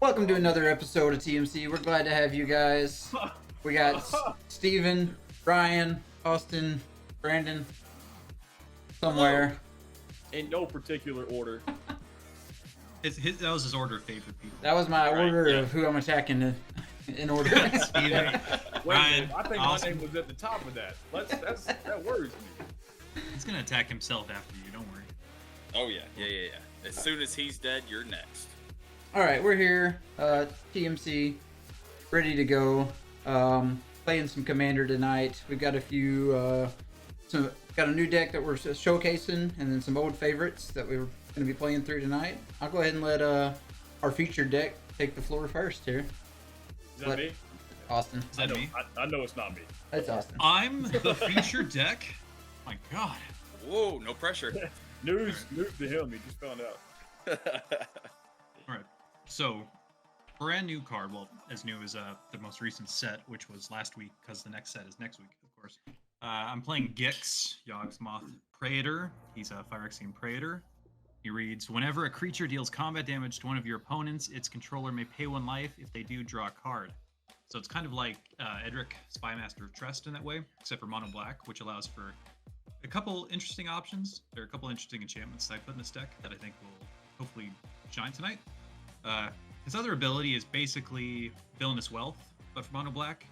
Welcome to another episode of TMC. We're glad to have you guys. We got Steven, Ryan, Austin, Brandon, somewhere. In no particular order. That was his order of favorite people. That was my order of who I'm attacking in order. Steven, Ryan, I think Austin. my name was at the top of that. That worries me. He's gonna attack himself after you. Don't worry. Oh yeah. As soon as he's dead, you're next. All right, we're here, TMC, ready to go. Playing some Commander tonight. We've got a few, got a new deck that we're showcasing, and then some old favorites that we're going to be playing through tonight. I'll go ahead and let our featured deck take the floor first here. Is that me? Austin. Is that me? I know it's not me. That's Austin. I'm the featured deck. My God. Whoa, no pressure. News to him. He just found out. All right. So, brand new card. Well, as new as the most recent set, which was last week, because the next set is next week, of course. I'm playing Gix, Yawgmoth Praetor. He's a Phyrexian Praetor. He reads, whenever a creature deals combat damage to one of your opponents, its controller may pay 1 life. If they do, draw a card. So it's kind of like Edric, Spymaster of Trust in that way, except for mono black, which allows for a couple interesting options. There are a couple interesting enchantments that I put in this deck that I think will hopefully shine tonight. His other ability is basically Villainous Wealth, but for mono black.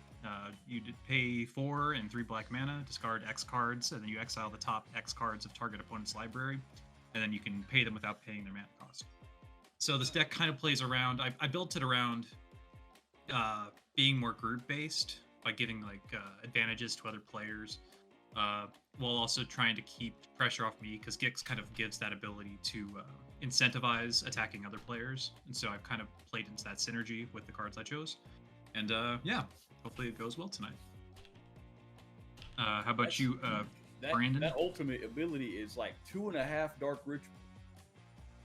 You pay 4 and 3 black mana, discard X cards, and then you exile the top X cards of target opponent's library, and then you can pay them without paying their mana cost. So this deck kind of plays around. I built it around being more group based by giving like advantages to other players, while also trying to keep pressure off me, because Gix kind of gives that ability to incentivize attacking other players, and so I've kind of played into that synergy with the cards I chose, and yeah, hopefully it goes well tonight. How about you, Brandon? That ultimate ability is like 2.5 Dark Ritual.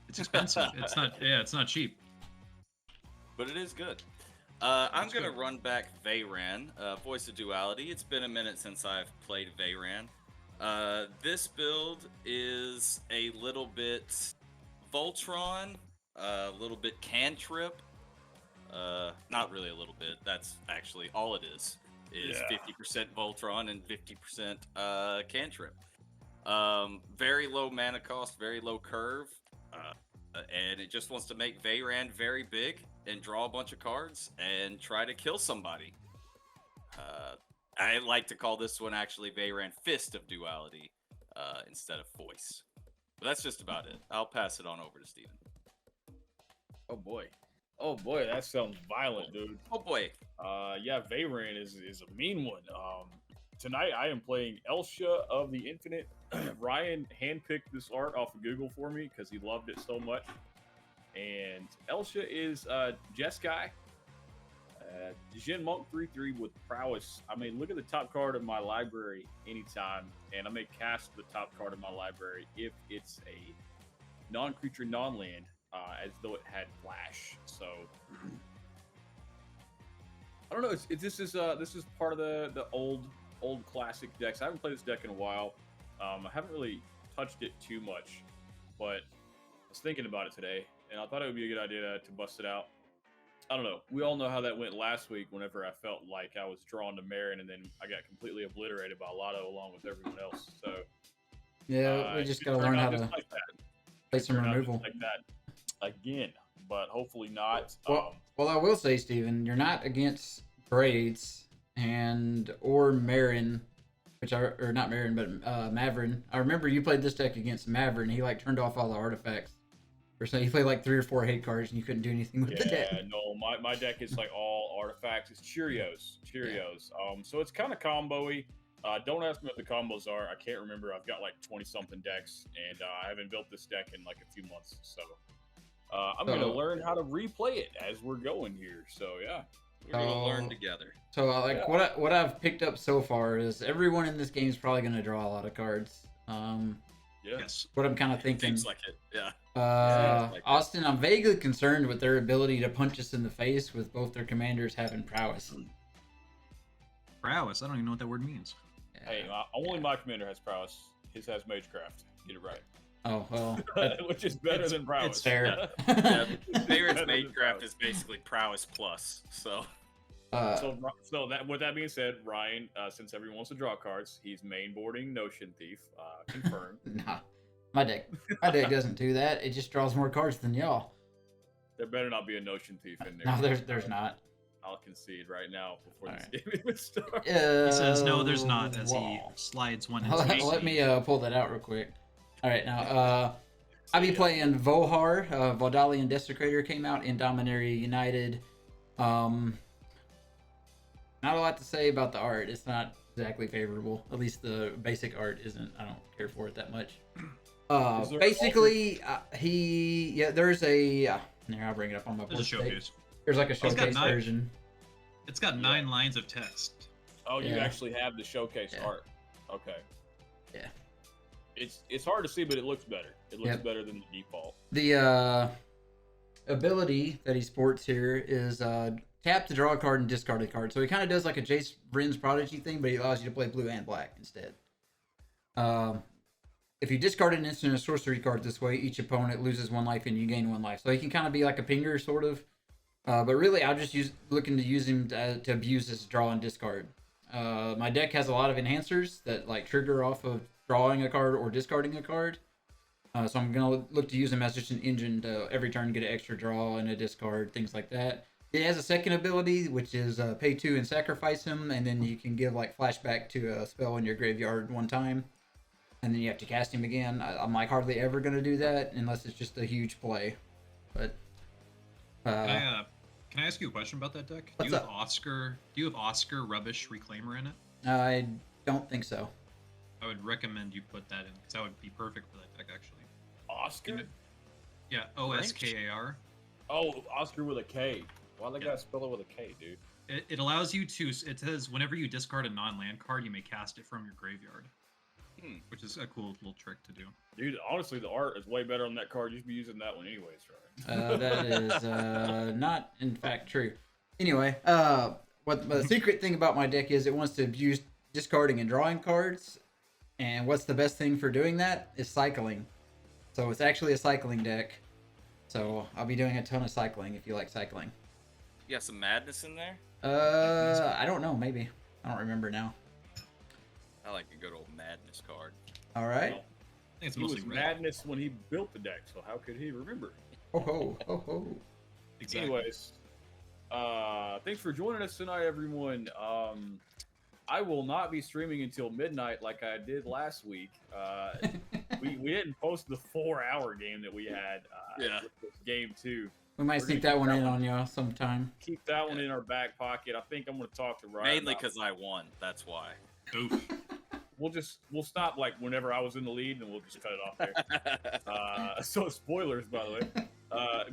It's expensive. It's not cheap. But it is good. I'm going to run back Veyran, Voice of Duality. It's been a minute since I've played Veyran. This build is a little bit Voltron, a little bit Cantrip. Not really a little bit. That's actually all it is 50% Voltron and 50% Cantrip. Very low mana cost, very low curve. And it just wants to make Veyran very big and draw a bunch of cards and try to kill somebody. I like to call this one actually Veyran Fist of Duality instead of Voice. But that's just about it. I'll pass it on over to Steven. Oh boy, that sounds violent, dude. Oh boy. Yeah, Veyran is a mean one. Tonight I am playing Elsha of the Infinite. Ryan handpicked this art off of Google for me because he loved it so much. And Elsha is Jeskai, Jin Monk 3/3 with prowess. I may look at the top card of my library anytime, and I may cast the top card of my library if it's a non-creature, non-land, as though it had flash. So I don't know. This is part of the old classic decks. I haven't played this deck in a while. I haven't really touched it too much, but I was thinking about it today, and I thought it would be a good idea to bust it out. I don't know. We all know how that went last week whenever I felt like I was drawn to Marin, and then I got completely obliterated by Lotto along with everyone else. So Yeah, we just got to learn how to play some removal. Like that again, but hopefully not. Well, I will say, Steven, you're not against Braids or Marin, or not Marin, but Mavrin. I remember you played this deck against Mavrin. He turned off all the artifacts. Or so you played like 3 or 4 hate cards and you couldn't do anything with the deck. Yeah, no, my deck is like all artifacts. It's Cheerios. Yeah. So it's kind of combo-y. Don't ask me what the combos are. I can't remember. I've got like 20-something decks, and I haven't built this deck in like a few months. So I'm going to learn how to replay it as we're going here. So yeah. We're going to learn together. So what I've picked up so far is everyone in this game is probably going to draw a lot of cards. Yes. What I'm kind of thinking. Seems like it, yeah. Austin, I'm vaguely concerned with their ability to punch us in the face with both their commanders having prowess. Prowess? I don't even know what that word means. Hey, only my commander has prowess. His has Magecraft. Get it right. Oh well, which is better than prowess. it's fair. Yeah, Veyran's Better than main craft prowess. is basically prowess plus. So So that with that being said, Ryan, since everyone wants to draw cards, he's mainboarding Notion Thief, confirmed. Nah, my deck doesn't do that. It just draws more cards than y'all. There better not be a Notion Thief in there. No, there's not. I'll concede right now before this Alright. game even starts. He says no, there's not, as he Wall. slides one into Let me pull that out real quick. All right, now I'll be playing Vohar. Vodalian Desecrator came out in Dominaria United. Not a lot to say about the art. It's not exactly favorable. At least the basic art isn't. I don't care for it that much. Basically, there's a. Here, I'll bring it up on my board. There's a showcase. There's like a got showcase 9 version. It's got 9 lines of text. Oh, you Yeah. actually have the showcase Yeah. art. Okay. Yeah. It's hard to see, but it looks better. It looks Yep. better than the default. The ability that he sports here is tap to draw a card and discard a card. So he kind of does like a Jace Vryn's Prodigy thing, but he allows you to play blue and black instead. If you discard an instant or sorcery card this way, each opponent loses 1 life and you gain 1 life. So he can kind of be like a pinger, sort of. But really, I'm just looking to use him to abuse this draw and discard. My deck has a lot of enhancers that like trigger off of drawing a card or discarding a card. So I'm gonna look to use him as just an engine to every turn get an extra draw and a discard, things like that. It has a second ability, which is pay 2 and sacrifice him, and then you can give like flashback to a spell in your graveyard 1 time, and then you have to cast him again. I'm like hardly ever gonna do that unless it's just a huge play. But Can I ask you a question about that deck? What's Do you up? have Oscar Rubbish Reclaimer in it? I don't think so. I would recommend you put that in because that would be perfect for that deck actually. Oscar? Yeah, OSKAR. Oh, Oscar with a K. Why they Yeah. gotta spell it with a K, dude? It allows you to. It says whenever you discard a non-land card, you may cast it from your graveyard, which is a cool little trick to do. Dude, honestly, the art is way better on that card. You should be using that one anyways, right? That is not in fact true. Anyway, what the secret thing about my deck is it wants to use discarding and drawing cards, and what's the best thing for doing that is cycling. So it's actually a cycling deck. So I'll be doing a ton of cycling if you like cycling. you got some madness in there. I don't know, maybe. I don't remember now. I like a good old madness card. All right. I think it's He was mostly red. madness when he built the deck, so how could he remember? Ho ho ho ho. Exactly. Anyways, thanks for joining us tonight, everyone. I will not be streaming until midnight like I did last week. We didn't post the 4-hour game that we had. Yeah. Game 2. We might We're sneak gonna that one keep in that on y'all sometime. Keep that one in our back pocket. I think I'm going to talk to Ryan. Mainly about- because I won. That's why. Oof. we'll stop like whenever I was in the lead, and we'll just cut it off there. So spoilers, by the way.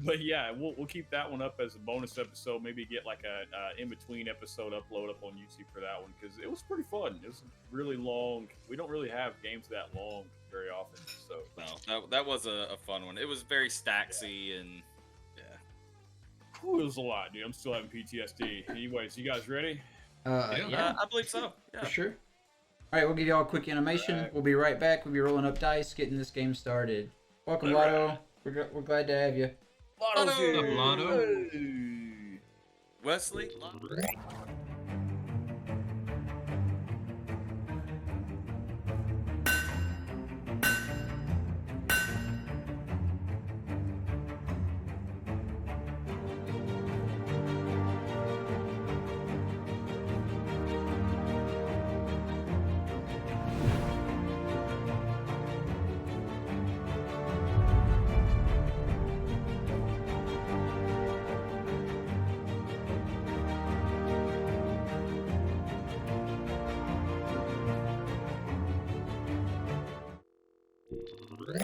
But yeah, we'll keep that one up as a bonus episode. Maybe get like a in between episode upload up on YouTube for that one because it was pretty fun. It was really long. We don't really have games that long very often. So No, that was a fun one. It was very stacksy and yeah. whew, it was a lot, dude. I'm still having PTSD. Anyways, you guys ready? Yeah, I believe so. Yeah. for sure. All right, we'll give y'all a quick animation. Alright. We'll be right back. We'll be rolling up dice, getting this game started. Welcome, Alright. Lotto. We're glad to have you. Lotto's Lotto! here. Lotto. Hey. Wesley.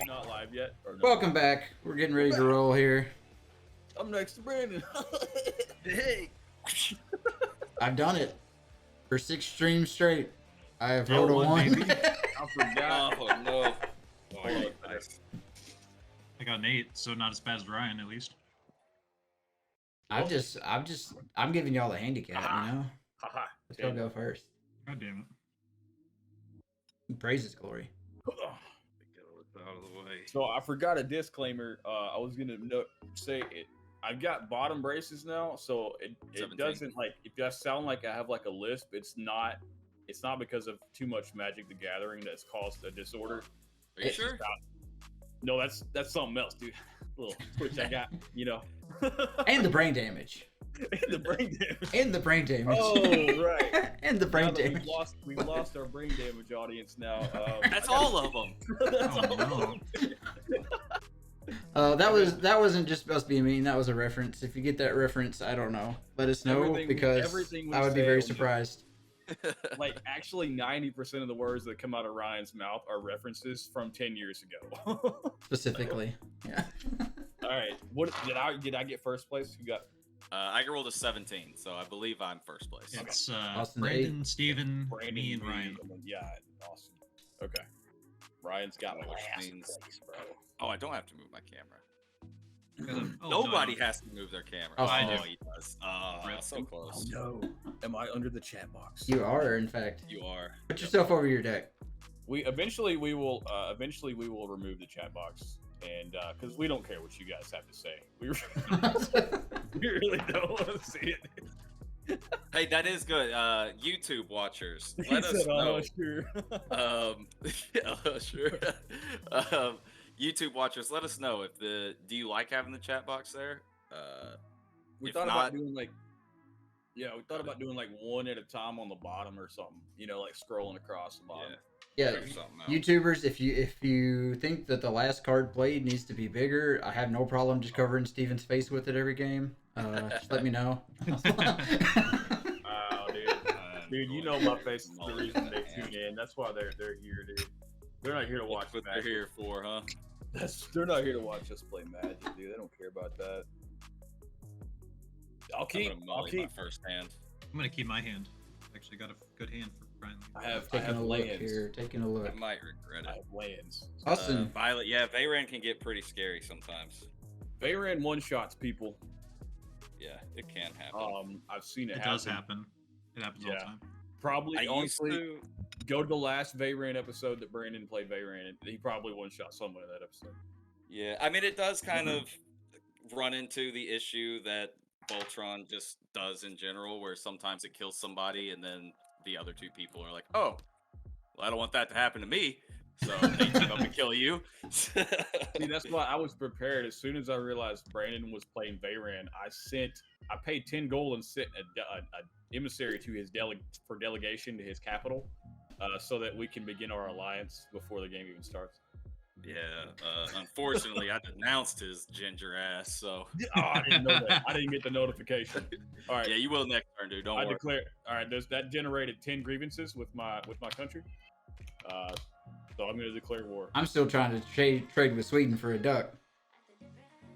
Not live yet. Or no? Welcome back. We're getting ready to roll here. I'm next to Brandon. Hey. I've done it for 6 streams straight. I have Yeah, rolled a one, 1. baby. I forgot. Oh no. Oh, Yeah. nice. I got an 8, so not as bad as Ryan at least. I'm giving y'all the handicap, you know? Haha. Let's y'all go first. God damn it. Praise his glory. out of the way. So I forgot a disclaimer. I was gonna say it. I've got bottom braces now, so it 17. doesn't like if I sound like I have like a lisp. It's not. It's not because of too much Magic the Gathering that's caused a disorder. Are you It's sure? just no, that's something else, dude. Little twitch I got, you know. And the brain damage. And the brain damage. And the brain damage. Oh, right. And the Now brain that damage. we've lost our brain damage audience now. That's all of them. That's all no. That wasn't just supposed to be mean. That was a reference. If you get that reference, I don't know. Let us know because everything we I would be say very on this- surprised. Like actually 90% of the words that come out of Ryan's mouth are references from 10 years ago. Specifically, yeah. All right. What did I get first place? Who got I rolled a 17, so I believe I'm first place. It's Austin, Brandon, Steven, Brandon, me, and me, Ryan. Yeah, awesome. Okay. Ryan's got my Which last means- place, bro. Oh, I don't have to move my camera. Oh, Nobody no. has to move their camera. Oh, I do. He does. So close. no. Am I under the chat box? You are, in fact. You are. Put yourself over your deck. We eventually we will remove the chat box, and because we don't care what you guys have to say, we really don't want to see it. Hey, that is good. YouTube watchers, He let us said, know. Sure. Sure. YouTube watchers, let us know if do you like having the chat box there? We If thought not- about doing like, we thought about doing like one at a time on the bottom or something. You know, like scrolling across the bottom. Yeah, Figure something out. YouTubers, if you think that the last card played needs to be bigger, I have no problem just covering Steven's face with it every game. Just let me know. Wow, dude, you know my face is the reason they tune in. That's why they're here, dude. They're not here to watch What they're Magic. here for, huh? They're not here to watch us play Magic, dude. They don't care about that. I'll I'm keep. gonna mully my first hand. I'm gonna keep my hand. Actually, got a good hand for Brian. I have Taking a look lands. here. Taking a look. I might regret I it. have lands. Austin, Violet, yeah, Veyran can get pretty scary sometimes. Veyran one shots people. Yeah, it can happen. I've seen it, It happen. does happen. It happens all the Yeah. time. Probably, I used honestly, to. go to the last Veyran episode that Brandon played Veyran. And he probably one shot someone in that episode. Yeah, I mean, it does kind of run into the issue that Voltron just does in general, where sometimes it kills somebody and then the other two people are like, oh, well, I don't want that to happen to me. So they team up and kill you. See, that's why I was prepared. As soon as I realized Brandon was playing Veyran, I paid 10 gold and sent a emissary to his for delegation to his capital, so that we can begin our alliance before the game even starts. Yeah, unfortunately, I denounced his ginger ass. So Oh, I didn't know that. I didn't get the notification. All right, yeah, you will next turn, dude. Don't I worry. declare. All right, that generated 10 grievances with my country. So I'm going to declare war. I'm still trying to trade with Sweden for a duck.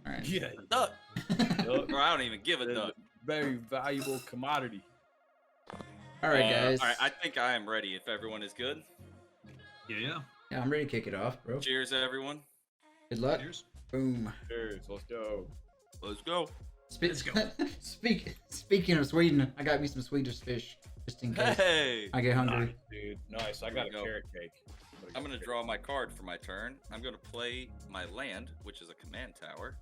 All right. Yeah, Duck. duck Bro, I don't even give a is a duck. very valuable commodity. All right, guys. All right, I think I am ready. If everyone is good, Yeah. Yeah, I'm ready to kick it off, bro. cheers, everyone. Good luck. Cheers. Boom. Cheers, let's go. Let's go. Let's go. Speaking of Sweden, I got me some Swedish fish just in case Hey, I get hungry. Nice, dude. Nice. I got a There we go. carrot cake. I'm gonna draw my card for my turn. I'm gonna play my land, which is a command tower.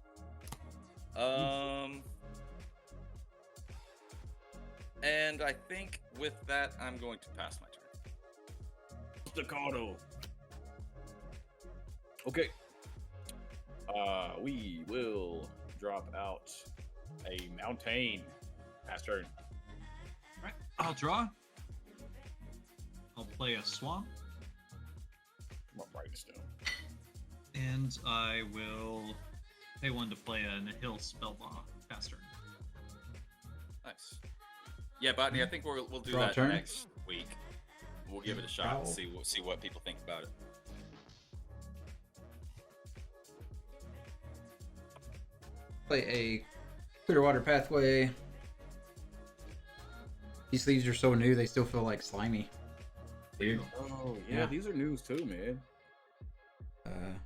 And I think with that, I'm going to pass my turn. Staccato. Okay. We will drop out a mountain. Pass turn. All right. I'll draw. I'll play a swamp, Come on, write this down. and I will pay one to play a Nihil Spellbomb faster. Nice. Yeah, Botany, I think we'll do Draw that turn? next week. We'll give it a shot and Draw. see what people think about it. Play a clear water pathway. These leaves are so new, they still feel like slimy. Weird. Oh, Yeah. These are news too, man.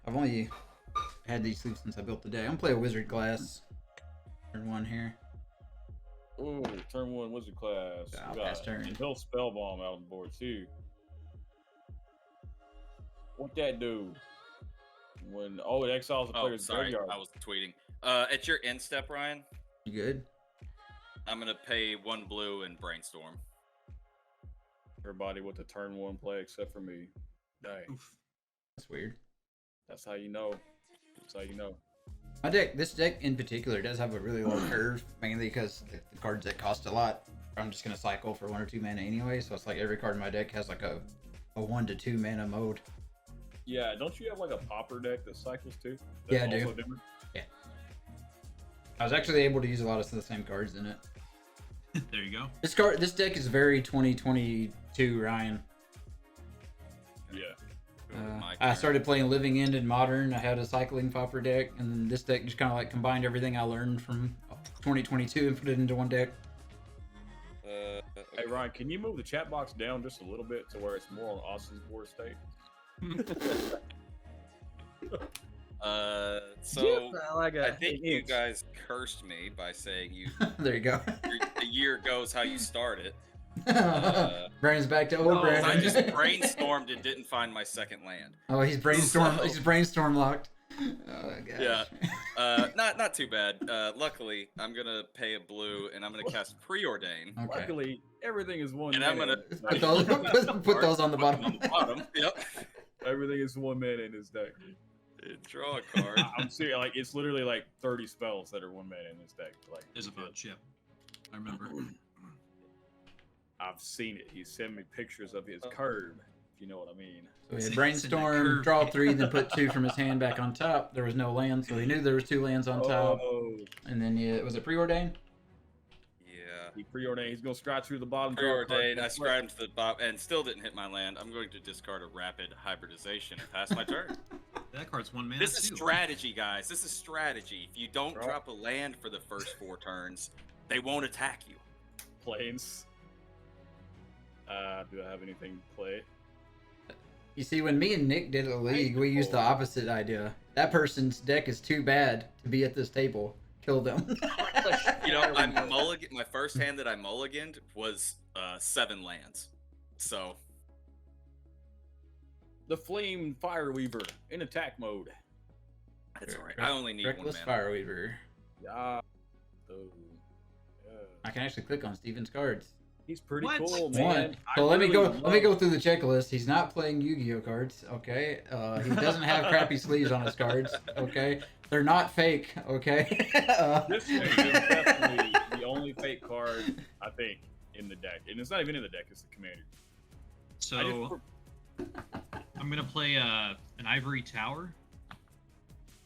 I've only had these leaves since I built the deck. I'm gonna play a wizard class. Turn one here. Oh, turn one wizard class. Yeah, We pass got turn. Nihil Spellbomb out on the board too. What that do? When it exiles the Oh, player's sorry, graveyard. I was tweeting. At your end step, Ryan, You good? I'm gonna pay 1 blue and brainstorm. Everybody with the turn 1 play except for me. Dang, Oof. That's weird. that's how you know. That's how you know. This deck in particular does have a really low curve, mainly because the cards that cost a lot, I'm just gonna cycle for 1 or 2 mana anyway. So it's like every card in my deck has like a 1 to 2 mana mode. Yeah, don't you have like a popper deck that cycles too? Yeah, I do. also different? I was actually able to use a lot of the same cards in it. There you go. This deck is very 2022, Ryan. Yeah. Go with my I turn. started playing Living End in Modern. I had a cycling popper deck, and then this deck just kind of like combined everything I learned from 2022 and put it into one deck. Hey Ryan, can you move the chat box down just a little bit to where it's more on Austin's board state? So like I think you guys cursed me by saying There you go. the year goes how you start it. Brandon's back to old No, Brandon. I just brainstormed and didn't find my second land. Oh, he's brainstorm. So- He's brainstorm locked. Oh gosh. Yeah. Not too bad. Luckily, I'm gonna pay a blue and I'm gonna cast Preordain. Okay. Luckily, everything is one And mana. I'm gonna Put those, put those on the bottom. On the bottom. Yep. Everything is 1 mana in this deck. Draw a card. I'm serious. Like it's literally like 30 spells that are 1 mana in this deck. Like There's a bunch, yeah. I remember. I've seen it. He sent me pictures of his curve. If you know what I mean. So he It's had in that brainstorm, curve. draw 3, then put 2 from his hand back on top. There was no land, so he knew there was 2 lands on top. Oh, And then was it preordained? Yeah. he preordained. He's gonna scratch through the bottom. draw a card, Preordained. I and scribed to the bottom and still didn't hit my land. I'm going to discard a rapid hybridization and pass my turn. That card's 1 mana This is too. strategy, guys. This is strategy. If you don't Draw. drop a land for the first 4 turns, they won't attack you. planes. Do I have anything to play? You see, when me and Nick did a league, we used the opposite idea. That person's deck is too bad to be at this table. Kill them. You know, my first hand that I mulliganed was 7 lands. So The Flame Fireweaver in attack mode. that's alright. I only need 1 Reckless mana. Fireweaver. Yeah. Oh, yeah. I can actually click on Steven's cards. He's pretty What? cool, One. man. So let me go love- through the checklist. He's not playing Yu-Gi-Oh cards. Okay. He doesn't have crappy sleeves on his cards. Okay. They're not fake. Okay. This thing is definitely the only fake card I think in the deck, and it's not even in the deck. It's the commander. So I'm gonna play an Ivory Tower,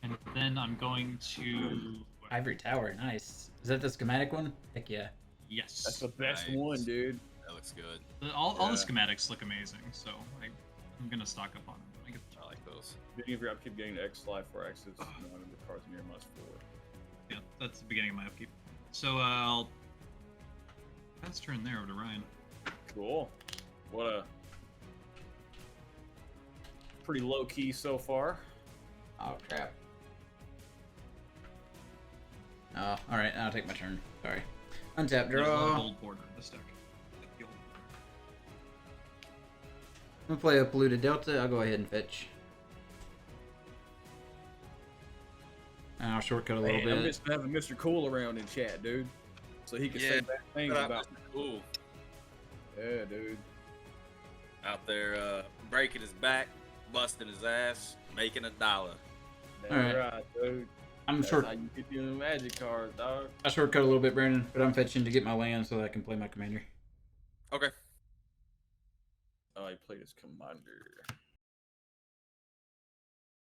and then I'm going to Ivory Tower. Nice. Is that the schematic one? Heck yeah. yes. That's the best Nice. one, dude. That looks good. All the Yeah. schematics look amazing, so I'm gonna stock up on them when I get the I like those. Beginning of your upkeep, getting X life for X's. One of the cards in your must for. Yeah, that's the beginning of my upkeep. So I'll pass turn there over to Ryan. Cool. What a pretty low key so far. Oh crap. Oh, all right. I'll take my turn. Sorry. Untap, There's a lot of draw. gold border in this deck. I'm gonna play a polluted delta. I'll go ahead and fetch. And I'll shortcut a little Man, I'm bit. just having Mr. Cool around in chat, dude, so he can say Yeah, bad things But about. cool. Yeah, dude. Out there breaking his back, busting his ass, making $1. That's Alright. right, dude. I'm That's short. how you get the magic cards, dog. I shortcut a little bit, Brandon, but I'm fetching to get my land so that I can play my commander. Okay. Oh, he played his commander.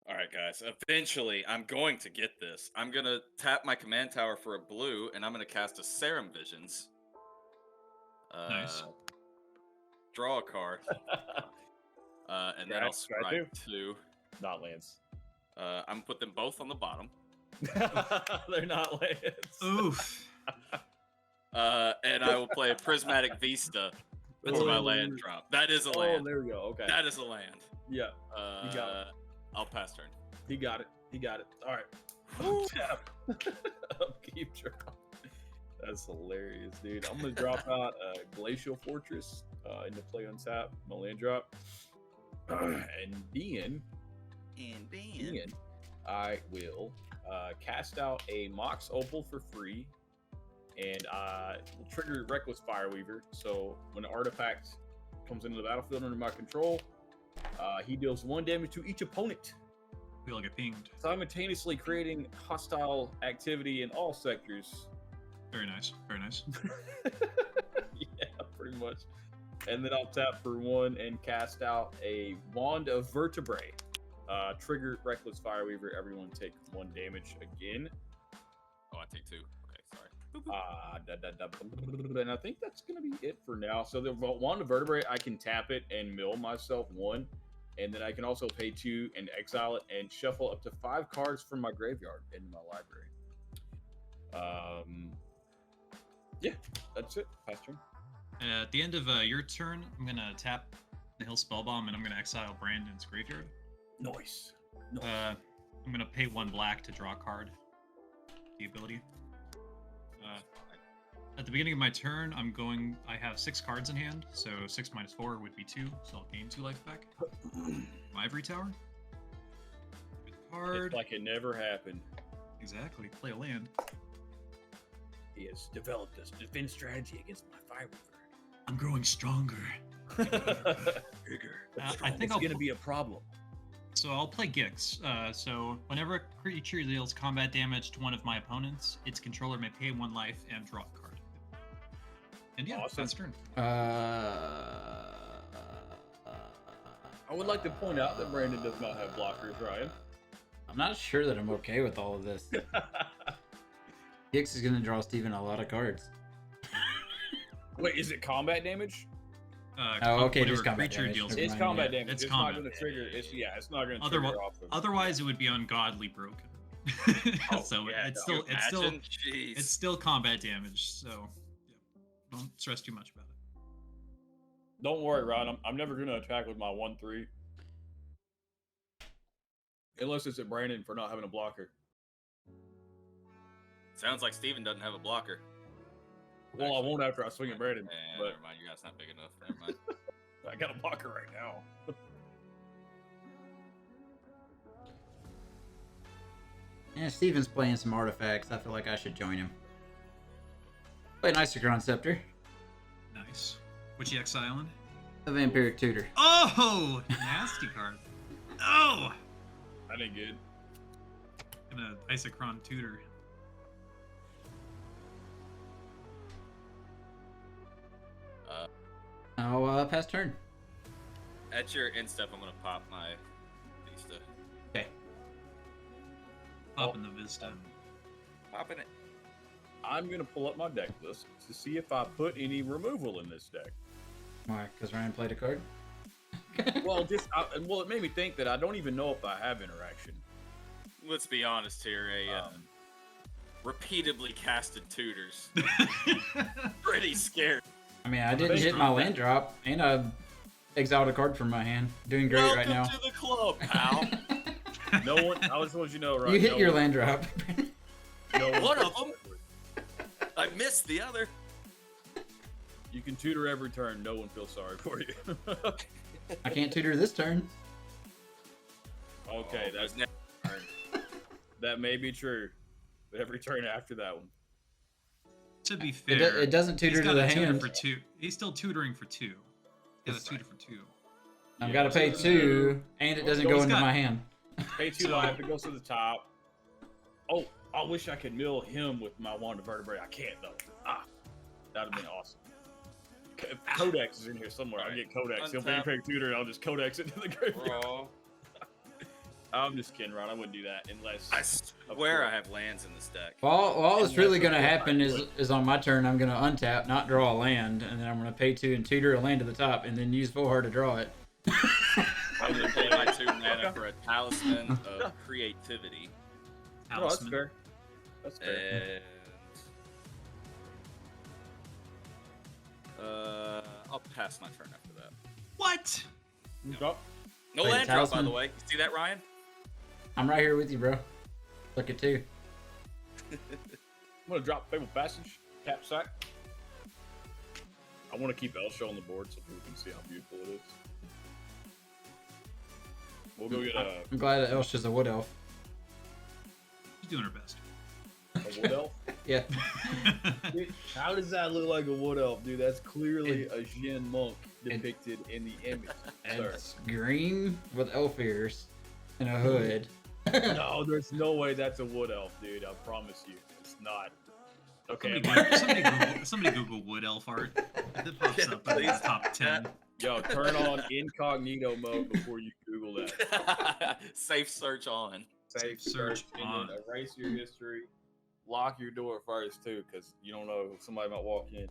All right, guys. Eventually, I'm going to get this. I'm going to tap my command tower for a blue, and I'm going to cast a Serum Visions. Nice. Draw a card. And then I'll Strike strike 2. Not lands. I'm going to put them both on the bottom. They're not lands. Oof. And I will play a Prismatic Vista with my land drop. That is a Oh, land. there we go. Okay. That is a land. Yeah, Uh, got it. I'll pass turn. he got it. He got it. All right. Tap. Upkeep drop. That's hilarious, dude. I'm gonna drop out a Glacial Fortress into play on tap, my land drop, and then And then And I will cast out a Mox Opal for free, and will trigger Reckless Fireweaver. So when an artifact comes into the battlefield under my control, he deals 1 damage to each opponent, We all get pinged. simultaneously creating hostile activity in all sectors. Very nice. Very nice. Yeah, pretty much. And then I'll tap for 1 and cast out a Wand of Vertebrae. Trigger Reckless Fireweaver. Everyone take 1 damage again. oh, I take 2. Okay, sorry. And I think that's gonna be it for now. So the Wand of Vertebrae, I can tap it and mill myself 1, and then I can also pay 2 and exile it and shuffle up to 5 cards from my graveyard into my library. Yeah, that's it. Pass turn. At the end of your turn, I'm gonna tap the Hill Spellbomb and I'm gonna exile Brandon's graveyard. Nice. I'm gonna pay 1 black to draw a card. The ability. At the beginning of my turn, I have 6 cards in hand, so 6 minus 4 would be 2, so I'll gain 2 life back. My Ivory Tower. Good card. It's like it never happened. Exactly. Play a land. He has developed this defense strategy against my Fireweaver. I'm growing stronger. Bigger. I think it's I'll gonna be a problem. So I'll play Gix. So whenever a creature deals combat damage to one of my opponents, its controller may pay 1 life and draw a card. And yeah, Awesome. that's turn. Uh, I would like to point out that Brandon does not have blockers, Ryan. I'm not sure that I'm okay with all of this. Gix is gonna draw Steven a lot of cards. Wait, is it combat damage? Okay, it is whatever combat creature damage. deals Never It's mind, combat yeah. damage. It's It's combat. not going to trigger. It's not going to Otherwise- trigger off of. Otherwise, it would be ungodly broken. Oh, So yeah, it's no. still Jeez. it's still combat damage. So yeah, don't stress too much about it. Don't worry, Ryan. I'm never going to attack with my 1/3, unless it's at Brandon for not having a blocker. Sounds like Steven doesn't have a blocker. Well, I won't after I swing at Brandon, Eh, but never mind, you guys not big enough. Never mind. I got a blocker right now. Yeah, Steven's playing some artifacts. I feel like I should join him. Play an Isochron Scepter, Nice. Which EX Island? a Vampiric Tutor. Oh, nasty card. Oh, That ain't good. gonna Isochron Tutor. I'll pass turn. At your end step, I'm gonna pop my Vista. Okay. Pop in the Vista. Popping it. I'm going to pull up my deck list to see if I put any removal in this deck. Why? Because Ryan played a card? Well, it made me think that I don't even know if I have interaction. Let's be honest here. Repeatedly casted tutors. Pretty scary. I mean, I didn't hit my land drop, and I exiled a card from my hand. Doing great Welcome right now. to the club, pal. No one. I just want you to know, right? You hit no your one- land drop. No One of them. I missed the other. You can tutor every turn. No one feels sorry for you. I can't tutor this turn. Okay, Oh, that's there's that may be true, but every turn after that one. To be It, fair, it doesn't tutor he's to got the a tutor hand. for 2. He's still tutoring for 2. He's got a tutor for 2. I've got to pay 2, and it doesn't Well, go he's into got- my hand. Pay 2 So- life. It goes to the top. Oh, I wish I could mill him with my Wand of Vertebrae. I can't though. That'd have been awesome. If Codex is in here somewhere, I'll get Codex. He'll Untap. pay tutor, and I'll just Codex it to the graveyard. Bro, I'm just kidding, Ron. I wouldn't do that unless. I swear I have lands in this deck. Well, all that's And really that's going to what I happen would. is on my turn, I'm going to untap, not draw a land, and then I'm going to pay 2 and tutor a land to the top, and then use Vohar to draw it. I'm gonna pay my 2 mana for a talisman of creativity. No, that's Talisman. fair. That's fair. And I'll pass my turn after that. What? Drop. No Wait, land drop, by talisman? the way. You see that, Ryan? I'm right here with you, bro. Look at 2. I'm gonna drop Fable Passage, tap sack. I want to keep Elsha on the board so people can see how beautiful it is. We'll go get I'm glad that Elsha's a wood elf. She's doing her best. a wood elf. Yeah. Dude, how does that look like a wood elf, dude? That's clearly a Jin monk depicted in the image. And sir. it's green with elf ears and a hood. No, there's no way that's a wood elf, dude. I promise you, it's not. Okay, Somebody Google wood elf art. It pops up in the top 10. yo, turn on incognito mode before you Google that. Safe search on. Safe search search and on. then erase your history. Lock your door first too, because you don't know if somebody might walk in.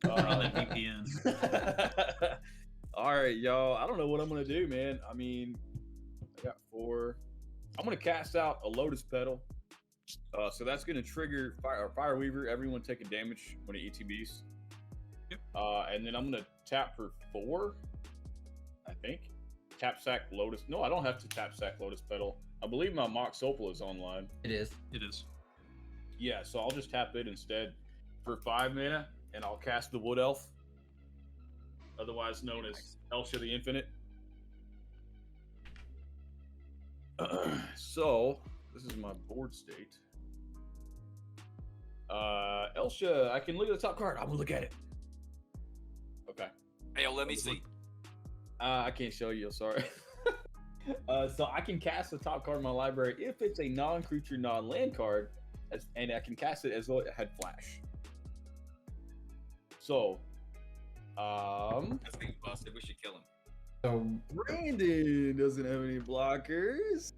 Run that VPN. All right, y'all. I don't know what I'm gonna do, man. I mean, I got 4. I'm gonna cast out a Lotus Petal. So that's gonna trigger Fire Weaver. Everyone taking damage when it ETBs. Yep. And then I'm gonna tap for 4. I think. Tap sack Lotus. No, I don't have to tap sack Lotus Petal. I believe my Mox Opal is online. It is. It is. Yeah, so I'll just tap it instead for 5 mana, and I'll cast the Wood Elf, otherwise known as Elsha the Infinite. So, this is my board state. Elsha, I can look at the top card. I'm gonna look at it. Okay. Hey, yo, let me see. I can't show you, sorry. So I can cast the top card in my library if it's a non-creature, non-land card, and I can cast it as though it had flash. So, That's being busted. We should kill him. So Brandon doesn't have any blockers.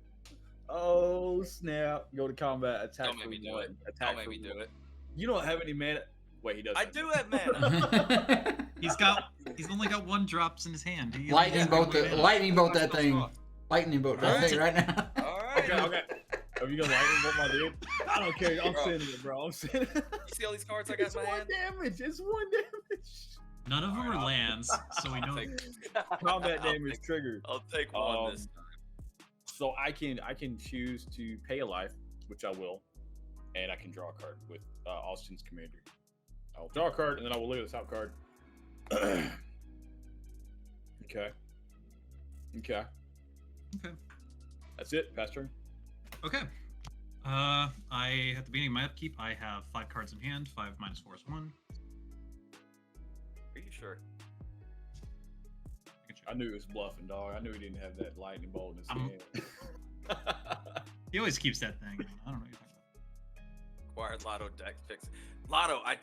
Oh snap! Go to combat. Attack. Don't make me do it. Attack. Don't make me do it. You don't have any mana. Wait, he does. I do have mana. He's only got 1 drops in his hand. lightning bolt that thing. Lightning bolt that thing right now. All right. Okay. Are you gonna lightning bolt my dude? I don't care. I'm Bro. sending it, bro. I'm sending it. You see all these cards I got It's in my 1 hand? damage. It's 1 damage. None of them Alright, are I'll- lands, so we know. Combat I'll damage take- triggered. I'll take one this time. So I can choose to pay a life, which I will, and I can draw a card with Austin's commander. I'll draw a card, and then I will look at the top card. Okay. Okay. That's it. Pass turn. Okay. At the beginning of my upkeep, I have 5 cards in hand. 5 minus 4 is 1. Are you sure? I knew he was bluffing, dog. I knew he didn't have that lightning bolt in his hand. He always keeps that thing. I don't know what you're talking Acquired Lotto deck picks. Lotto, I'm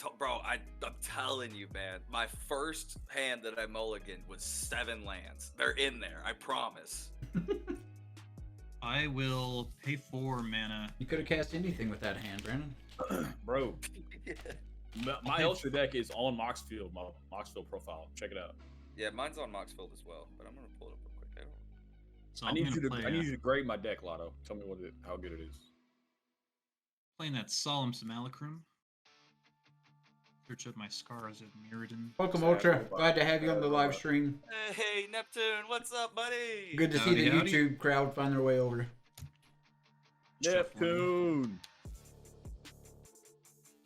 telling you, man. My first hand that I mulliganed was 7 lands. They're in there. I promise. about. I will pay 4 mana. You could have cast anything with that hand, Brandon. Bro, my Elsha deck is on Moxfield, my Moxfield profile. Check it out. Yeah, mine's on Moxfield as well, but I'm gonna pull it up real quick. I don't... So I I'm need gonna you to play, I need you to grade my deck, Lotto. Tell me how good it is. playing that Solemn Simulacrum. Search up my scars of Mirrodin. Welcome, Ultra. Glad to have you on the live stream. Hey, Neptune, what's up, buddy? Good to see the Howdy. YouTube crowd find their way over. Neptune,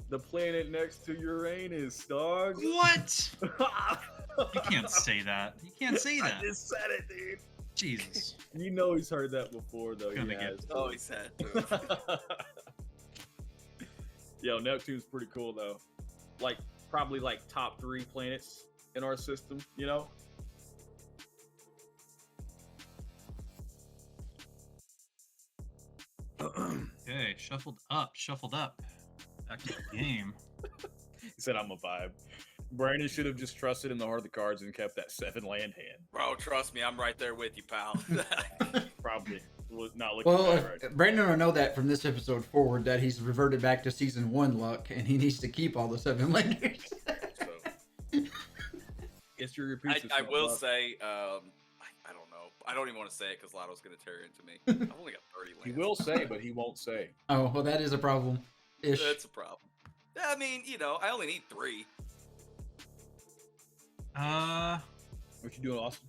the planet next to Uranus, dog. What? You can't say that. You can't say I that. just said it, dude. Jesus. You know he's heard that before, though. Gonna He get- has. Oh, he said. Yo, Neptune's pretty cool though. Like probably like top 3 planets in our system, you know? Okay, shuffled up. Back to the game. He said I'm a vibe. Brandon should have just trusted in the heart of the cards and kept that 7 land hand. Bro, trust me, I'm right there with you, pal. Probably not looking Well, bad, right? Brandon will know that from this episode forward that he's reverted back to season 1 luck, and he needs to keep all the 7 landers. So, history repeats I itself. will Love. say, I don't know. I don't even want to say it because Lotto's gonna tear into me. I've only got 30 lands. He will say, but he won't say. Oh, well, that is a problem. Ish. That's a problem. I mean, I only need 3. What you doing, Austin?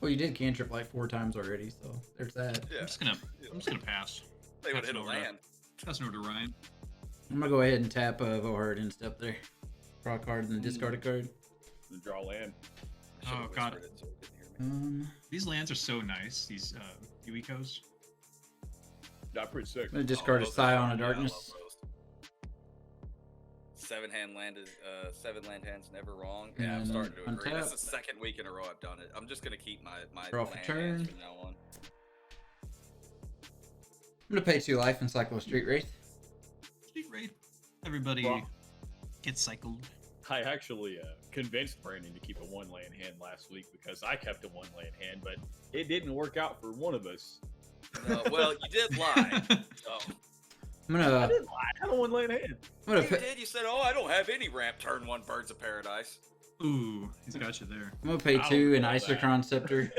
Well, you did cantrip like 4 times already, so there's that. Yeah. I'm just gonna pass. They would hit a Passing over land. Passing over to Ryan. I'm gonna go ahead and tap Vohar and step there. Draw a card and then discard a card. The draw land. Oh, God. These lands are so nice. These Uecos. Not pretty sick. I'm gonna discard a those are Scion fun. of Yeah, I love Darkness. those. 7 land is 7 land hands never wrong. And Yeah, I'm then starting to agree. That's untap. the second week in a row I've done it. I'm just gonna keep my Draw for land turn. hands from now on. I'm gonna pay 2 life and cycle a Street Wraith. Street Wraith. Everybody Well- gets cycled. I actually convinced Brandon to keep a 1-land hand last week because I kept a 1-land hand, but it didn't work out for one of us. No, well, you did lie. So. I'm I gonna didn't lie. I had a 1-land hand. I'm gonna You pay, did. You said, "Oh, I don't have any ramp turn 1 Birds of Paradise." Ooh, he's got you there. I'm gonna pay I 2 don't and know that. Isochron Scepter.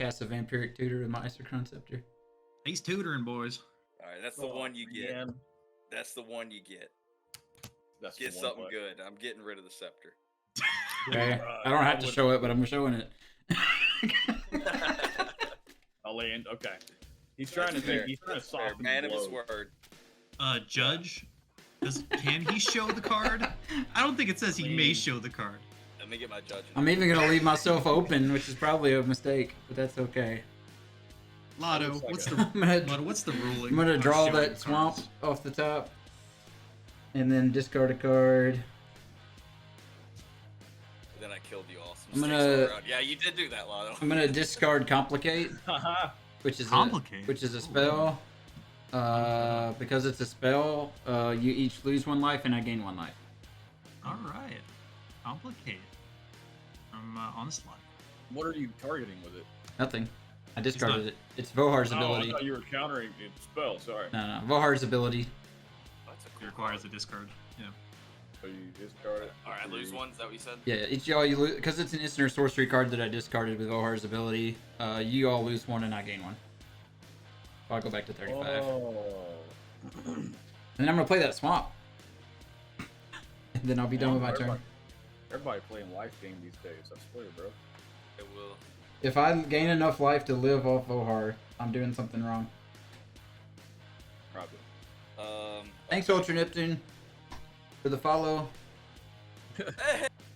Cast a Vampiric Tutor with my Isochron Scepter. He's tutoring, boys. All right, that's the one you get. Man. That's the one you get. That's Get the one something what- good. I'm getting rid of the scepter. Okay. I don't have to show it, but I'm showing it. I'll land. Okay. He's trying to Fair. he's trying to Fair. soften Man the of his blow. word. Judge, can he show the card? I don't think it says he may show the card. Let me get my judge. I'm even gonna leave myself open, which is probably a mistake, but that's okay. Lotto, looks like what's a- the I'm gonna, Lotto, what's the ruling? I'm gonna on draw showing that swamp cards? off the top, and then discard a card. Then I killed you all. I'm Some gonna- sticks all around. Yeah, you did do that, Lotto. I'm gonna discard Complicate, Haha. which is Complicate? which is a spell. Because it's a spell, you each lose 1 life and I gain 1 life. All right, complicate. I'm onslaught. What are you targeting with it? Nothing. I discarded not- it. It's Vohar's Oh, I ability. thought you were countering its spell. Sorry. No, Vohar's ability. That's a It cool requires a card. discard. Yeah. So you discard it. All right, lose 1. Is that what you said? Yeah, each y'all you lose because it's an instant or sorcery card that I discarded with Vohar's ability. You all lose 1 and I gain 1. So I'll go back to 35. Oh. And then I'm gonna play that swamp. And then I'll be done with my turn. Everybody playing life game these days. I swear, bro. It will. If I gain enough life to live off Vohar, I'm doing something wrong. Probably. Thanks, Ultra Neptune, for the follow.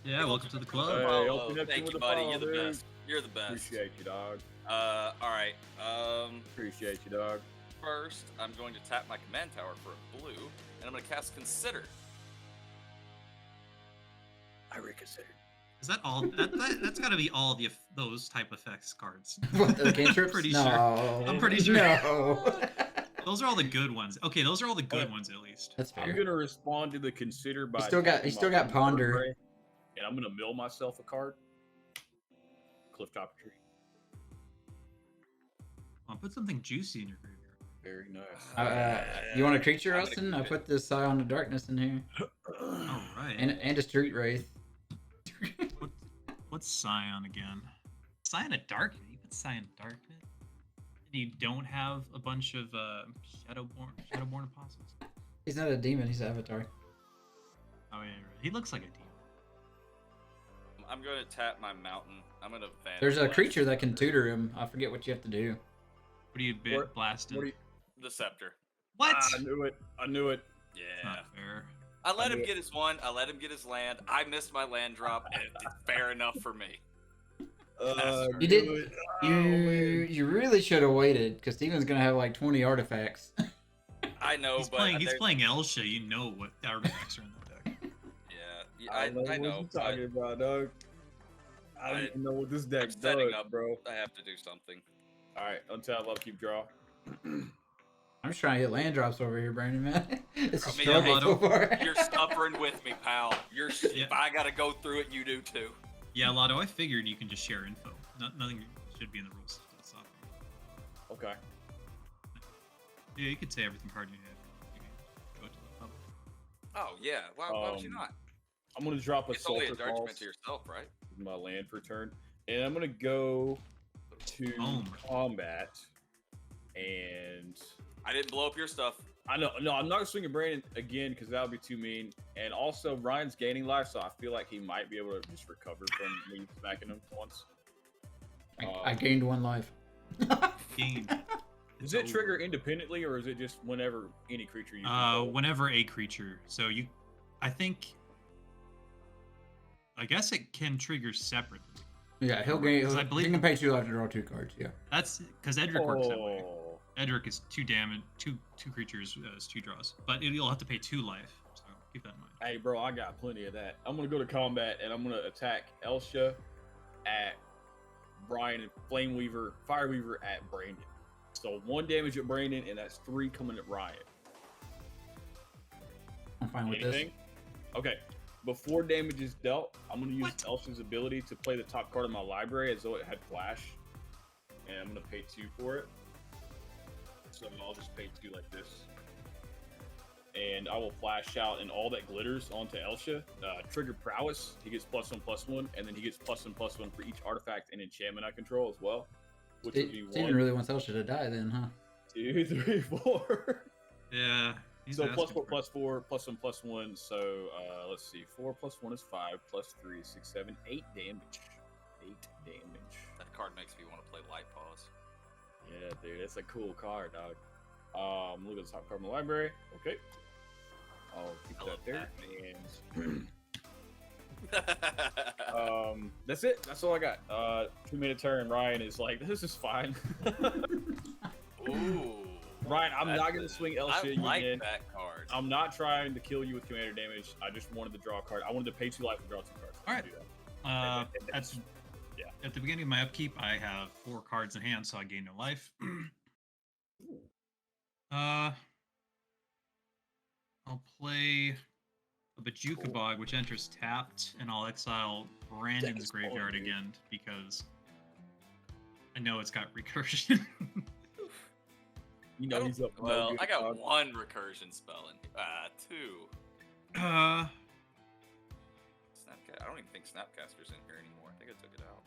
Yeah, welcome to the club. Hey, Follow. open up Thank with you, the buddy. follow, You're the dude. best. You're the best. Appreciate you, dog. All right. Appreciate you, dog. First, I'm going to tap my command tower for a blue, and I'm going to cast Consider. I reconsider. Is that all? That's got to be all the those type effects cards. What, the cantrips? Pretty no. sure. I'm pretty sure. No. Those are all the good ones. Okay, those are all the good ones at least. That's I'm fair. gonna respond to the consider by. still got- tapping he still my got Ponder. vertebrae, and I'm gonna mill myself a card. Clifftop tree. I'll put something juicy in your graveyard. Very nice. You want a creature, I'm gonna Austin? I keep it. put this Scion of Darkness in here. All right. And a Street Wraith. What's Scion again? Scion of Darkness. You put Scion of Darkness. And you don't have a bunch of Shadowborn apostles. He's not a demon, he's an avatar. Oh yeah, right. He looks like a demon. I'm going to tap my mountain. I'm going to There's a creature that can tutor him. I forget what you have to do. What are you What- blasting? What do you? The scepter. What? I knew it. I knew it. It's Yeah. not fair. I let I him knew it. get his 1. I let him get his land. I missed my land drop, and it's fair enough for me. You did- You really should have waited, because Steven's gonna have like 20 artifacts. I know, He's but playing. He's there's- playing Elsha. You know what artifacts are in that deck. Yeah, I know. what you're talking about, dog. I don't I- even know what this deck I'm setting does, up. bro. I have to do something. All right, untap, love, keep draw. I'm just trying to get land drops over here, Brandon, man. It's a I mean, struggle so far. You're suffering with me, pal. Yeah. If I gotta go through it, you do too. Yeah, Lotto. I figured you can just share info. Nothing should be in the rules. That's not- Okay. Yeah, you could say everything card you have. You can go to the public. Oh yeah. Why would you not? I'm gonna drop a It's only a Sulfur judgment Pulse to yourself, right? with my land for turn, and I'm gonna go to Boom. combat. And I didn't blow up your stuff. I know, no, I'm not swinging Brandon again because that would be too mean. And also, Ryan's gaining life, so I feel like he might be able to just recover from me smacking him once. I gained 1 life. Game. Does it trigger independently, or is it just whenever any creature you? Whenever a creature. So you, I guess it can trigger separately. Yeah, he'll gain. 'Cause I He believe- can pay 2 life to draw 2 cards. Yeah. That's because Edric works that way. Oh. Edric is 2 damage, two creatures as 2 draws, but you'll have to pay 2 life. So keep that in mind. Hey, bro, I got plenty of that. I'm gonna go to combat and I'm gonna attack Elsha at Brian and Flameweaver, Fireweaver at Brandon. So 1 damage at Brandon, and that's 3 coming at Ryan. I'm fine with Anything? Okay. Before damage is dealt, I'm gonna use Elsha's ability to play the top card of my library as though it had flash, and I'm gonna pay 2 for it. So I'll just pay 2 like this, and I will flash out and all that glitters onto Elsha. Trigger prowess. He gets +1/+1, and then he gets +1/+1 for each artifact and enchantment I control as well. Which would be Steven 1, really wants Elsha to die then, huh? 2, 3, 4. Yeah. He's So asking +4/+4, for it. +1/+1. So let's see, 4 + 1 is 5, +3 is 6, 7, 8 damage. 8 damage. That card makes me want to play Light Paws. Yeah, dude, that's a cool card, dog. Look at the top card in my library. Okay, I'll keep I that love there. that And that's it. That's all I got. 2-minute turn. Ryan is like, this is fine. Ooh. Ryan, I'm That's not gonna a- swing Elsha I like again. that card. I'm not trying to kill you with commander damage. I just wanted to draw a card. I wanted to pay 2 life and draw 2 cards. All right. Do that. Yeah. At the beginning of my upkeep, I have 4 cards in hand, so I gain no life. I'll play a Bajuka Bog, which enters tapped, and I'll exile Brandon's That's graveyard fun, dude. again because I know it's got recursion. You know he's up. to no Well, good, I got dog. 1 recursion spell and 2. Snapcast. I don't even think Snapcaster's in here anymore. I think I took it out.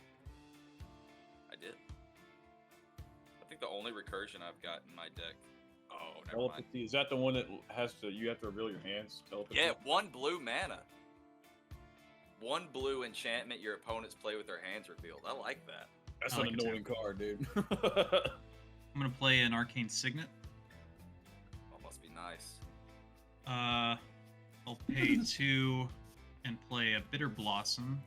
I did. I think the only recursion I've got in my deck. Oh, never mind. Telepathy, is that the one that has to, you have to reveal your hands? Telepathy? Yeah, 1 blue mana. 1 blue enchantment your opponents play with their hands revealed. I like that. That's I like an it too. annoying card, dude. I'm gonna play an Arcane Signet. That must be nice. I'll pay 2 and play a Bitter Blossom.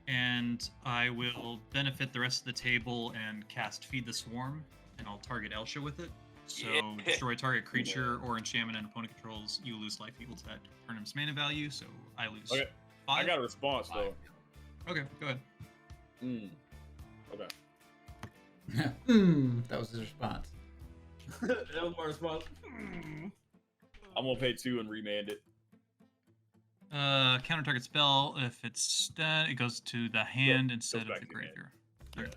And I will benefit the rest of the table and cast Feed the Swarm, and I'll target Elsha with it. So Yeah. destroy target creature or enchantment and opponent controls. You lose life equal to that tournament's mana value, so I lose Okay, 5. I got a response though. Okay, go ahead. Okay. That was his response. That was my response. I'm gonna pay 2 and remand it. Counter target spell. If it's dead, it goes to the hand instead of back the to the hand. graveyard. Yeah. Alright.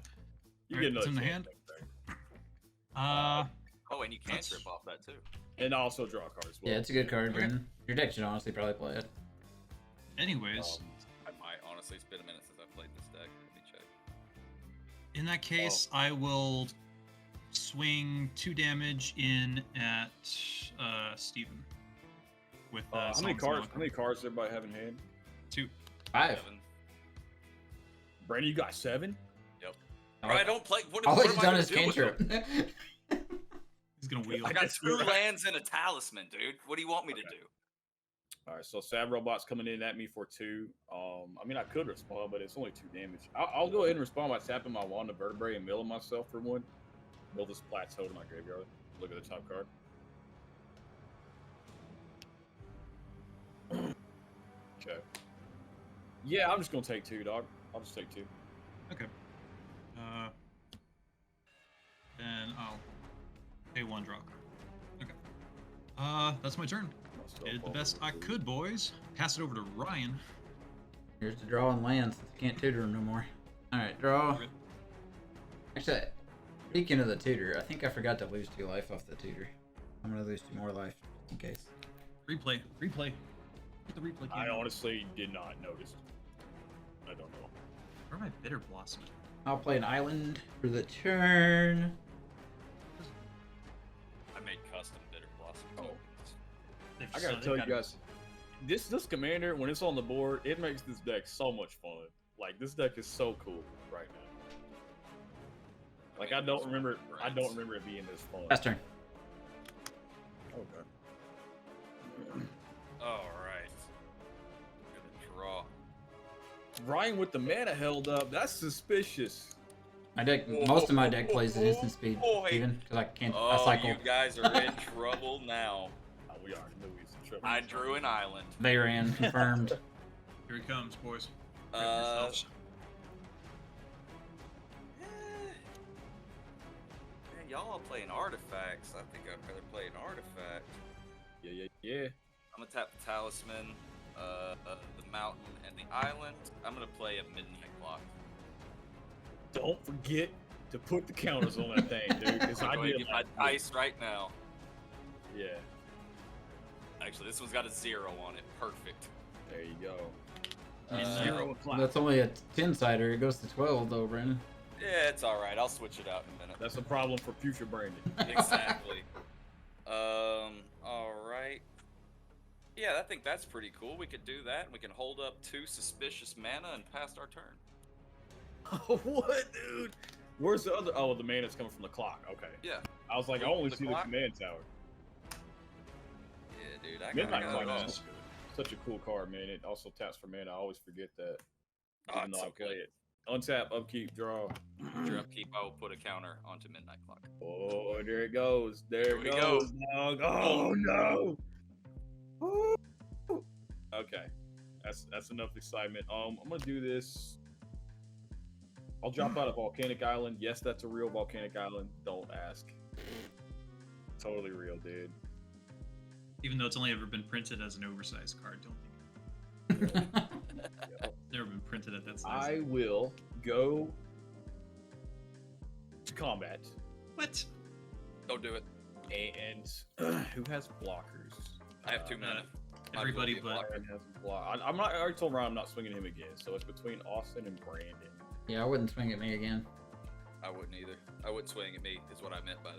You Alright, get it's another in the chance hand. next turn. Oh, and you can't That's- strip off that too. And also draw a card as well. Yeah, it's a good card, Okay. Brandon. Your deck should honestly probably play it. Anyways, I might honestly. It's been a minute since I played this deck. Let me check. in that case, I will swing 2 damage in at Steven. With How many Song of cards? Sonoma. How many cards does everybody have in hand? 2. 5. 7. Brandon, you got 7? Yep. All Alright, don't play. What All am he's I done gonna is do with them? cantrip. He's gonna wheel. I got 2 lands and a talisman, dude. What do you want me to do? All right, so Sad Robot's coming in at me for 2. I mean, I could respond, but it's only 2 damage. I'll go ahead and respond by tapping my Wand of Vertebrae and milling myself for 1. Build this plateau to my graveyard. Look at the top card. Okay. Yeah, I'm just gonna take 2, dog. I'll just take 2. Okay. Then I'll pay 1 draw card. Okay. That's my turn. Did the best I could, boys. Pass it over to Ryan. Here's the draw on land since you can't tutor him no more. Alright, draw. Okay. Actually, speaking of the tutor, I think I forgot to lose 2 life off the tutor. I'm gonna lose 2 more life in case. Replay. Replay. Get the replay. I camera. honestly did not notice. I don't know. Where am I Bitter Blossom? I'll play an island for the turn. I made custom Bitter Blossom tokens. I gotta tell you guys, this commander, when it's on the board, it makes this deck so much fun. Like, this deck is so cool right now. Like, I don't remember it being this fun. Last turn. Okay. All right. I'm gonna draw. Ryan with the mana held up. That's suspicious. My deck, most of my deck plays at instant speed, Boy. even because I can't. I Oh, cycle. you guys are in trouble now. Oh, we already knew he was in trouble. I drew an island. Veyran confirmed. Here he comes, boys. Prep Uh, yourselves. Man, y'all are playing artifacts. I think I'd rather play an artifact. Yeah. I'm gonna tap the talisman, the mountain, and the island. I'm gonna play a midnight clock. Don't forget to put the counters on that thing, dude. Because I'm I going to did get my dice right now. Yeah, Actually, this one's got a 0 on it. Perfect. there you go. Uh, 0 o'clock. That's only a 10-sider. It goes to 12 though, Brandon. Yeah, it's all right. I'll switch it out in a minute. That's a problem for future Brandon. Exactly. All right. Yeah, I think that's pretty cool. We could do that. We can hold up 2 suspicious mana and pass our turn. What, dude? Where's the other? Oh, the mana's coming from the clock. Okay. Yeah. I was like, I From only the see clock? the command tower. Yeah, dude. I Midnight got Clock it is all. such a cool card, man. It also taps for mana. I always forget that. Oh, Even it's though so I play good. it. Untap, upkeep, draw. After upkeep, I will put a counter onto Midnight Clock. Oh, there it goes. There Here it we goes, dog. Oh no. Woo. Okay. That's enough excitement. I'm gonna do this. I'll drop out a volcanic island. Yes, that's a real volcanic island. Don't ask. Totally real, dude. Even though it's only ever been printed as an oversized card, don't think Yep. never been printed at that size. I will go to combat. What? Don't do it. And who has blockers? I have 2 mana. Everybody will be a but blocker. Ryan has a block. I'm not. I already told Ryan I'm not swinging him again. So it's between Austin and Brandon. Yeah, I wouldn't swing at me again. I wouldn't either. I wouldn't swing at me, is what I meant by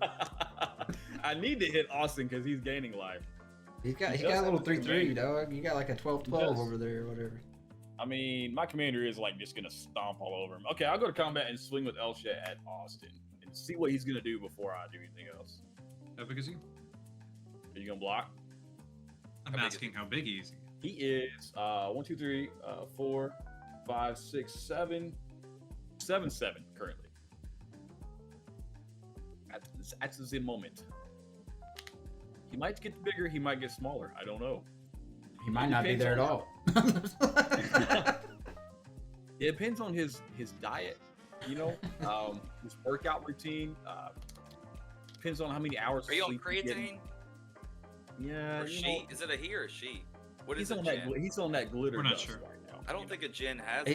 that. I need to hit Austin because he's gaining life. He He got does a little have a 3/3, command. dog. You got like a 12/12 does. over there or whatever. I mean, my commander is like just gonna stomp all over him. Okay, I'll go to combat and swing with Elsha at Austin and see what he's gonna do before I do anything else. how big is he? Are you gonna block? I'm How big is asking how big he is. He is 1, 2, 3, 4, 5, 6, 7, 7 currently. At the moment. He might get bigger. He might get smaller. I don't know. He might not be there at all. It depends on his diet, you know, his workout routine. Depends on how many hours. Are you on sleep he's getting. creatine? Yeah, Or you she? know, Is it a he or a she? What is he's it, on that. Jen? He's on that glitter We're not dust sure. right now. I don't you think a Jen has.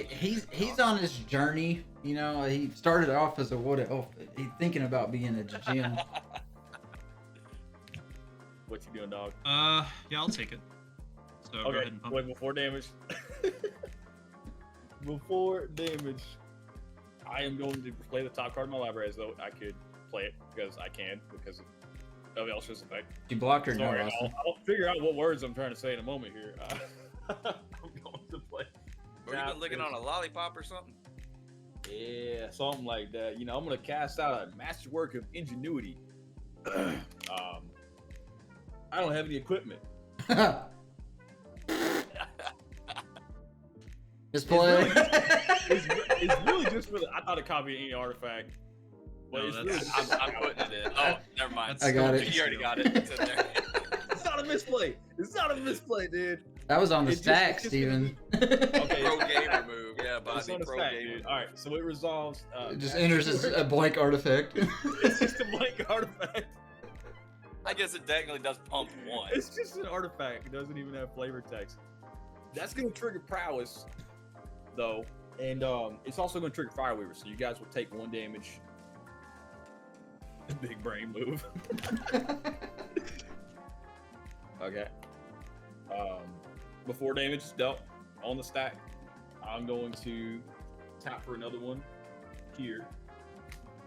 He's on his journey. You know, he started off as a he's thinking about being a gym. know. What you doing, dog? Yeah, I'll take it. So go ahead Okay, and pump wait, it. before damage. Before damage, I am going to play the top card of my library as though I could play it because I can because of Elsha's effect. You blocked her, no, Sorry, Austin. I'll figure out what words I'm trying to say in a moment here. I'm going to play. Or you been licking on a lollipop or something? Yeah, something like that. You know, I'm going to cast out a masterwork of ingenuity. I don't have any equipment. Misplay. It's really just for the. I thought it copied any artifact. But No, it's that's- really I'm putting it in. Oh, never mind. That's I got still it. You already got it. It's in there. It's not a misplay. It's not a misplay, dude. That was on the It's just- stack, it's just Steven. Okay. Pro gamer move. Yeah, It's Bobby. on the Pro stack, gamer. dude. All right, so it resolves. It just enters as a blank artifact. It's just a blank artifact. I guess it technically does pump 1. It's just an artifact. It doesn't even have flavor text. That's gonna trigger prowess, though, and it's also gonna trigger Fireweaver. So you guys will take 1 damage. Big brain move. Okay. Before damage is dealt on the stack, I'm going to tap for another one here,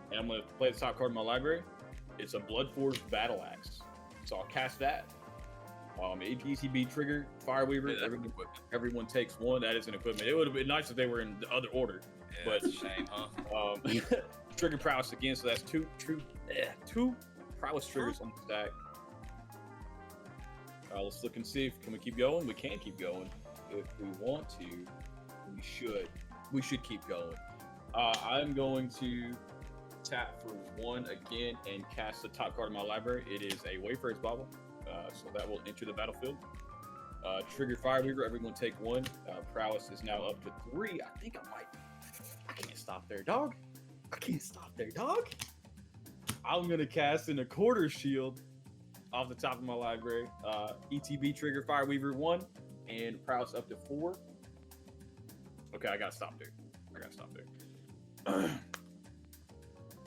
and I'm gonna play the top card in my library. It's a Bloodforged Battle Axe. So I'll cast that. ETB trigger, Fireweaver. Yeah, that's everyone, equipment. everyone takes 1. That is an equipment. It would have been nice if they were in the other order. Yeah, but- that's a shame, huh? Trigger prowess again, so that's 2 prowess triggers on the stack. Let's look and see if can we keep going. We can keep going if we want to. we should keep going. I'm going to tap for 1 again and cast the top card of my library. It is a Wayfarer's Bauble, so that will enter the battlefield. Trigger Fireweaver, everyone take 1. Prowess is now up to 3. I can't stop there, dog. I'm gonna cast in a Quarter Shield off the top of my library. ETB Trigger Fireweaver 1 and Prowess up to 4. Okay, I gotta stop there.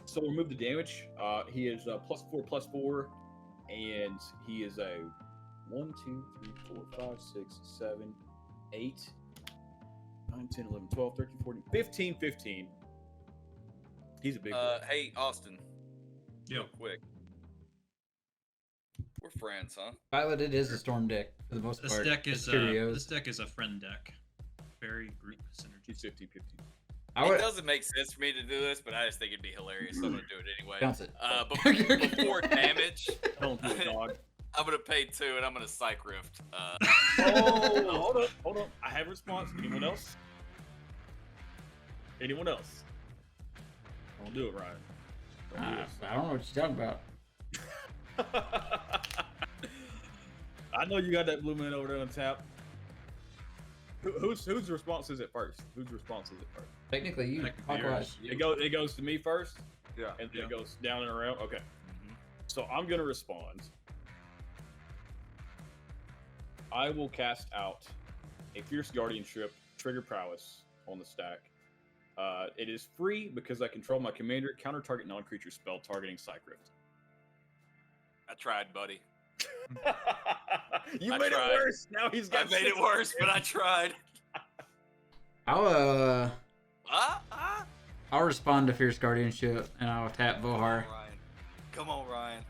So remove the damage. He is +4/+4, and he is a 1, 2, 3, 4, 5, 6, 7, 8, 9, 10, 11, 12, 13, 14, 15. He's a big boy. Hey, Austin. Yeah. Real quick. We're friends, huh? Piloted is a storm deck for the most This part. deck is Curios. this deck is a friend deck. Very group synergy. He's 50-50. It doesn't make sense for me to do this, but I just think it'd be hilarious. So I'm gonna do it anyway. Bounce it. Before damage, Don't do it, dog. I'm gonna pay 2 and I'm gonna Psych Rift. Oh, hold on. I have a response. Anyone else? Don't do it, Ryan. Don't do I don't know what you're talking about. this. I know you got that blue man over there on tap. Whose response is it first? Technically, you. Technically Clockwise. It goes to me first, Yeah. and then Yeah. it goes down and around. Okay. Mhm. So I'm gonna respond. I will cast out a Fierce Guardianship, Trigger Prowess on the stack. It is free because I control my commander. Counter target non-creature spell targeting Psych Rift. I tried, buddy. You I made tried. it worse. Now he's I got. made it worse, but I tried. I'll respond to Fierce Guardianship and I'll tap Vohar. Come on, Ryan.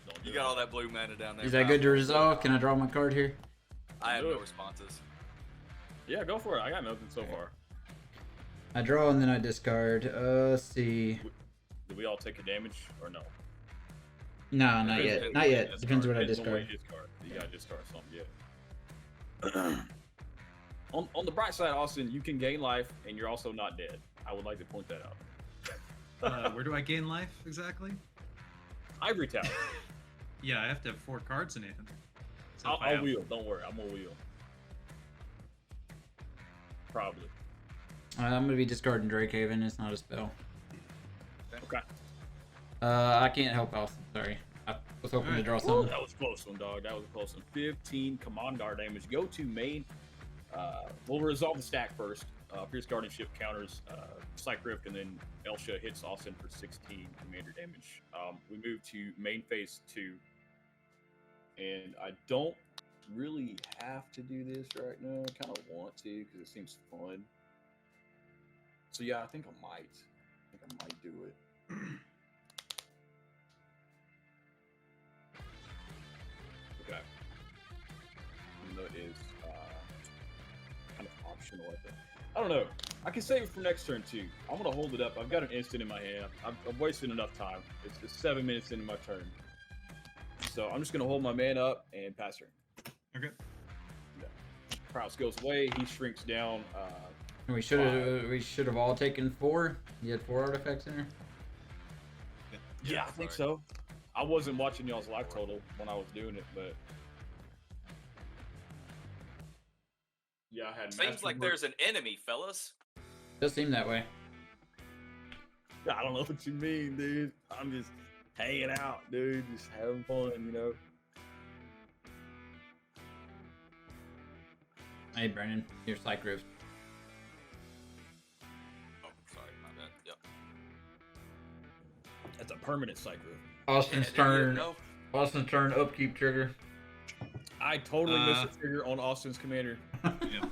Don't do You it. got all that blue mana down there. Is that pal. good to resolve? Can I draw my card here? I have Do no it. responses. Yeah, go for it. I got nothing so far. I draw and then I discard. Let's see. Did we all take a damage or no? No, not Depends- yet. Not yet. Depends what I Depends on what discard. you gotta discard something yet. on the bright side, Austin, you can gain life and you're also not dead. I would like to point that out. Where do I gain life exactly? Ivory Tower. Yeah, I have to have 4 cards in it. So if I I'll have- wheel. Don't worry. I'm gonna wheel. Probably. I'm gonna be discarding Drakehaven. It's not a spell. Okay. I can't help Austin. Sorry. I was hoping to draw Ooh, something. that was a close one, dog. That was a close one. 15 Commandar damage. Go to main. We'll resolve the stack first. Fierce Guardianship counters Psych Rift, and then Elsha hits Austin for 16 commander damage. We move to main phase 2. And I don't really have to do this right now. I kind of want to because it seems fun. So yeah, I think I might do it. Okay. Even though it is kind of optional, I think. I don't know. I can save it for next turn too. I'm gonna hold it up. I've got an instant in my hand. I've wasted enough time. It's 7 minutes into my turn. So I'm just gonna hold my man up and pass turn. Okay. Prowess goes away. He shrinks down. We should have all taken 4. You had 4 artifacts in there. Yeah, I think so. I wasn't watching y'all's life total when I was doing it, but yeah, I had. Seems like there's an enemy, fellas. Does seem that way. I don't know what you mean, dude. I'm just hanging out, dude. Just having fun, you know. Hey, Brennan, your Psych Rift. Oh, sorry, my bad. Yep. That's a permanent cycle. Austin's Yeah, turn. no. Austin's turn. Upkeep trigger. I totally missed a trigger on Austin's commander. Yeah.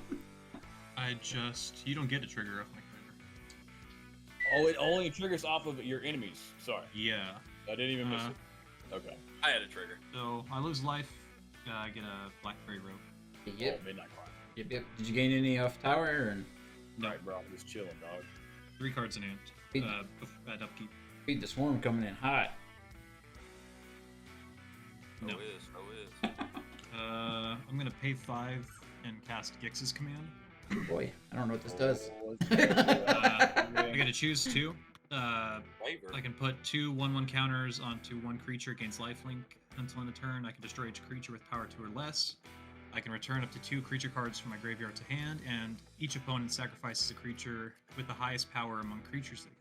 You don't get a trigger off my commander. Oh, it only triggers off of your enemies. Sorry, Yeah. I didn't even miss it. Okay. I had a trigger. So I lose life. I get a blackberry rope. Yep. Oh, Midnight Cry. Yep. Did you gain any off tower? Or... No. Right, bro. I'm just chilling, dog. 3 cards in hand. Feed- At upkeep. Feed the swarm coming in hot. No. Oh, is. I'm gonna pay 5 and cast Gix's command. Boy, I don't know what this does. I gotta choose two. Waiver. I can put two 1/1 counters onto one creature against lifelink until end of turn. I can destroy each creature with power 2 or less. I can return up to 2 creature cards from my graveyard to hand, and each opponent sacrifices a creature with the highest power among creatures they can.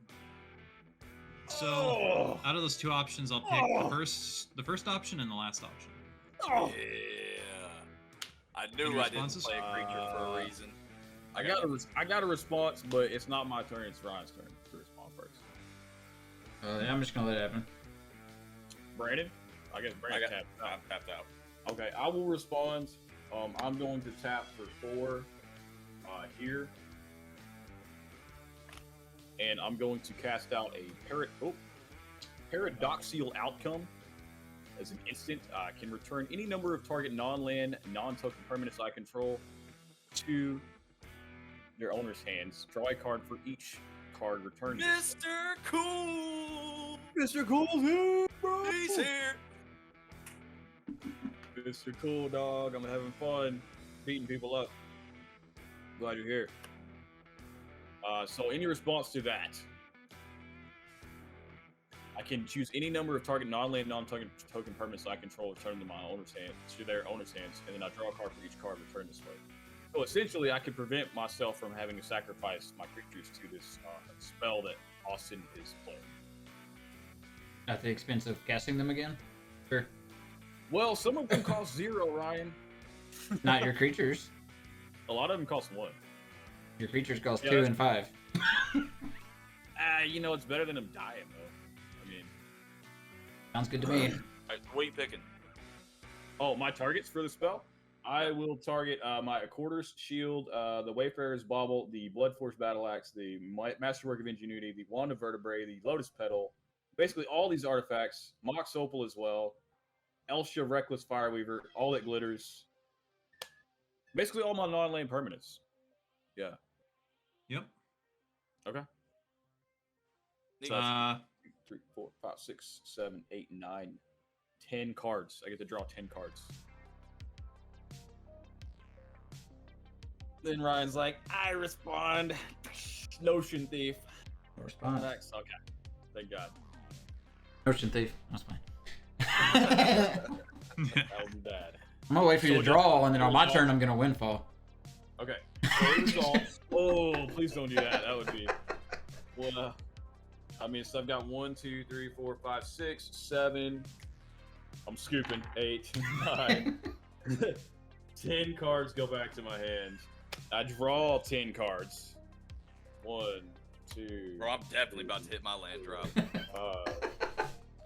So, out of those two options, I'll pick the first option and the last option. Yeah. I knew Any I didn't responses? play a creature for a reason. I got a response, but it's not my turn. It's Ryan's turn to respond first. Yeah, I'm just gonna let it happen. Brandon, I guess Brandon tapped out. I'm tapped out. Okay, I will respond. I'm going to tap for 4 here, and I'm going to cast out a paradoxical outcome. As an instant, can return any number of target non-land, non-token permanents I control to their owner's hands. Draw a card for each card returned. Mr. Cool! Mr. Cool's here, bro! He's here! Mr. Cool, dog. I'm having fun beating people up. Glad you're here. So any response to that, I can choose any number of target non-land, non-token permanents I control, return them to my owner's hand, to their owner's hands, and then I draw a card for each card returned this way. So essentially, I can prevent myself from having to sacrifice my creatures to this spell that Austin is playing. At the expense of casting them again? Sure. Well, some of them cost 0, Ryan. Not your creatures. A lot of them cost 1. Your creatures cost Yeah, 2 that's- and 5. You know, it's better than them dying, though. I mean, Sounds good to me. Alright, what are you picking? oh, my targets for the spell? I will target my Quarters Shield, the Wayfarer's Bauble, the Bloodforce Battle Axe, the Masterwork of Ingenuity, the Wand of Vertebrae, the Lotus Petal, basically all these artifacts, Mox Opal as well, Elsha Reckless Fireweaver, all that glitters. Basically all my non-land permanents. Yeah. Yep. Okay. Nick, So 3, 4, 5, 6, 7, 8, 9, 10 cards. I get to draw 10 cards. Then Ryan's like, I respond. Notion Thief. No response. Next. Okay. Thank God. Ocean Thief. That's fine. That would be bad. I'm gonna wait for you So to just- draw, and then on my so- turn, I'm gonna windfall. Okay. So it resolves. Oh, please don't do that. That would be. Well, I mean, so I've got 1, 2, 3, 4, 5, 6, 7. I'm scooping 8, 9. 10 cards go back to my hand. I draw 10 cards. 1, 2. Bro, I'm definitely about to hit my land drop.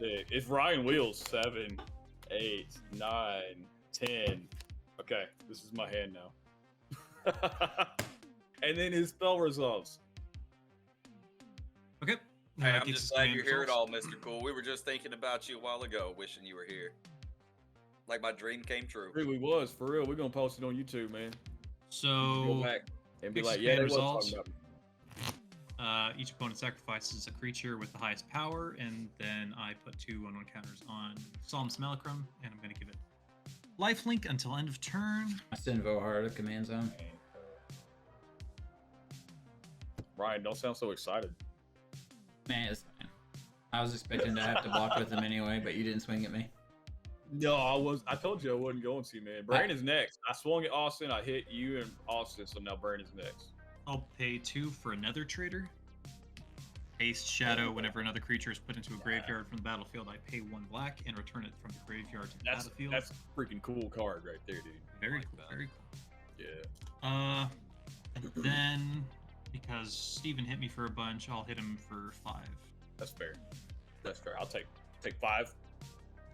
6. It's Ryan Wheels. 7, 8, 9, 10. Okay, this is my hand now. And then his spell resolves. Okay. Hey, I'm Gets just his glad command you're here at all, results. Mr. Cool. We were just thinking about you a while ago, wishing you were here. Like my dream came true. Really was, for real. We're gonna post it on YouTube, man. Go So back and be Fix like, the yeah, they command was results. talking about me. each opponent sacrifices a creature with the highest power, and then I put 2 1/1 counters on Solemn Smellicrum, and I'm going to give it lifelink until end of turn. I send Vohar to command zone. Ryan, don't sound so excited. Man, it's fine. I was expecting to have to block with him anyway, but you didn't swing at me. No, I told you I wasn't going to, man. Brandon's next. I swung at Austin. I hit you and Austin, so now Brandon's next. I'll pay 2 for another trader. Haste Shadow. Whenever another creature is put into a graveyard from the battlefield, I pay 1 black and return it from the graveyard to the battlefield. That's a freaking cool card right there, dude. very like cool. that. Very cool. Yeah. And then because Steven hit me for a bunch, I'll hit him for 5. That's fair. That's fair. I'll take 5.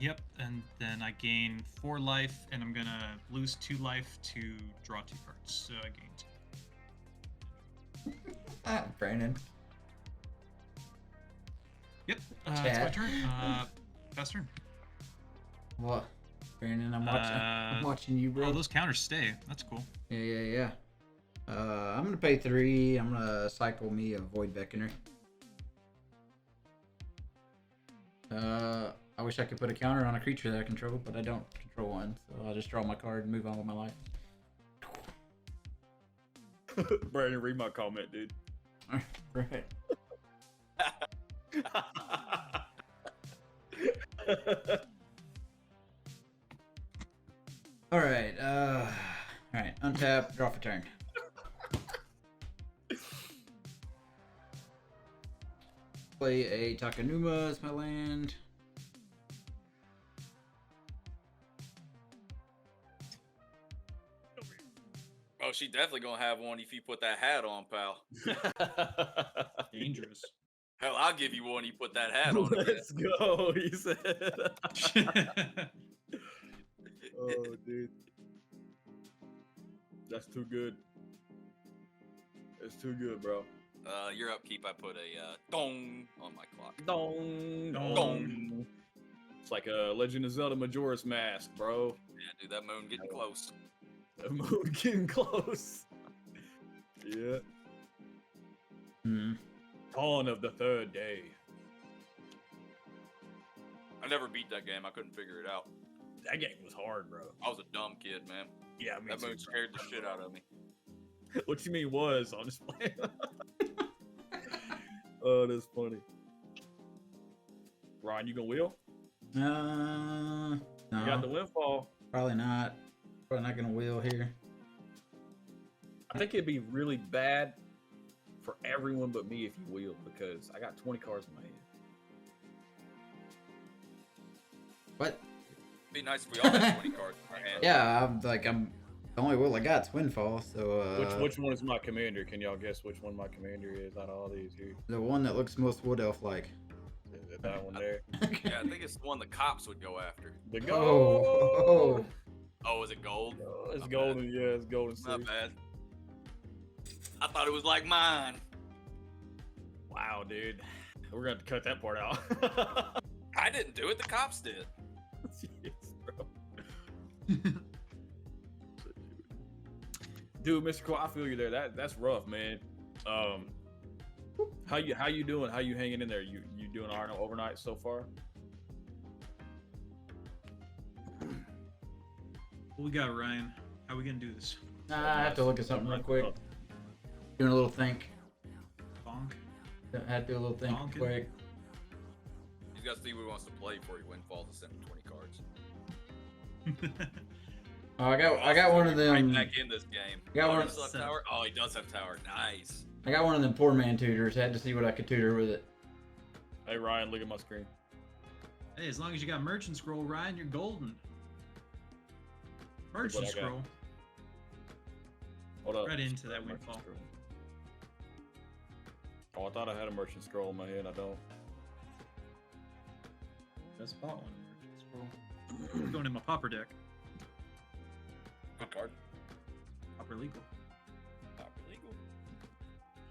Yep, and then I gain 4 life, and I'm gonna lose 2 life to draw 2 cards. So I gain 2. Brandon. Yep, that's my Chat. turn. Fast turn. What? Brandon, I'm watching you, bro. Oh, those counters stay. That's cool. Yeah. I'm gonna pay 3. I'm gonna cycle me a Void Beckoner. I wish I could put a counter on a creature that I control, but I don't control one, so I'll just draw my card and move on with my life. Brandon, read my comment, dude. Right. All right. All right. Untap. Draw for turn. Play a Takanuma as my land. Oh, she definitely gonna have one if you put that hat on, pal. Dangerous. Hell, I'll give you one. You put that hat on. Let's go, he said. Oh, dude. That's too good. It's too good, bro. Your upkeep, I put a dong on my clock. Dong, Dong. dong. It's like a Legend of Zelda Majora's Mask, bro. Yeah, dude, that moon getting close. The moon getting close. Yeah. Dawn of the third day. I never beat that game. I couldn't figure it out. That game was hard, bro. I was a dumb kid, man. Yeah, me That too, moon bro. scared the shit out of me. What you mean was on display? Oh, that's funny. Ryan, you gonna wheel? No. You got the windfall. Probably not. Probably not gonna wheel here. I think it'd be really bad for everyone but me if you wheel, because I got 20 cards in my hand. What? Be nice if we all had 20 cards in our hand. Yeah, I'm the only wheel I got's windfall. So Which one is my commander? Can y'all guess which one my commander is out of all these here? the one that looks most wood elf like. Is it that one there? Yeah, I think it's the one the cops would go after. The Oh, gold. Oh, is it gold? Oh, it's Not golden. Yeah, it's golden. Not Sea. bad. I thought it was like mine. Wow, dude. We're gonna have to cut that part out. I didn't do it. The cops did. Yes, bro. Dude, Mr. Cole, I feel you there. That's rough, man. How you doing? How you hanging in there? You doing all right overnight so far? What we got, Ryan? How we gonna do this? I have to look at something real quick. Doing a little think. Bonk. I had to do a little think Bonking. quick. He's got to see what he wants to play before he windfalls and send him 20 cards. Oh, I got one of them. Right back in this game. Got one- He does have tower. Oh, he does have tower. Nice. I got one of them poor man tutors. Had to see what I could tutor with it. Hey Ryan, look at my screen. Hey, as long as you got merchant scroll, Ryan, you're golden. Merchant I got. scroll. Hold up. Right into that Merchant windfall. scroll. Oh, I thought I had a merchant scroll in my head. I don't. Just bought one. Merchant scroll. Going in my popper deck. Good card. Popper legal. Not illegal.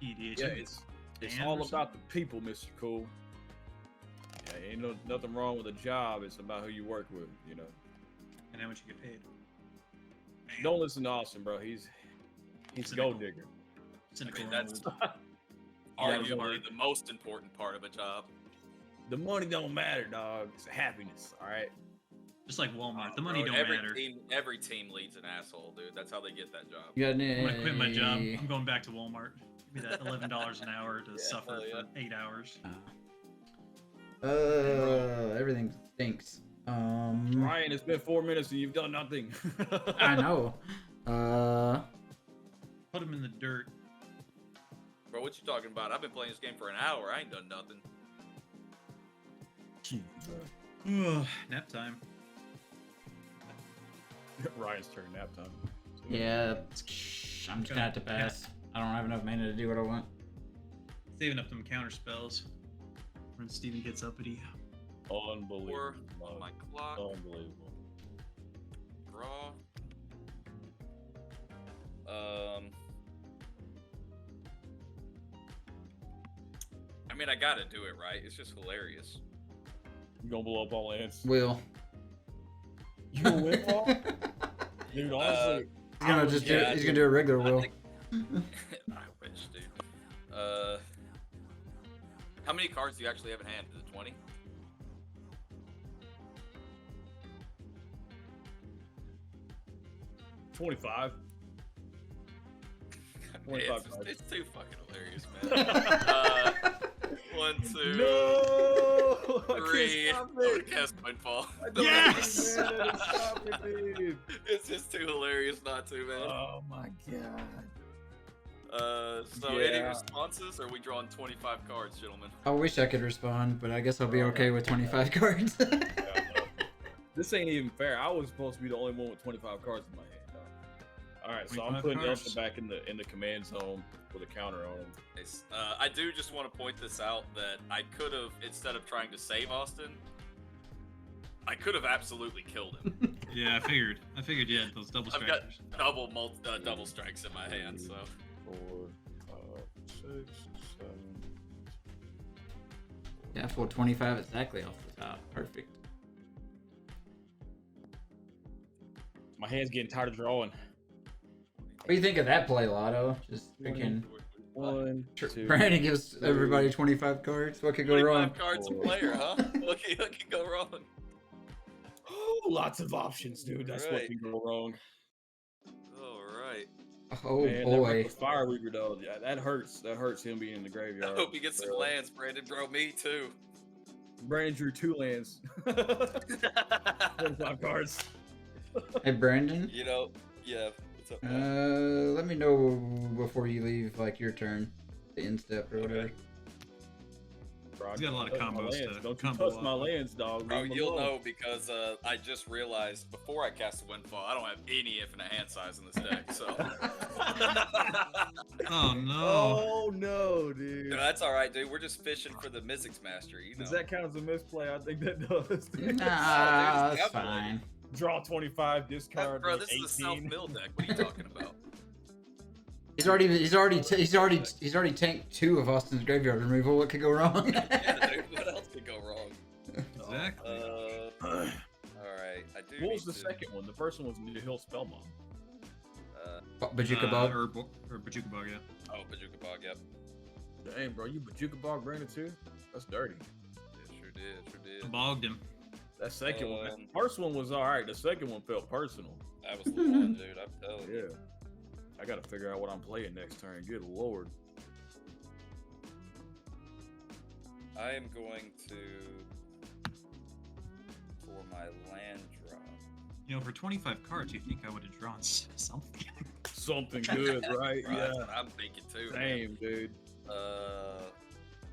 PEDH. Yeah, it's Dan all or about the people, Mr. Cool. Yeah, ain't nothing wrong with a job. It's about who you work with, you know. And how much you get paid. Don't listen to Austin, bro. He's a gold digger. I Cynical. mean, that's old. Yeah, arguably the most important part of a job. The money don't matter, dog. It's happiness, all right? Just like Walmart. The money Bro, don't every matter. Every team leads an asshole, dude. That's how they get that job. You got any? I'm gonna quit my job. I'm going back to Walmart. Give me that $11 an hour to Yeah, suffer hell yeah. for 8 hours. Everything stinks. Ryan, it's been 4 minutes and you've done nothing. I know. Put him in the dirt. Bro, what you talking about? I've been playing this game for an hour. I ain't done nothing. Nap time. Ryan's turn nap time. Yeah, I'm just gonna have to pass. I don't have enough mana to do what I want. Saving up them counter spells. When Steven gets uppity. Unbelievable. 4 on my clock. Unbelievable. Draw. I mean, I gotta do it, right? It's just hilarious. You gonna blow up all lands? Will. You gonna win, Paul? Dude, honestly, He's gonna just do. yeah, He's gonna do a regular I will. think- I wish, dude. How many cards do you actually have in hand? Is it 20? 25. 25 cards. It's too fucking hilarious, man. 1, 2, No! I 3. can't stop I'm gonna it. cast Windfall. Yes! Man, stop it, dude. It's just too hilarious not to, man. Oh my god. So any responses? Or are we drawing 25 cards, gentlemen? I wish I could respond, but I guess I'll be okay with 25 cards. Yeah, no. This ain't even fair. I was supposed to be the only one with 25 cards in my hand. Dog. All right, so I'm 25 putting cards. Elsha back in the command zone with a counter on him. I do just want to point this out that I could have, instead of trying to save Austin, I could have absolutely killed him. Yeah, I figured you had those double I've strikers. got double strikes in my hand, so 4, 5, 6, 7. Yeah, full 25 exactly off the top. Perfect. My hand's getting tired of drawing. What do you think of that play, Lotto? Just freaking. 1, 2. Brandon gives everybody 25 cards. What could go 25 wrong? cards a player, huh? What could go wrong? Oh, lots of options, dude. That's what Right. can go wrong. All right. Oh Man, that boy. reckless Fire Weaver, though. Yeah, that hurts. That hurts him being in the I graveyard. Oh, hope he gets some Bro. lands, Brandon. Bro, me too. Brandon drew 2 lands. 25 cards. Hey Brandon. You know, yeah. What's up, Uh, man? let me know before you leave, like your turn, the end step or whatever. Bro, He's got a lot of touch my combos lands. to Don't you combo touch up. my lands, dog. Bro, Leave 'em you'll alone. know because I just realized before I cast a Windfall, I don't have any infinite hand size in this deck, so. Oh no. Oh no, dude. No, that's all right, dude. We're just fishing for the Mystics Mastery, you know. Does that count as a misplay? I think that does. Nah, dude, that's it's fine. Draw 25, discard. Bro, like this is a 18. self-mill deck. What are you talking about? He's already tanked 2 of Austin's graveyard removal. What could go wrong? Yeah, dude. What else could go wrong? Exactly. All right, I do. What was need the to, second one? The first one was New Hill Spellmom. Bajuka Bug. or Bajuka Bug, yeah. Oh, Bajuka Bog. Yep. Damn, bro, you Bajuka Bog Brandon too? That's dirty. It sure did. I bogged him. That second one. Um, The first one was all right. The second one felt personal. That was the one, dude. I'm telling you. Yeah. I gotta figure out what I'm playing next turn. Good lord. I am going to for my land drop. You know, for 25 cards, you think I would have drawn something? Something good, right? Right, Yeah. that's what I'm thinking too. man. Same, dude.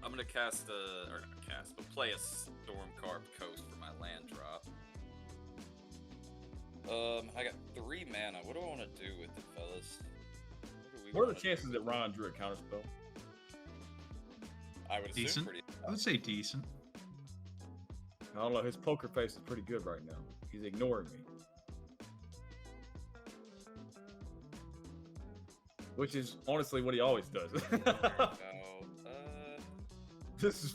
I'm gonna cast or not cast, but play a Stormcarved Coast for my land drop. I got 3 mana. What do I want to do with it, fellas? What are the chances that Ron drew a counterspell? I would assume Decent. pretty. I would say decent. I don't know. His poker face is pretty good right now. He's ignoring me. Which is honestly what he always does. No, This is.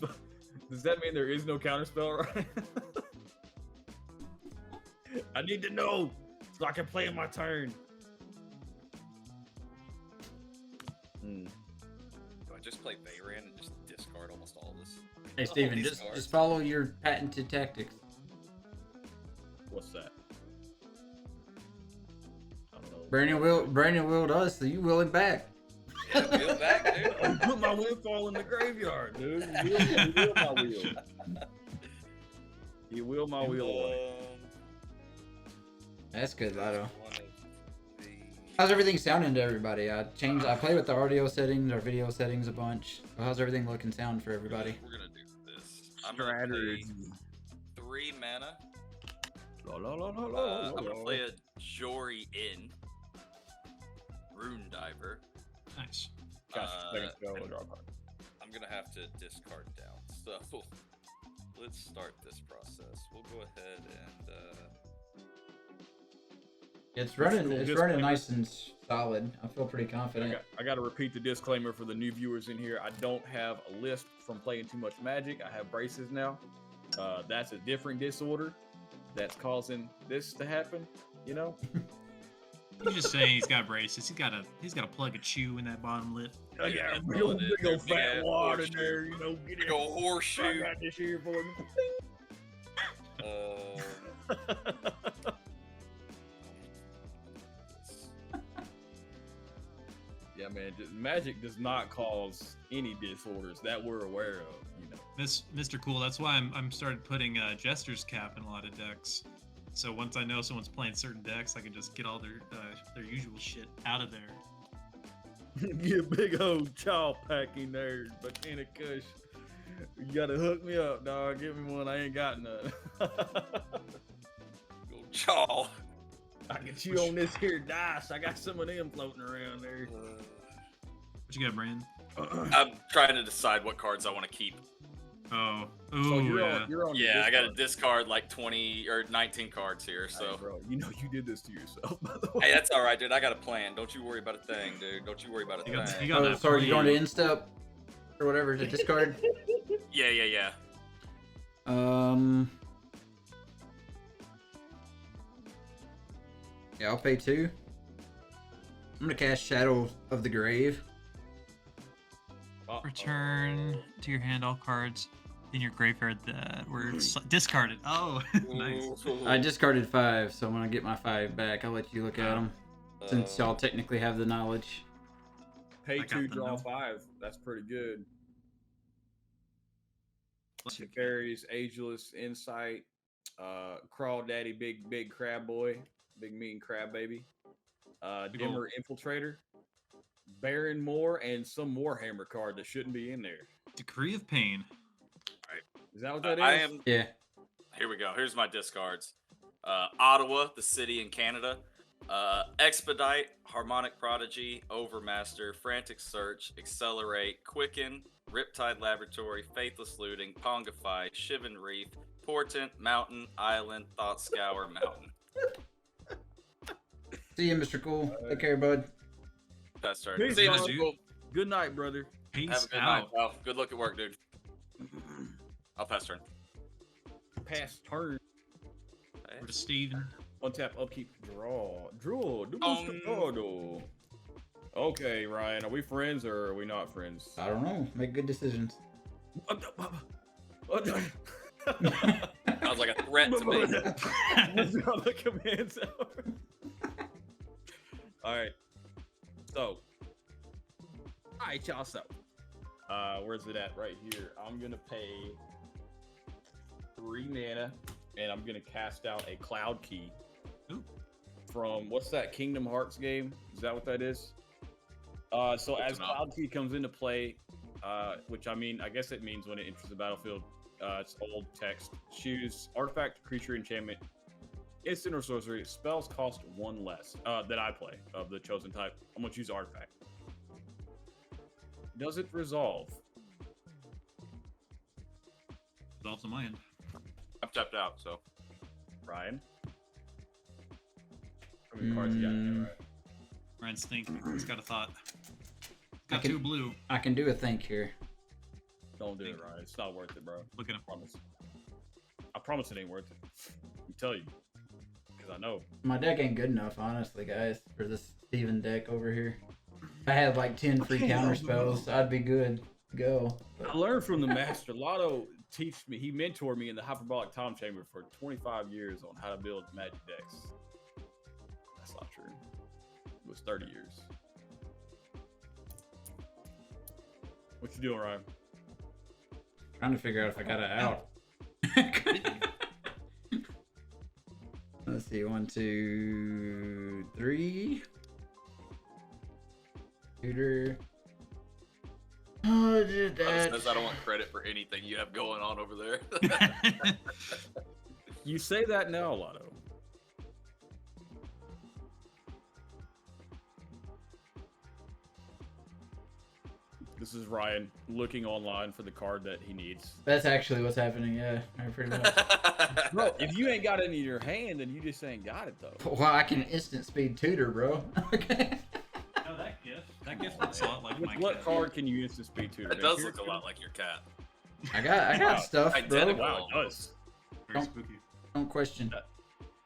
Does that mean there is no counterspell, right? I need to know so I can play in my turn. do I just play Veyran and just discard almost all this? Hey Steven, these just cards. follow your patented tactics. What's that? I don't know. Brandon willed us, so you will him back. Yeah, wheel back, dude. I put my windfall in the graveyard, dude. He will my wheel. He will my wheel away. That's good, Lotto. One of the- How's everything sounding to everybody? I play with the audio settings, our video settings a bunch. How's everything looking sound for everybody? We're gonna do this. I'm gonna play 3 mana. I'm gonna play a Jory in Rune Diver. Nice. I'm gonna have to discard down. So let's start this process. We'll go ahead and It's running Disclaimer. nice and solid. I feel pretty confident. I got to repeat the disclaimer for the new viewers in here. I don't have a list from playing too much Magic. I have braces now. That's a different disorder that's causing this to happen. You know. He's just saying he's got braces. He's got a plug of chew in that bottom lip. I Yeah, got a big real old- big big old fat ass wad in horseshoe. there. You know, get big it. ol' I horseshoe. got this here for you. Yeah, Yeah, man. Magic does not cause any disorders that we're aware of. You know. Mr. Cool, that's why I'm started putting Jester's Cap in a lot of decks. So once I know someone's playing certain decks, I can just get all their usual shit out of there. You big old chaw packing nerd, Botana Kush. You gotta hook me up, dog. Give me one. I ain't got none. Go chaw. I can chew on this here dice. I got some of them floating around there. What you got, Brandon? I'm trying to decide what cards I want to keep. Oh, So ooh, you're on your Yeah, I got to Discord. discard like 20 or 19 cards here. Hey, So, bro, you know you did this to yourself. By the way. hey, that's all right, dude. I got a plan. Don't you worry about a thing, dude. Don't you worry about a You got- thing. you got- Oh, that sorry, you going to plan. end step or whatever to discard? Yeah. Yeah, I'll pay 2. I'm gonna cast Shadow of the Grave. Uh-oh. Return to your hand all cards in your graveyard that were discarded. Oh, nice. I discarded 5, so when I get my 5 back, I'll let you look at them. Since y'all Uh, technically have the knowledge. Pay I got 2, the draw no. 5. That's pretty good. Bless you. Carries Ageless Insight, Crawl Daddy, big crab boy, big mean crab baby, Big ol' Dimmer Infiltrator, Baron Moore, and some Warhammer card that shouldn't be in there. Decree of Pain. Is that what that is? I am. Yeah. Here we go. Here's my discards. Ottawa, the city in Canada. Expedite, Harmonic Prodigy, Overmaster, Frantic Search, Accelerate, Quicken, Riptide Laboratory, Faithless Looting, Pongify, Shivan Reef, Portent, Mountain, Island, Thought Scour, Mountain. See you, Mr. Cool. Take care, bud. That's turn. Peace, See you, guys, Mr. dude. Cool. Good night, brother. Peace Have a good out. night, pal. Good luck at work, dude. I'll pass turn. Pass turn. Over to Steven. One tap, upkeep, draw. Draw. Okay, Ryan, are we friends or are we not friends? I don't know. Make good decisions. Sounds like a threat to me. That's how the command sound. Alright. So. Alright, y'all. So. Where's it at? Right here. I'm gonna pay 3 mana and I'm gonna cast out a Cloud Key. Ooh. From what's that Kingdom Hearts game? Is that what that is? So as enough. Cloud Key comes into play, which I mean, I guess it means when it enters the battlefield, it's old text. Choose artifact, creature, enchantment, instant or sorcery. Spells cost 1 less that I play of the chosen type. I'm gonna choose artifact. Does it resolve? Resolves on my end. I'm tapped out, so. Ryan? How many cards you got in there, Ryan? Ryan's think. He's got a thought. I Got can- 2 blue. I can do a think here. Don't do it, Ryan. It's not worth it, bro. Look at him. I promise. I promise it ain't worth it. I tell you. Because I know. My deck ain't good enough, honestly, guys, for this Steven deck over here. If I had like 10 free counter spells, I'd be good to go. I But learned from the master. Lotto teach me. He mentored me in the hyperbolic time chamber for 25 years on how to build magic decks. That's not true. It was 30 years. What you doing, Ryan? trying to figure out if I got it out. Let's see, 1, 2, 3. Shooter. Oh, did that. Says I don't want credit for anything you have going on over there. You say that now, Lotto. This is Ryan looking online for the card that he needs. That's actually what's happening, yeah. Pretty much. Bro, if you ain't got it in your hand, then you just ain't got it, though. Well, I can instant speed tutor, bro. Okay. Oh, that gift. That gift looks a lot like my What cat. card can you instant speed tutor? It does look a lot like your cat. I got stuff, bro. Identical. Wow, it does. Very Don't- spooky. Don't question.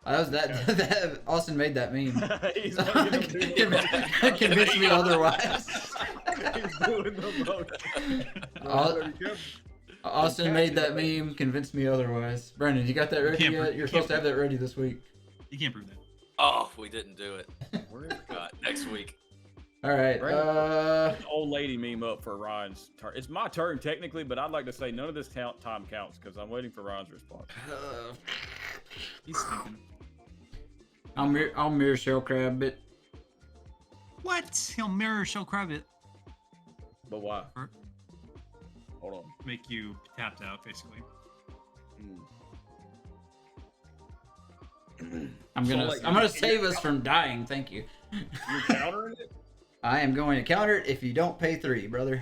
That Austin made that meme. He's making them Convince me otherwise. He's doing the Au- Austin made that meme. Convinced me otherwise. Brandon, you got that ready Can't yet? prove- You're can't supposed to have that ready this week. You can't prove that. Oh, we didn't do it. Where is Next week. All right. Put the old lady meme up for Ryan's turn. It's my turn technically, but I'd like to say none of this time counts because I'm waiting for Ryan's response. He's thinking. I'll mirror shell crab it. What? He'll mirror shell crab it. But why? Or Hold on. make you tapped out, basically. I'm gonna save us from dying. Thank you. You're countering it? I am going to counter it if you don't pay 3, brother.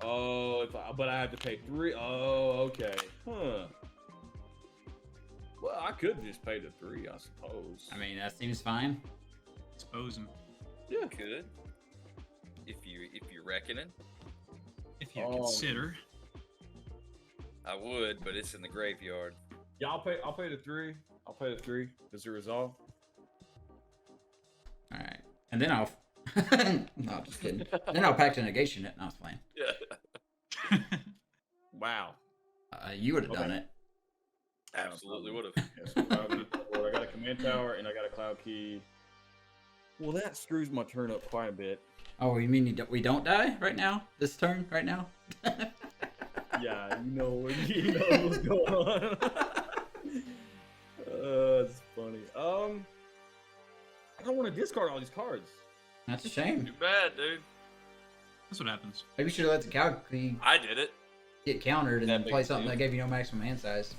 Oh, but I have to pay 3. Oh, okay. Huh. Well, I could just pay the 3, I suppose. I mean, that seems fine. Expose him. Yeah. Could. If you're reckoning, If you consider. I would, but it's in the graveyard. Yeah, I'll pay the 3. I'll pay the 3. Does it resolve? All right, and then I'll. No, just kidding. Then I'll pack to negation it. No, I was playing. Yeah. Wow. You would have done it. Absolutely would have. Yes, I got a command tower and I got a cloud key. Well, that screws my turn up quite a bit. Oh, you mean we don't die right now? This turn right now? Yeah, you know what's going on. It's funny. I don't want to discard all these cards. That's a shame. Too bad, dude. That's what happens. Maybe you should have let the cow I did it. get countered and That then play makes something sense. that gave you no maximum hand size.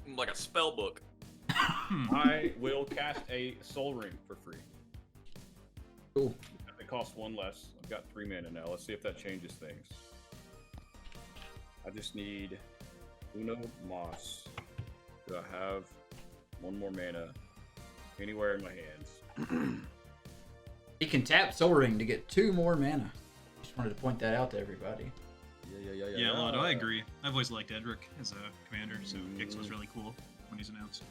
I'm like a spell book. I will cast a Soul Ring for free. Cool. It costs 1 less. I've got 3 mana now. Let's see if that changes things. I just need Uno Moss. Do I have 1 more mana anywhere in my hands? He can tap Soul Ring to get 2 more mana. Just wanted to point that out to everybody. Yeah, Lotto, I agree. I've always liked Edric as a commander, so Gix was really cool when he's announced.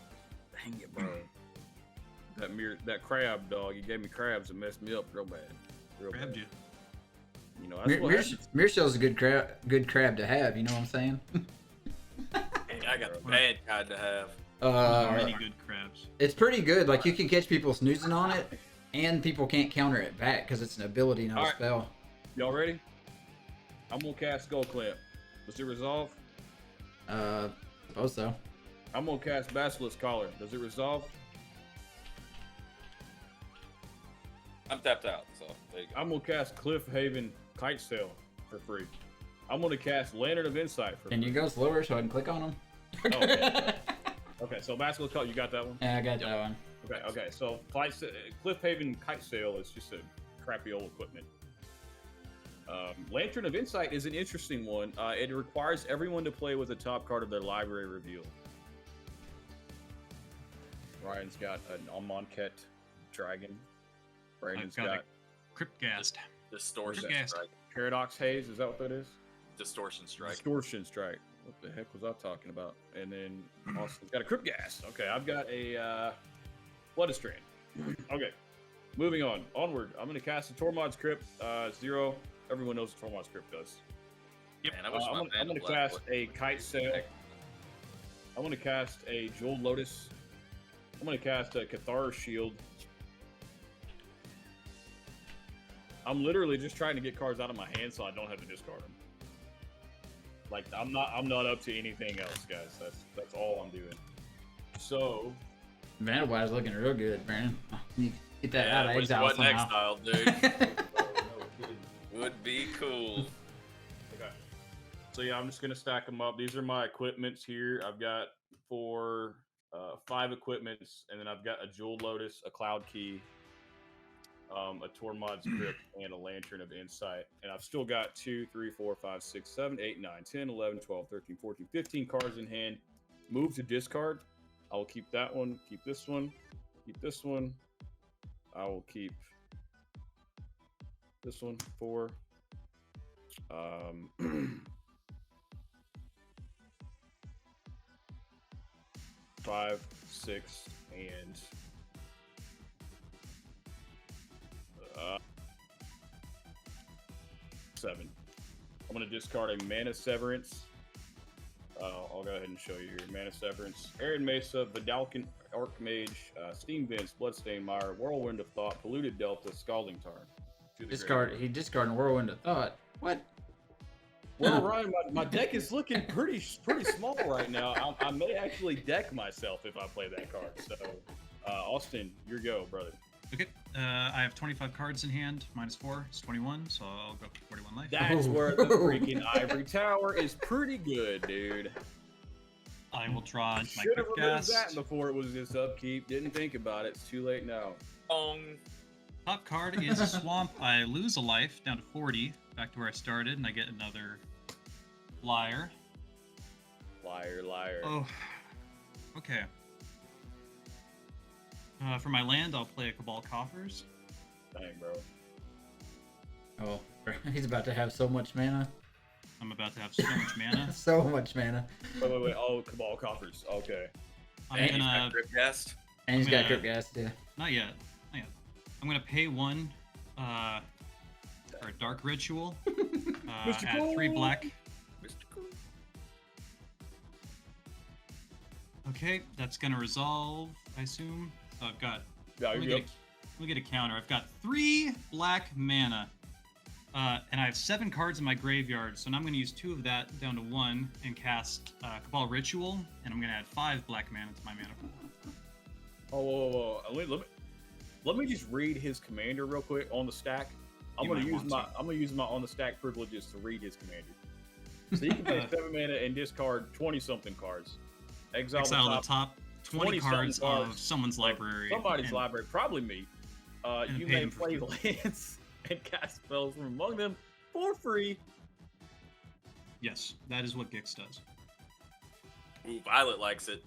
Dang it, bro. That crab dog, he gave me crabs and messed me up real bad. Grabbed you. You know, that's what happens. Mearshell's a good crab to have, you know what I'm saying? Hey, I got the bad kind to have. Many good crabs. It's pretty good. Like, you can catch people snoozing on it, and people can't counter it back because it's an ability, not a Alright. spell. Y'all ready? I'm gonna cast Skull Clamp. Does it resolve? Suppose so. I'm gonna cast Basilisk Collar. Does it resolve? I'm tapped out, so there you go. I'm gonna cast Cliff Haven Kite Sail for free. I'm gonna cast Lantern of Insight for Can free. you go slower so I can click on them? Oh, okay. Okay, so Basilisk Collar, you got that one? Yeah, I got that one. Okay. So Cliff Haven Kite Sail is just a crappy old equipment. Lantern of Insight is an interesting one. It requires everyone to play with the top card of their library revealed. Ryan's got an Amonkhet Dragon. Brandon's I've got got a Cryptgast. Distortion Gas. strike. Paradox Haze. Is that what that is? Distortion strike. Distortion Strike. What the heck was I talking about? And then Austin's got a Crypt Gas. Okay, I've got a Blood Strand. Okay, moving on. Onward. I'm going to cast a Tormod's Crypt. 0. Everyone knows what Tormod's Crypt does. Man, I wish my I'm Vandal going to Blast cast would- a Kite Sail. I'm going to cast a Jeweled Lotus. I'm going to cast a Cathar Shield. I'm literally just trying to get cards out of my hand so I don't have to discard them. Like, I'm not up to anything else, guys. That's all I'm doing. So Vandalblast looking real good, Brandon. You get that out of wish it exile wasn't somehow. exiled, dude. Would be cool. okay. So yeah, I'm just gonna stack them up. These are my equipments here. I've got 5 equipments, and then I've got a Jeweled Lotus, a Cloud Key, a Tormod's Crypt, and a Lantern of Insight. And I've still got 2, 3, 4, 5, 6, 7, 8, 9, 10, 11, 12, 13, 14, 15 cards in hand. Move to discard. I will keep that one, keep this one, keep this one. I will keep this one, 4. 5, 6, and 7. I'm going to discard a Mana Severance. I'll I'll go ahead and show you here. Mana Severance, Arid Mesa, Vidalcan Archmage, Steam Vince, Bloodstained Mire, Whirlwind of Thought, Polluted Delta, Scalding Tarn. To the Discard. He discarded Whirlwind of Thought. What? Well, Ryan, my deck is looking pretty small right now. I may actually deck myself if I play that card. So, Austin, your go, brother. Okay, I have 25 cards in hand, -4, it's 21, so I'll go for 41 life. That's where the freaking Ivory Tower is pretty good, dude. I will draw into my Should have quick removed cast. that before it was just upkeep. Didn't think about it. It's too late now. Top card is Swamp. I lose a life down to 40, back to where I started, and I get another Liar. Liar. Oh, okay. For my land, I'll play a Cabal Coffers. Dang, bro. Oh, he's about to have so much mana. I'm about to have so much mana. So much mana. Wait. Oh, Cabal Coffers. Okay. I'm gonna. Gripcast. And he's got gonna- Crypt Gas, yeah. Not yet. I'm gonna pay 1 for a Dark Ritual. Mr. Add 3 Cool. black. Mr. Cool. Okay, that's gonna resolve, I assume. So I've got. Yeah, Let me you get a counter. I've got 3 black mana. And I have 7 cards in my graveyard, so now I'm going to use 2 of that down to 1 and cast Cabal Ritual, and I'm going to add 5 black mana to my mana pool. Oh, whoa. Let me just read his commander real quick on the stack. I'm You gonna might use want I'm gonna use my on the stack privileges to read his commander. So you can pay 7 mana and discard 20 something cards. Exile the top 20 cards cards of someone's library. Somebody's and- library, probably me. and You pay may them for play free. lands and cast spells from among them for free. Yes, that is what Gix does. Ooh, Violet likes it.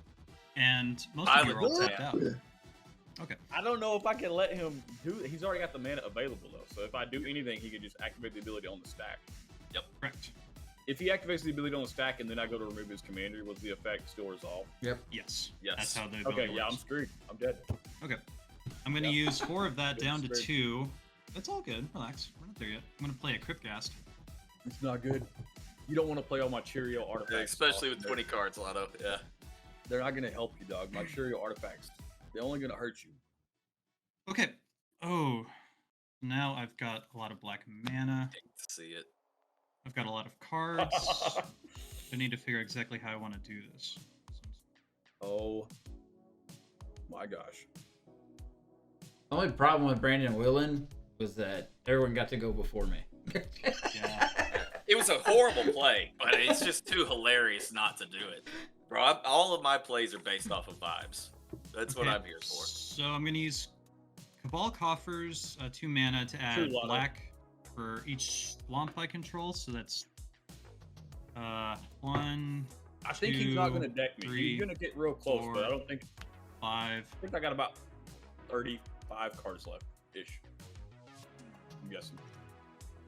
And most of you are all Violet, tapped out. Okay. I don't know if I can let him do. He's already got the mana available though, so if I do anything, he can just activate the ability on the stack. Correct. If he activates the ability on the stack and then I go to remove his commander, was the effect still resolved? Yes. Yes. That's how the ability Okay, yeah, I'm works. screwed. I'm dead. Okay. I'm going to Yeah. use 4 of that Good down to spread. 2. That's all good. Relax. We're not there yet. I'm going to play a Cryptcast. It's not good. You don't want to play all my Cheerio artifacts. Yeah, especially with off. 20 cards, Lotto. Yeah. They're not gonna help you, dog. My Cheerio artifacts. They're only gonna hurt you. Okay. Oh. Now I've got a lot of black mana. Hate to see it. I've got a lot of cards. I need to figure exactly how I want to do this. Oh my gosh. The only problem with Brandon Willen was that everyone got to go before me. Yeah. It was a horrible play, but it's just too hilarious not to do it. Bro, all of my plays are based off of vibes. That's what Okay, I'm here for. So I'm going to use Cabal Coffers, 2 mana to add True, Lotto. black for each swamp I control. So that's 1, I think he's not gonna 2, deck me. 3, He's gonna get real close, 4, but I don't think. 5. I think I got about 35 cards left, ish. I'm guessing.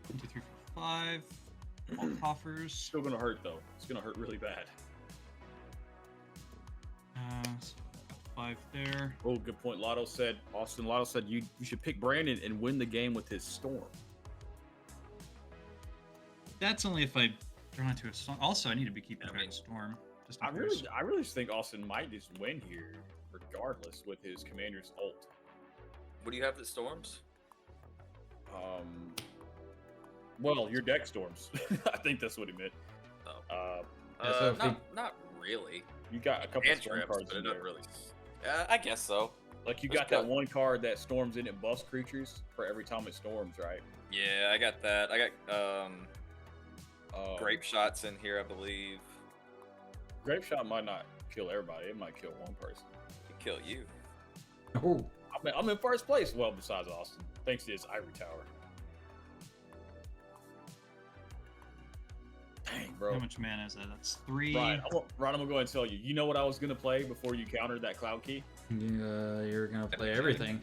1, 2, 3, 4, 5. Cabal Coffers. Still gonna hurt though. It's gonna hurt really bad. So I've got 5 there. Oh, good point. Lotto said. Austin Lotto said you should pick Brandon and win the game with his storm. That's only if I draw into a storm. Also, I need to be keeping I track mean, of storm. Just in I case. really just think Austin might just win here, regardless, with his commander's ult. What do you have that storms? Well, your deck storms. I think that's what he meant. Oh. so if Not really. You got a couple of storm Cantrips, cards but in it there. doesn't really. I guess so. Like you Let's got that go. one card that storms in and buffs creatures for every time it storms, right? Yeah, I got that. I got grape shots in here, I believe. Grape shot might not kill everybody. It might kill one person. It kill you. Oh, I'm in first place. Well, besides Austin, thanks to his Ivory Tower. Dang, bro. How much mana is that? That's 3. Ryan, I'm gonna go ahead and tell you. You know what I was gonna play before you countered that cloud key? you're gonna play everything.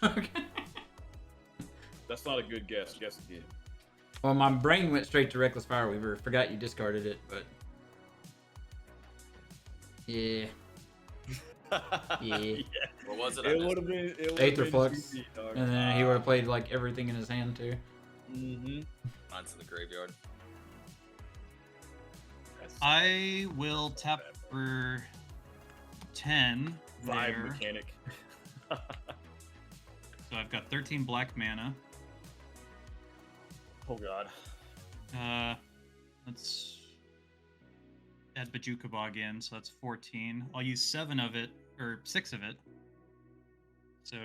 Okay. That's not a good guess. Guess again. Well, my brain went straight to Reckless Fireweaver. Forgot you discarded it, but yeah, yeah. What was it? It would have been. It would've Aether been Flux. juicy, dog. And then he would have played like everything in his hand too. Mm-hmm. Mine's in the graveyard. I will tap for 10 Vibe there. mechanic. So I've got 13 black mana. Oh god. Let's add Bajuka Bog in, so that's 14. I'll use 7 of it, or 6 of it. So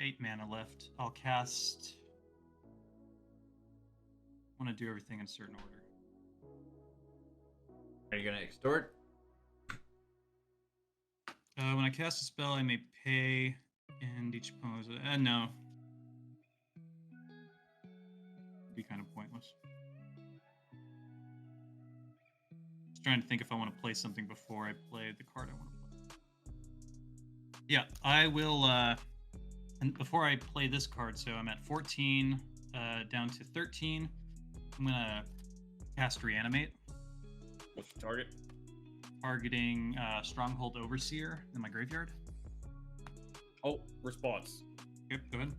8 mana left. I'll cast... I want to do everything in a certain order. Are you gonna extort? When I cast a spell, I may pay, and each opponent... no. Be kind of pointless. Just trying to think if I want to play something before I play the card I want to play. Yeah, I will, and before I play this card, so I'm at 14, down to 13, I'm gonna cast Reanimate, What's your target? targeting Stronghold Overseer in my graveyard. Oh, response. Yep, go ahead.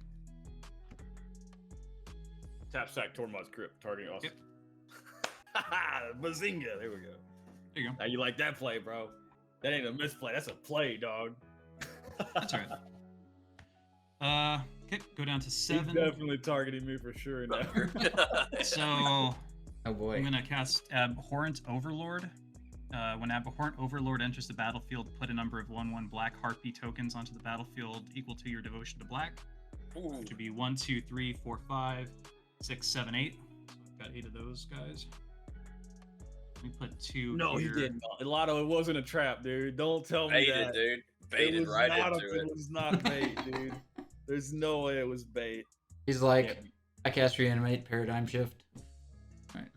Tap sack Tormod's Crypt, targeting us. Yep. Bazinga! There we go. There you go. Now you like that play, bro. That ain't a misplay, that's a play, dog. That's alright. Okay, go down to He's 7. definitely targeting me for sure now. So Oh boy. I'm gonna cast Abhorrent Overlord. When Abhorrent Overlord enters the battlefield, put a number of 1/1 black harpy tokens onto the battlefield equal to your devotion to black. Ooh. Which would be 1, 2, 3, 4, 5, 6, 7, 8. So I've got 8 of those guys. Let me put 2 No, he here. didn't. Lotto, it wasn't a trap, dude. Don't tell me Baited, that. dude. It Baited was right not into it it. was not bait, dude. There's no way it was bait. He's like, I cast Reanimate, Paradigm Shift. Alright.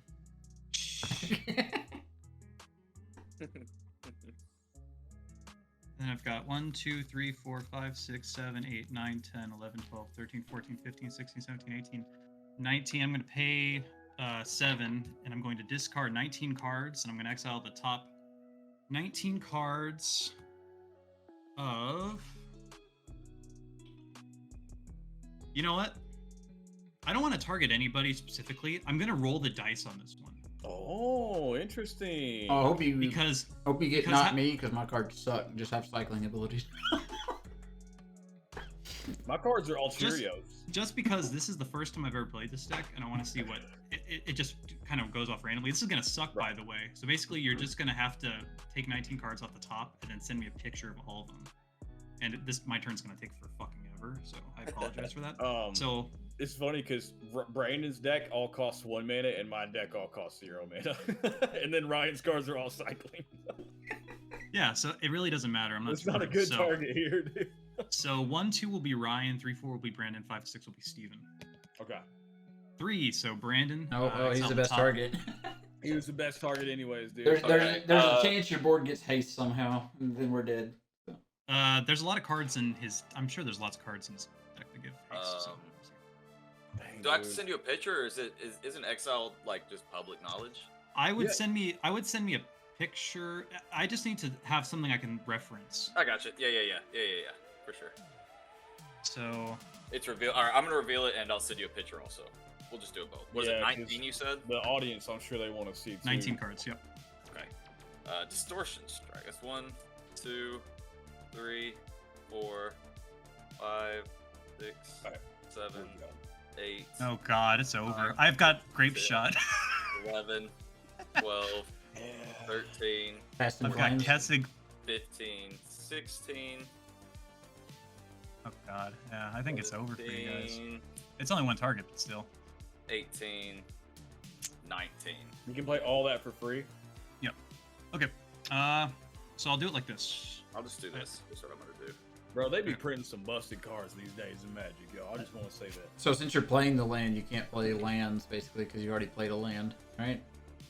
Then I've got 1, 2, 3, 4, 5, 6, 7, 8, 9, 10, 11, 12, 13, 14, 15, 16, 17, 18, 19. I'm going to pay 7, and I'm going to discard 19 cards, and I'm going to exile the top 19 cards of... You know what? I don't want to target anybody specifically. I'm going to roll the dice on this one. Oh, interesting. Oh, I hope you Because get because not ha- me, because my cards suck. Just have cycling abilities. My cards are all Just- Cheerios. just because this is the first time I've ever played this deck, and I want to see what it just kind of goes off randomly. This is gonna suck, by the way. So basically, you're just gonna have to take 19 cards off the top and then send me a picture of all of them. And my turn's gonna take for fucking ever, so I apologize for that. So It's funny because Brandon's deck all costs 1 mana and my deck all costs 0 mana. And then Ryan's cards are all cycling. yeah, so it really doesn't matter. I'm not. It's not a screwed. good So- target here, dude. So 1, 2 will be Ryan, 3, 4 will be Brandon, 5, 6 will be Steven. Okay. 3, so Brandon. Oh, he's exile the the best top. target. He was the best target anyways, dude. There's Okay, a chance your board gets haste somehow, and then we're dead. There's a lot of cards in his. I'm sure there's lots of cards in his deck that give haste. So. Dang, Do I have to dude. send you a picture, or isn't Exile like just public knowledge? I would Yeah. send me a picture. I just need to have something I can reference. I got you. Yeah, for sure. So It's reveal. All right, I'm gonna reveal it, and I'll send you a picture also. We'll just do it both. Was Yeah, it 'cause 19? You said. The audience, I'm sure they want to see too. 19 cards. Yep. Okay. Distortion strike. That's 1, 2, 3, 4, 5, 6, Alright. 7, 8, Oh God, it's over. Five, I've got grape six. shot. 11, 12, Yeah. 13, Fast and I've got Flames. Kessig. 15, 16. Oh God. Yeah, I think it's over for you guys. 17, It's only one target, but still. 18, 19. You can play all that for free. Okay. So I'll do it like this. I'll just do this. That's what I'm gonna do. Bro, they be printing some busted cards these days in Magic, yo. I just want to say that. So since you're playing the land, you can't play lands basically because you already played a land, right?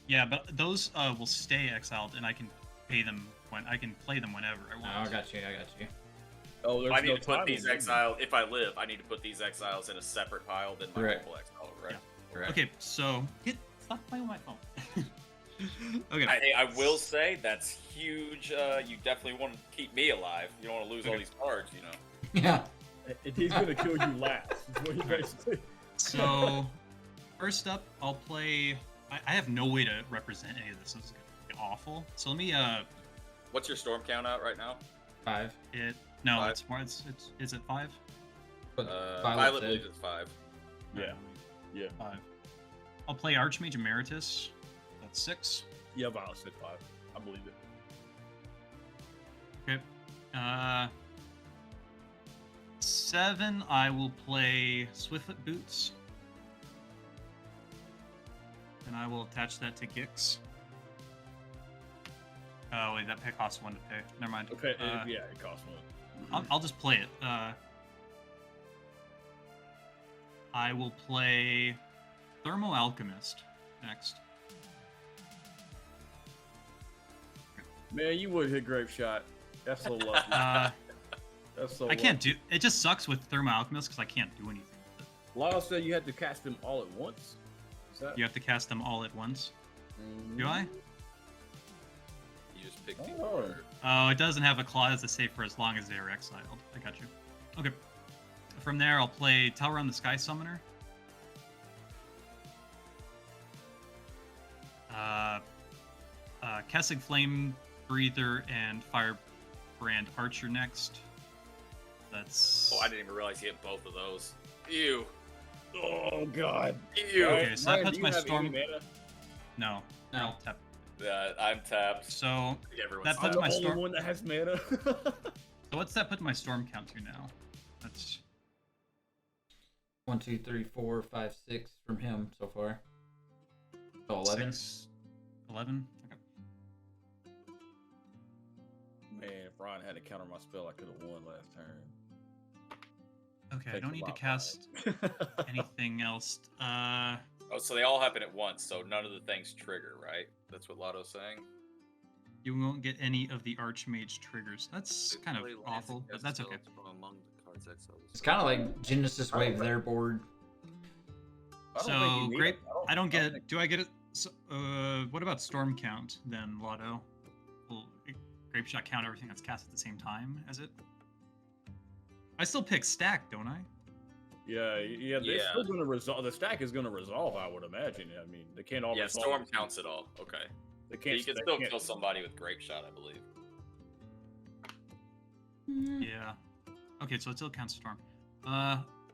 Yeah, but those will stay exiled, and I can pay them when I can play them whenever I Oh, want. I got you. Oh, there's I need no to put time these limit. exiles. If I live, I need to put these exiles in a separate pile than my Correct. local exile, right? Correct. Okay, so stop playing with my phone. Okay. I will say that's huge. You definitely want to keep me alive. You don't want to lose all Okay. these cards, you know. Yeah. And he's gonna kill you last. Is what he basically. So, first up, I'll play. I have no way to represent any of this. So this is gonna awful. So let me What's your storm count out right now? 5. no, 5? it's more. It's is it 5? But Violet believes it's 5. Yeah. Yeah. 5. I'll play Archmage Emeritus. That's 6. Yeah, Violet said 5. I believe it. Okay. 7. I will play Swiftfoot Boots. And I will attach that to Gix. Oh wait, that pick costs 1 to pay. Never mind. Okay, yeah, it costs 1. I'll just play it. I will play Thermo Alchemist next. Man, you would hit Grape Shot. That's so lucky. That's so I can't do. It just sucks with Thermo Alchemist because I can't do anything with it. Lyle said you had to cast them all at once. Is that? You have to cast them all at once. Mhm. Do I? You just pick the Oh. order. Oh, it doesn't have a clause to say for as long as they are exiled. I got you. Okay. From there, I'll play Tower on the Sky Summoner. Kessig Flame Breather and Firebrand Archer next. That's. Oh, I didn't even realize he hit both of those. Ew. Oh God. Ew. Okay, so that Ryan, puts do you my have storm- any mana? No. No. I'll tap. I'm tapped. So, Everyone's that I'm puts the my only storm. one that has mana. So what's that put my storm count to now? That's 1, 2, 3, 4, 5, 6 from him so far. So 11. 11. Okay. Man, if Ryan had to counter my spell, I could have won last turn. Okay, I Takes don't a need to lot, cast Ryan. anything else. Oh, so they all happen at once, so none of the things trigger, right? That's what Lotto's saying. You won't get any of the Archmage triggers. That's kind of Play lands awful, and but cast that's okay. spells from among the cards exiled. It's kind of like Genesis Wave their board. I don't think So you need great. it. I don't get. think- Do I get it? So, what about storm count then, Lotto? Will Grape Shot count everything that's cast at the same time as it? I still pick stack, don't I? Yeah, they're Yeah. still going to resolve. The stack is going to resolve, I would imagine. I mean, they can't all Yeah, resolve. storm counts it all. Okay. They Yeah, can't. you can they still can't- kill somebody with Grape Shot, I believe. Yeah. Okay, so it still counts storm.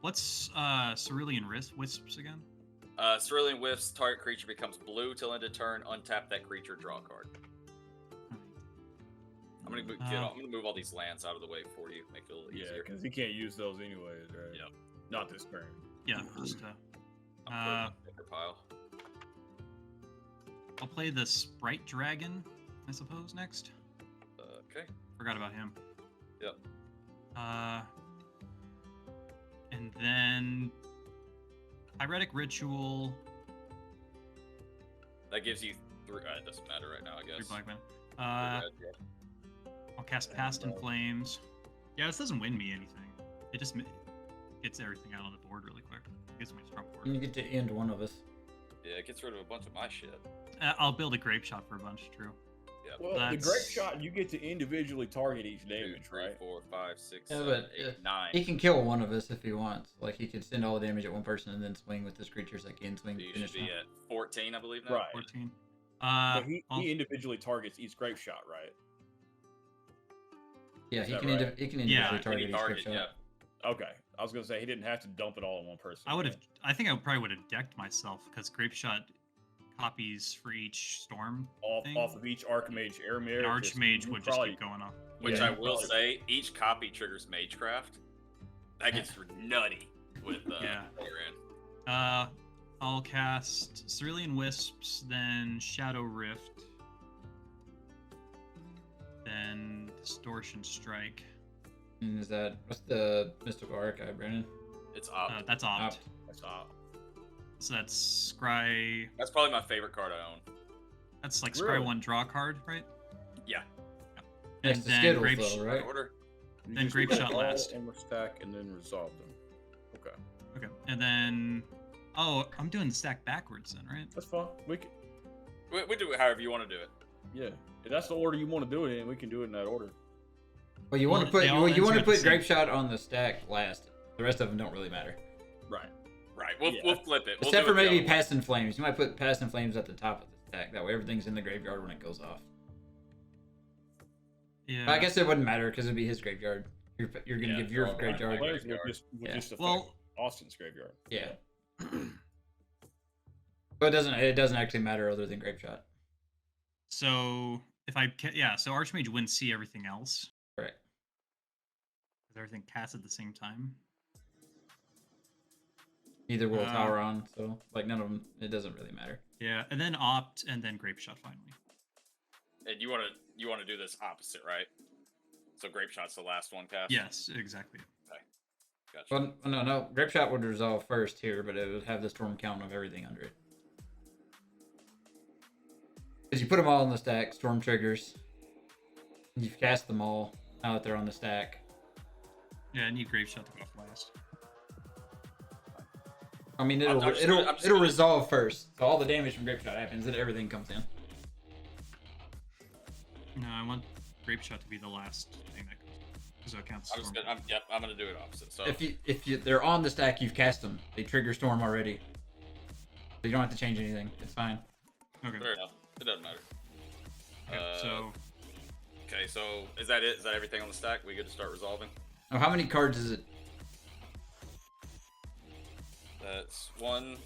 What's Cerulean Wisps again? Cerulean Whiffs, target creature becomes blue till end of turn. Untap that creature, draw a card. I'm gonna move all these lands out of the way for you, make it a little Yeah, easier. because he can't use those anyways, right? Yep. Not this turn. Yeah, just I'll put it in the picker pile. I'll play the Sprite Dragon, I suppose, next. Okay. Forgot about him. Yep. And then Pyretic Ritual, That gives you 3. It doesn't matter right now, I 3 guess. black mana. Red, yeah. I'll cast Past in Flames. Yeah, this doesn't win me anything. It just gets everything out on the board really quick. It gets my strong board. You get to end one of us. Yeah, it gets rid of a bunch of my shit. I'll build a Grape Shot for a bunch, true. Yeah. Well, the That's- Grape Shot, you get to individually target each 2, damage, 3, right? 4, 5, 6, Yeah, 7, but, 8, 9. He can kill one of us if he wants. Like, he could send all the damage at one person and then swing with his creatures that can swing. So you Finish should be them. at 14, I believe now. Right. 14. But he I'll- individually targets each Grape Shot, right? Yeah, Is he that can, right? he can Yeah, individually Any target each target, creature. yeah. Okay. I was going to say, he didn't have to dump it all in one person. I would have. I think I probably would have decked myself because Grape Shot copies for each storm. thing. Off of each Archmage Airmare. An Archmage would just keep going off. Which Yeah, I you will probably- say, each copy triggers Magecraft. That gets nutty with Yeah. Veyran. I'll cast Cerulean Wisps, then Shadow Rift, then Distortion Strike. And is that what's the mystical archive, Brandon? It's up. That's Opt. Opt. That's off. So that's Scry. That's probably my favorite card I own. That's like Really? Scry 1 draw card, right? Yeah. Next And to then Skittles, Grape though, Sh- right? Order. You Then just Grape put Shot all last. in the stack and then resolve them. Okay. Okay. And then. Oh, I'm doing the stack backwards then, right? That's fine. We can, We do it however you want to do it. yeah. If that's the order you want to do it in, we can do it in that order. Well, you want Well, to put they all you want to enter at the put same- Grape Shot on the stack last. The rest of them don't really matter. Right. Right. We'll flip it. We'll Except do for it the maybe other way. Past in Flames. You might put Past in Flames at the top of the stack. That way everything's in the graveyard when it goes off. Yeah. But I guess it wouldn't matter because it'd be his graveyard. You're gonna give your graveyard. Players would Yeah. just affect Well- Austin's graveyard. Yeah. But it doesn't actually matter other than grave shot. So so Archmage wouldn't see everything else. Correct. Because everything casts at the same time. Neither will Tower on, so like none of them. It doesn't really matter. Yeah, and then Opt, and then Grape Shot finally. And you want to do this opposite, right? So Grape Shot's the last one cast. Yes, exactly. Gotcha. Well, no. Grip shot would resolve first here, but it would have the storm count of everything under it. Because you put them all in the stack, storm triggers. You've cast them all now that they're on the stack. Yeah, I need Grape Shot to go off last. I mean, I'm just gonna- resolve first. So all the damage from grip shot happens, then everything comes in. No, I want Grape Shot to be the last thing that goes. So it counts. I'm Storm. I'm gonna do it opposite. So If they're on the stack, you've cast them. They trigger storm already. So you don't have to change anything. It's fine. Okay. fair enough. It doesn't matter. Okay, so Okay, so is that it? Is that everything on the stack? We good to start resolving? Oh, how many cards is it? That's 1,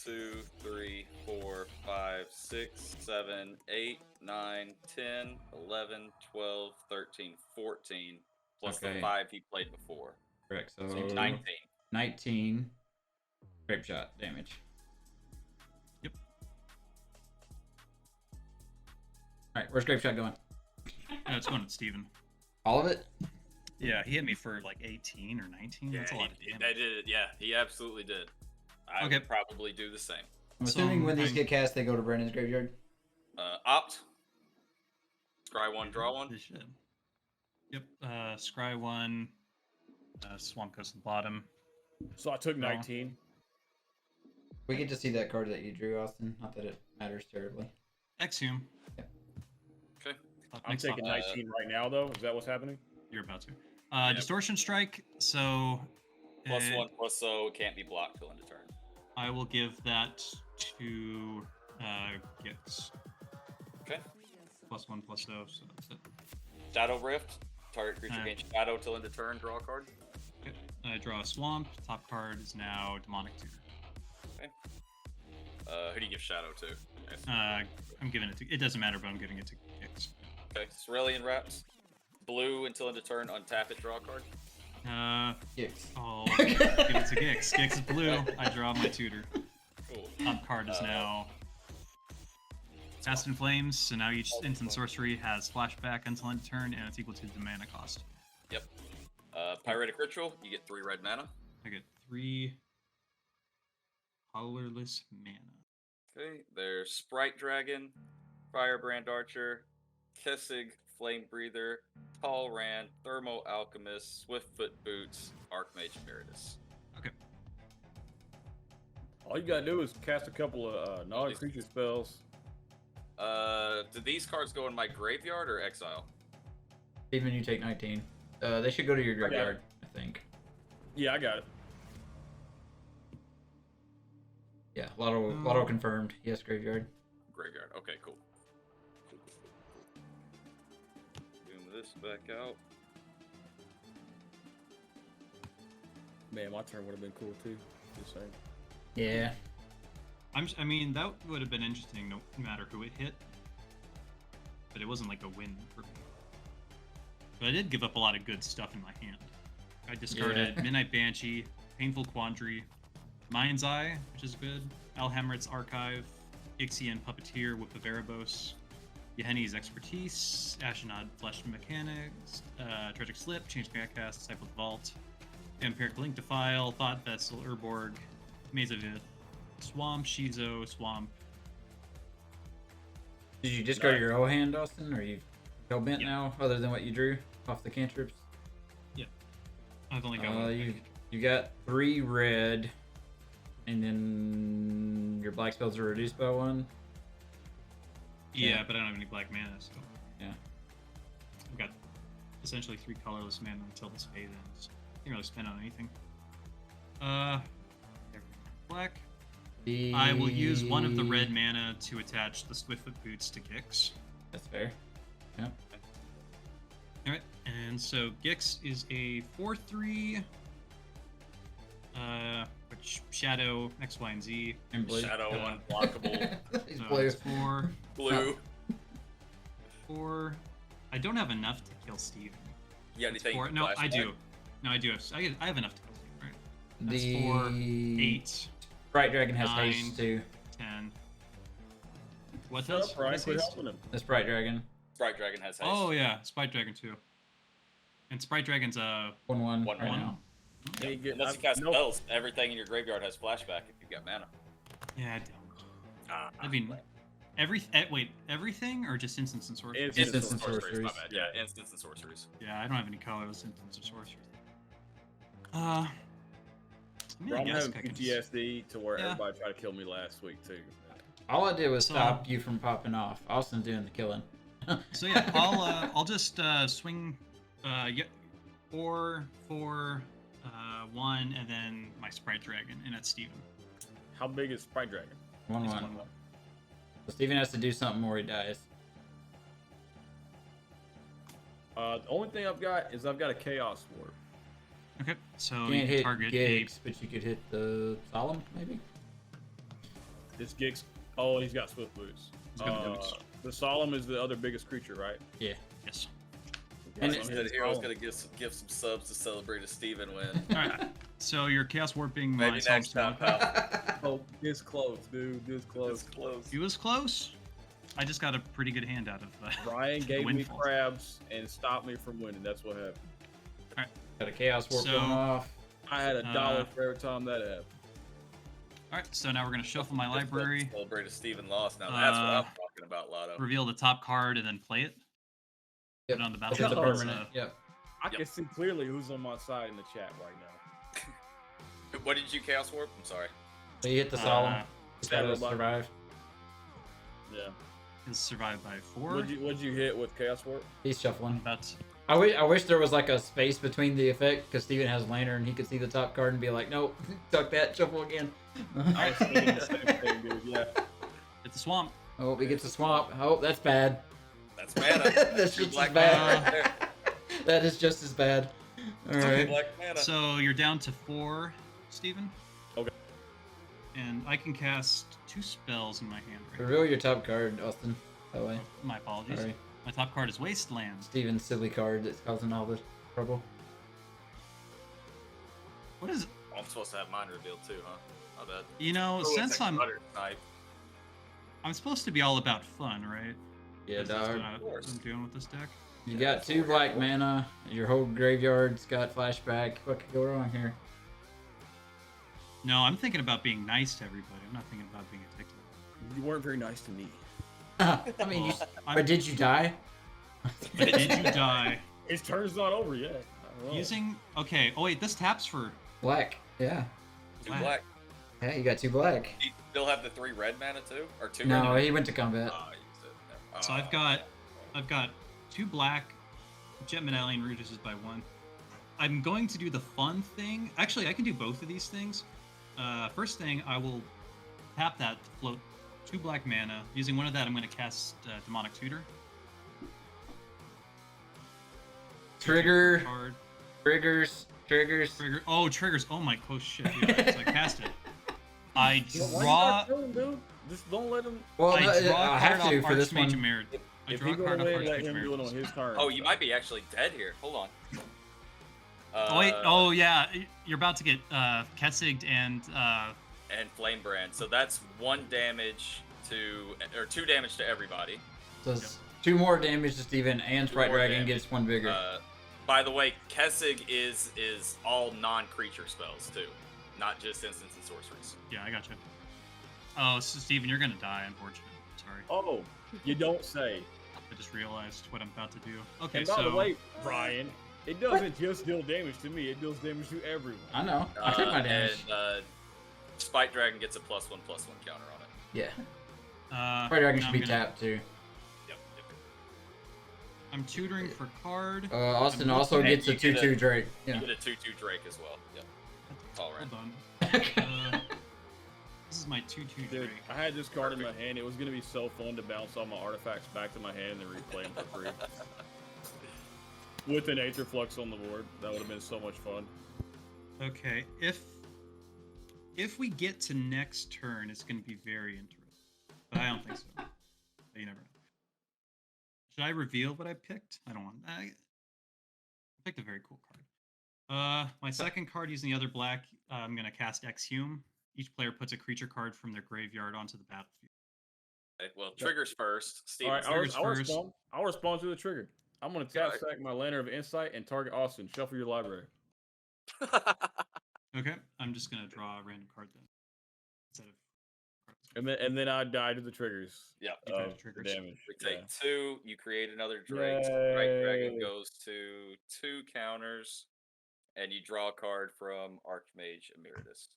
2, 3, 4, 5, 6, 7, 8, 9, 10, 11, 12, 13, 14, plus the Okay. 5 he played before. Correct. So So 19. 19 grape shot damage. Yep. All right, where's grape shot going? it's going at Steven. All of it? Yeah, he hit me for like 18 or 19. That's a lot of damage. I did it. Yeah, he absolutely did. I Okay. would probably do the same. I'm So, assuming when these I- get cast, they go to Brandon's graveyard. Opt. Scry 1, draw 1. They should. Yep. Scry 1. Swamp goes to the bottom. So I took No. 19. We get to see that card that you drew, Austin. Not that it matters terribly. Exhume. Okay. I'm taking 19 right now, though. Is that what's happening? You're about to. Distortion Strike. So. Plus uh, 1, plus so can't be blocked till end of turn. I will give that to Gix. Okay. Plus 1, plus 0. So that's it. Shadow Rift. Target creature Alright. gains shadow till end of turn. Draw a card. Okay. I draw a Swamp. Top card is now Demonic Tutor. Who do you give shadow to? I'm giving it to. It doesn't matter, but I'm giving it to Gix. Okay. Cerulean Wraps. Blue until end of turn. Untap it. Draw a card. Yes. I'll give it to Gix. Gix is blue. I draw my tutor. Cool. Top card is now Fast and Flames. So now each instant sorcery has flashback until end of turn, and it's equal to the mana cost. Yep. Pyretic Ritual. You get 3 red mana. I get 3 colorless mana. Okay. There's Sprite Dragon, Firebrand Archer, Kessig, Flame Breather, Tall Rand, Thermo Alchemist, Swiftfoot Boots, Archmage Emeritus. All you gotta do is cast a couple of non-creature spells. Do these cards go in my graveyard or exile? Even you take 19. They should go to your graveyard, I think. Yeah, I got it. Yeah, Lotto confirmed. Yes, graveyard. Graveyard. Okay, cool. Zoom this back out. Man, my turn would have been cool too. Just saying. Yeah. I mean, that would have been interesting no matter who it hit. But it wasn't like a win for me. But I did give up a lot of good stuff in my hand. I discarded Yeah. Midnight Banshee, Painful Quandary, Mind's Eye, which is good, Alhamrit's Archive, Ixian Puppeteer with the Veribos, Yeheni's Expertise, Ashenod Flesh Mechanics, Tragic Slip, Change Cast, Disciple Vault, Vampiric Link Defile, Thought Vessel, Urborg, Maze of Swamp, Shizo, Swamp. Did you discard your O hand, Austin? Or are you hell bent Yeah. now, other than what you drew off the cantrips? I've only got one. You got 3 red, and then your black spells are reduced by 1. Yeah, but I don't have any black mana, so. Yeah. I've got essentially 3 colorless mana until this phase ends. Can't really spend on anything. Black. I will use one of the red mana to attach the Swiftfoot Boots to Gix. That's fair. Yep. Alright, and so Gix is a 4/3. Which Shadow, X, Y, and Z. And blue. Shadow unblockable. He's So blue. it's 4. Blue. 4. I don't have enough to kill Steven. You got anything? 4. No, I flashback? do. No, I do have. I have enough to kill Steven, right? That's The 4, 8, Bright Dragon has 9. haste too. 10. What Shut does? up, Ryan. What Quit does helping him. This Bright Dragon. Sprite Dragon has haste. Oh yeah, Sprite Dragon too. And Sprite Dragon's 1/1 1/1. right now. Hey, get- Unless you I- cast nope. spells, everything in your graveyard has flashback if you've got mana. Yeah, I don't. Ah, I mean, wait, everything or just instants and sorceries? Instants Instants and sorceries. My sorceries. bad. Yeah, instants and sorceries. Yeah, I don't have any colors, instants or sorceries. I mean, Bro, I I'm guess having I can. PTSD to where Yeah. everybody tried to kill me last week too. All I did was So- stop you from popping off. Austin's doing the killing. So yeah, I'll just swing 4, 4, 1, and then my Sprite Dragon, and that's Steven. How big is Sprite Dragon? 1/1. It's 1/1. So Steven has to do something or he dies. The only thing I've got is I've got a Chaos Warp. Okay, so You you can't can hit target gigs, but you could hit the Solemn, maybe? This Gix. Oh, he's got Swift Boots. He's got boots. The Solemn is the other biggest creature, right? Yeah. Yes. And Yeah, it's- so The his hero's Solemn. gonna give some subs to celebrate a Steven win. All right. So your Chaos Warping my Maybe Solemn next time, Spell. pal. Oh, this close, dude. This close. It's close. He was close. I just got a pretty good hand out of Ryan gave me Windfall. crabs and stopped me from winning. That's what happened. Got a Chaos Warp So- going off. I had $1 for every time that happened. All right, so now we're gonna shuffle my library, Celebrate a Steven loss. Now that's what I'm talking about, Lotto. reveal the top card, and then play it. Yep. Put it on the That's battlefield. the Oh, permanent. Yep. I Yep. can see clearly who's on my side in the chat right now. What did you Chaos Warp? I'm sorry. So you hit the Solemn. Uh, Just gotta Saddle survive. Yeah. is survived by 4. What'd you hit with Chaos Warp? He's shuffling. About I wish there was like a space between the effect because Steven has Lantern. He could see the top card and be like, nope, tuck that, shuffle again. I was thinking the same thing, dude. Yeah. hit the swamp. Oh, he gets a swamp. Oh, that's bad. That's mana. That's Two just black as mana bad. right there. That is just as bad. All Two right. black mana. So you're down to 4, Steven. Okay. And I can cast 2 spells in my hand right Reveal your top card, Austin. By the way. now. My apologies. Sorry. My top card is Wasteland. Steven's silly card that's causing all the trouble. What is? I'm supposed to have mine revealed too, huh? My bad. You know, Oh, since it's a I'm butter type. supposed to be all about fun, right? Yeah, 'Cause that's dog. what I'm course. doing with this deck. You got 2 black mana. Your whole graveyard's got flashback. What could go wrong here? No, I'm thinking about being nice to everybody. I'm not thinking about being a dick. You weren't very nice to me. I mean, you, I'm- or did you die? But did you die His turn's not over yet. I don't know. using? Okay. Oh wait, this taps for. Black. Yeah. Two Black. black. Yeah, you got 2 black. Do you still have the 3 red mana too? Or 2 red No, mana? he went to combat. Oh, I used it. Never- So I've got 2 black. Jet Medallion reduces by 1. I'm going to do the fun thing. Actually, I can do both of these things. First thing, I will tap that to float 2 black mana. Using one of that, I'm going to cast Demonic Tutor. Trigger. Card. Triggers. Trigger. Oh, triggers. Oh my close shit. Yeah, so I cast it. I Yeah, why you draw. not kill him, dude? Just don't let him. Well, I no, draw a I card have to off for this Archmage one. Merit. I If draw he a go card off away, let Archmage him do it on Merit. his turn. Oh, you might be actually dead here. Hold on. Oh wait. Oh yeah. You're about to get Kessigged and And Flame Brand. So that's 1 damage to, or 2 damage to everybody. So it's 2 more damage to Steven, and 2 Sprite more Dragon damage. gets 1 bigger. By the way, Kessig is all non-creature spells too, not just instants and sorceries. yeah, I got you. Oh, so Steven, you're gonna die. Unfortunately. Sorry. Oh, you don't say. I just realized what I'm about to do. Okay, And by so the way, Brian, it doesn't just deal damage to me; it deals damage to everyone. I know. I took my damage. And Spike Dragon gets a +1/+1 counter on it. Yeah. Sprite Dragon now should be tapped too. Yep. I'm tutoring for card. Austin I'm also looking at gets a you, get 2/2 a- Drake. You Yeah. get a 2/2 Drake as well. Yep. All right. Hold on. This is my 2/2 Dude, Drake. I had this card in my hand. It was gonna be so fun to bounce all my artifacts back to my hand and replay them for free. With an Aether Flux on the board, that would have been so much fun. Okay, if we get to next turn, it's going to be very interesting. But I don't think so. But you never know. Should I reveal what I picked? I don't want. I picked a very cool card. My second card using the other black, I'm going to cast Exhume. Each player puts a creature card from their graveyard onto the battlefield. Okay, well, triggers first. All right, Steven. I'll respond to the trigger. I'm gonna tap sack my Lantern of Insight and target Austin. Shuffle your library. Okay, I'm just going to draw a random card then. Instead of And then I die to the triggers. Yeah. You die to The triggers. damage. We take Yeah. 2. You create another Drake. Right Dragon goes to 2 counters, and you draw a card from Archmage Emeritus.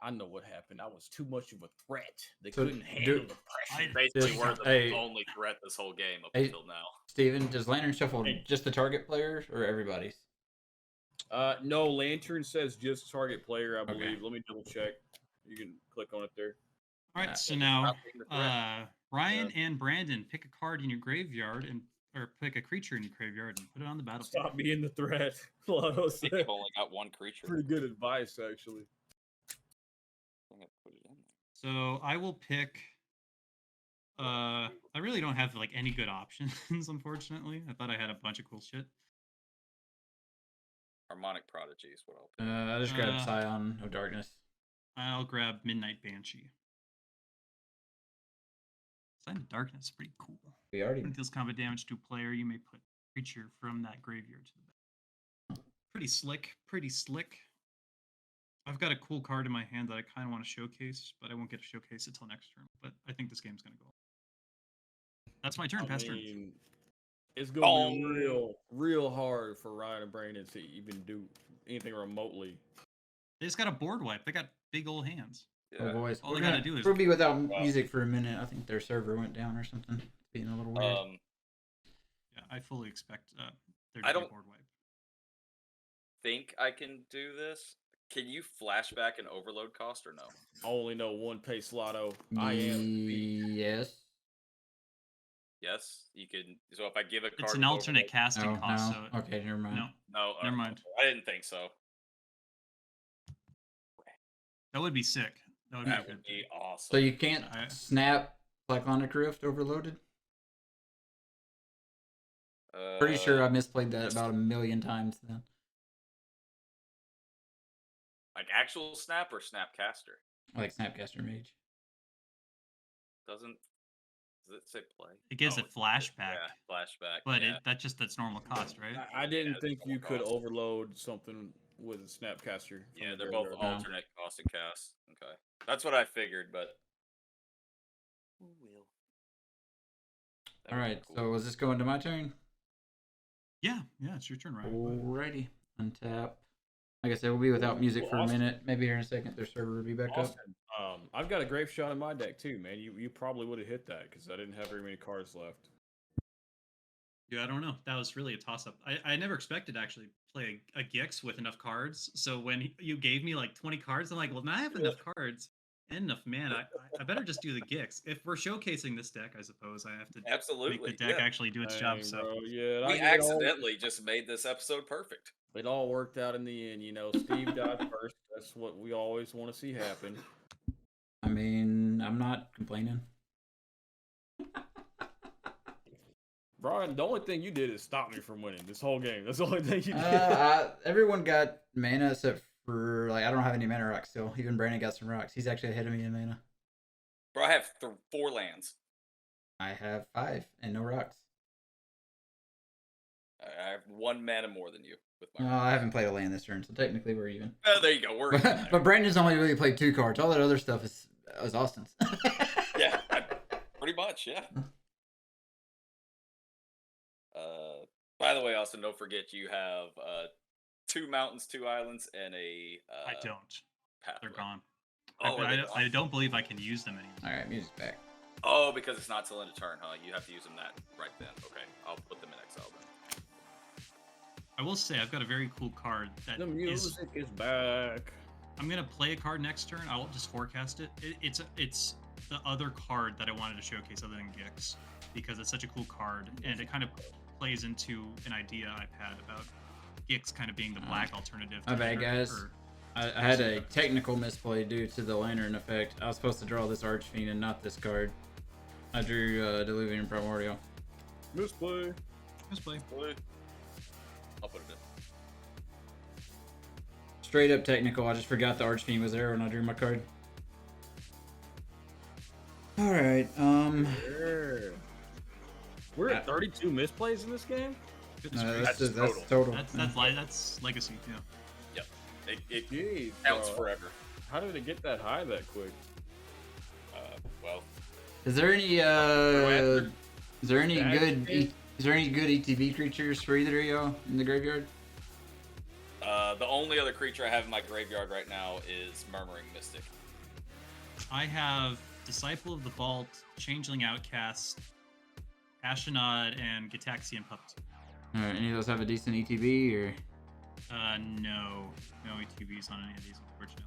I know what happened. I was too much of a threat. They So, couldn't handle the pressure. Basically, This- we're the hey. only threat this whole game up Hey. until now. Steven, does Lantern Shuffle Hey. just the target players or everybody's? No, Lantern says just target player, I Okay. believe. Let me double check. You can click on it there. All Yeah. right, so now Not being the threat. Ryan and Brandon pick a card in your graveyard or pick a creature in your graveyard and put it on the battlefield. Stop being the threat. Lotto said. You've only got 1 creature. Pretty good advice, actually. I'm gonna put it in there. So I will pick. I really don't have like any good options, unfortunately. I thought I had a bunch of cool shit. Harmonic Prodigy is what I'll pick. I just grabbed Scion of Darkness. I'll grab Midnight Banshee. Sign of Darkness is pretty cool. We already. When it deals combat damage to a player, you may put a creature from that graveyard to the battlefield. Pretty slick, pretty slick. I've got a cool card in my hand that I kind of want to showcase, but I won't get to showcase it till next turn. But I think this game's going to go. That's my turn, I pass turn. mean, it's going to be real hard for Ryan and Brandon to even do anything remotely. They just got a board wipe. They got big old hands. Oh, Yeah. boys. All We're they gotta gonna- do is- We'll be without music for a minute. I think their server went down or something. It's being a little weird. Yeah, I fully expect there to I be a don't- board wipe. Think I can do this. Can you flashback an overload cost or no? I only know one pace lotto. I am. Yes. Yes, you can. So if I give a card, It's an with alternate overload- casting Oh, cost. no. So Okay, never mind. no, No, never mind. I didn't think so. That would be sick. That would be That good. would be awesome. So you can't I- snap Cyclonic Rift overloaded? Pretty sure I misplayed that about a million times then. Like actual snap or snapcaster? I like Snapcaster Mage. Does it say play? It gives Oh, it flashback, Yeah, flashback. but yeah. that's normal cost, right? I didn't Yeah, think it's you normal could cost. overload something with a Snapcaster. from Yeah, the they're both graveyard. alternate cost and cast. Okay, that's what I figured, but who will? That All would be right, cool. so is this going to my turn? Yeah, it's your turn, Ryan. Go ahead. Alrighty. Untap. Like I said, we'll be without music for a Awesome. minute. Maybe here in a second their server will be back up. Austin, I've got a Grave Shot in my deck too, man. You probably would have hit that because I didn't have very many cards left. Yeah, I don't know. That was really a toss-up. I never expected to actually play a Gix with enough cards. So when you gave me like 20 cards, I'm like, well, now I have enough cards and enough mana. I better just do the Gix. If we're showcasing this deck, I suppose I have to Absolutely, make the deck yeah. actually do its job. Dang, So bro, yeah, We it all- accidentally just made this episode perfect. It all worked out in the end, you know. Steve died first. That's what we always want to see happen. I mean, I'm not complaining. Brian, the only thing you did is stop me from winning this whole game. That's the only thing you did. Everyone got mana except for, like, I don't have any mana rocks still. Even Brandon got some rocks. He's actually ahead of me in mana. Bro, I have 4 lands. I have 5 and no rocks. I have 1 mana more than you with my. I haven't played a land this turn, so technically we're even. Oh, there you go. We're even there. But Brandon's only really played 2 cards. All that other stuff was Austin's. Yeah, pretty much. Yeah. By the way, Austin, don't forget you have 2 mountains, 2 islands, and a. I don't. Pathway. They're gone. Oh, are they gone? I don't believe I can use them anymore. All right, music's back. Oh, because it's not till end of turn, huh? You have to use them that right then. Okay, I'll put them in exile then. I will say I've got a very cool card that The is. music is back. I'm gonna play a card next turn. I won't just forecast it. It's the other card that I wanted to showcase other than Gix, because it's such a cool card, and it kind of plays into an idea I've had about Gix kind of being the black alternative. My bad, Hitter, guys. or- I had a technical misplay due to the lantern effect. I was supposed to draw this Archfiend and not this card. I drew Diluvian Primordial. Misplay. Misplay. I'll put it in. Straight up technical. I just forgot the Archfiend was there when I drew my card. All right. We're at 32 misplays in this game. Goodness That's gracious. total. That's legacy. Yeah. It Jeez, counts bro. forever. How did it get that high that quick? Well, Is there any After is there any that good game? is there any good ETB creatures for either of y'all in the graveyard? the only other creature I have in my graveyard right now is Murmuring Mystic. I have Disciple of the Vault, Changeling Outcast, Ashnod, and Gitaxian Puppet. All right, any of those have a decent ETB or? No ETBs on any of these, unfortunately.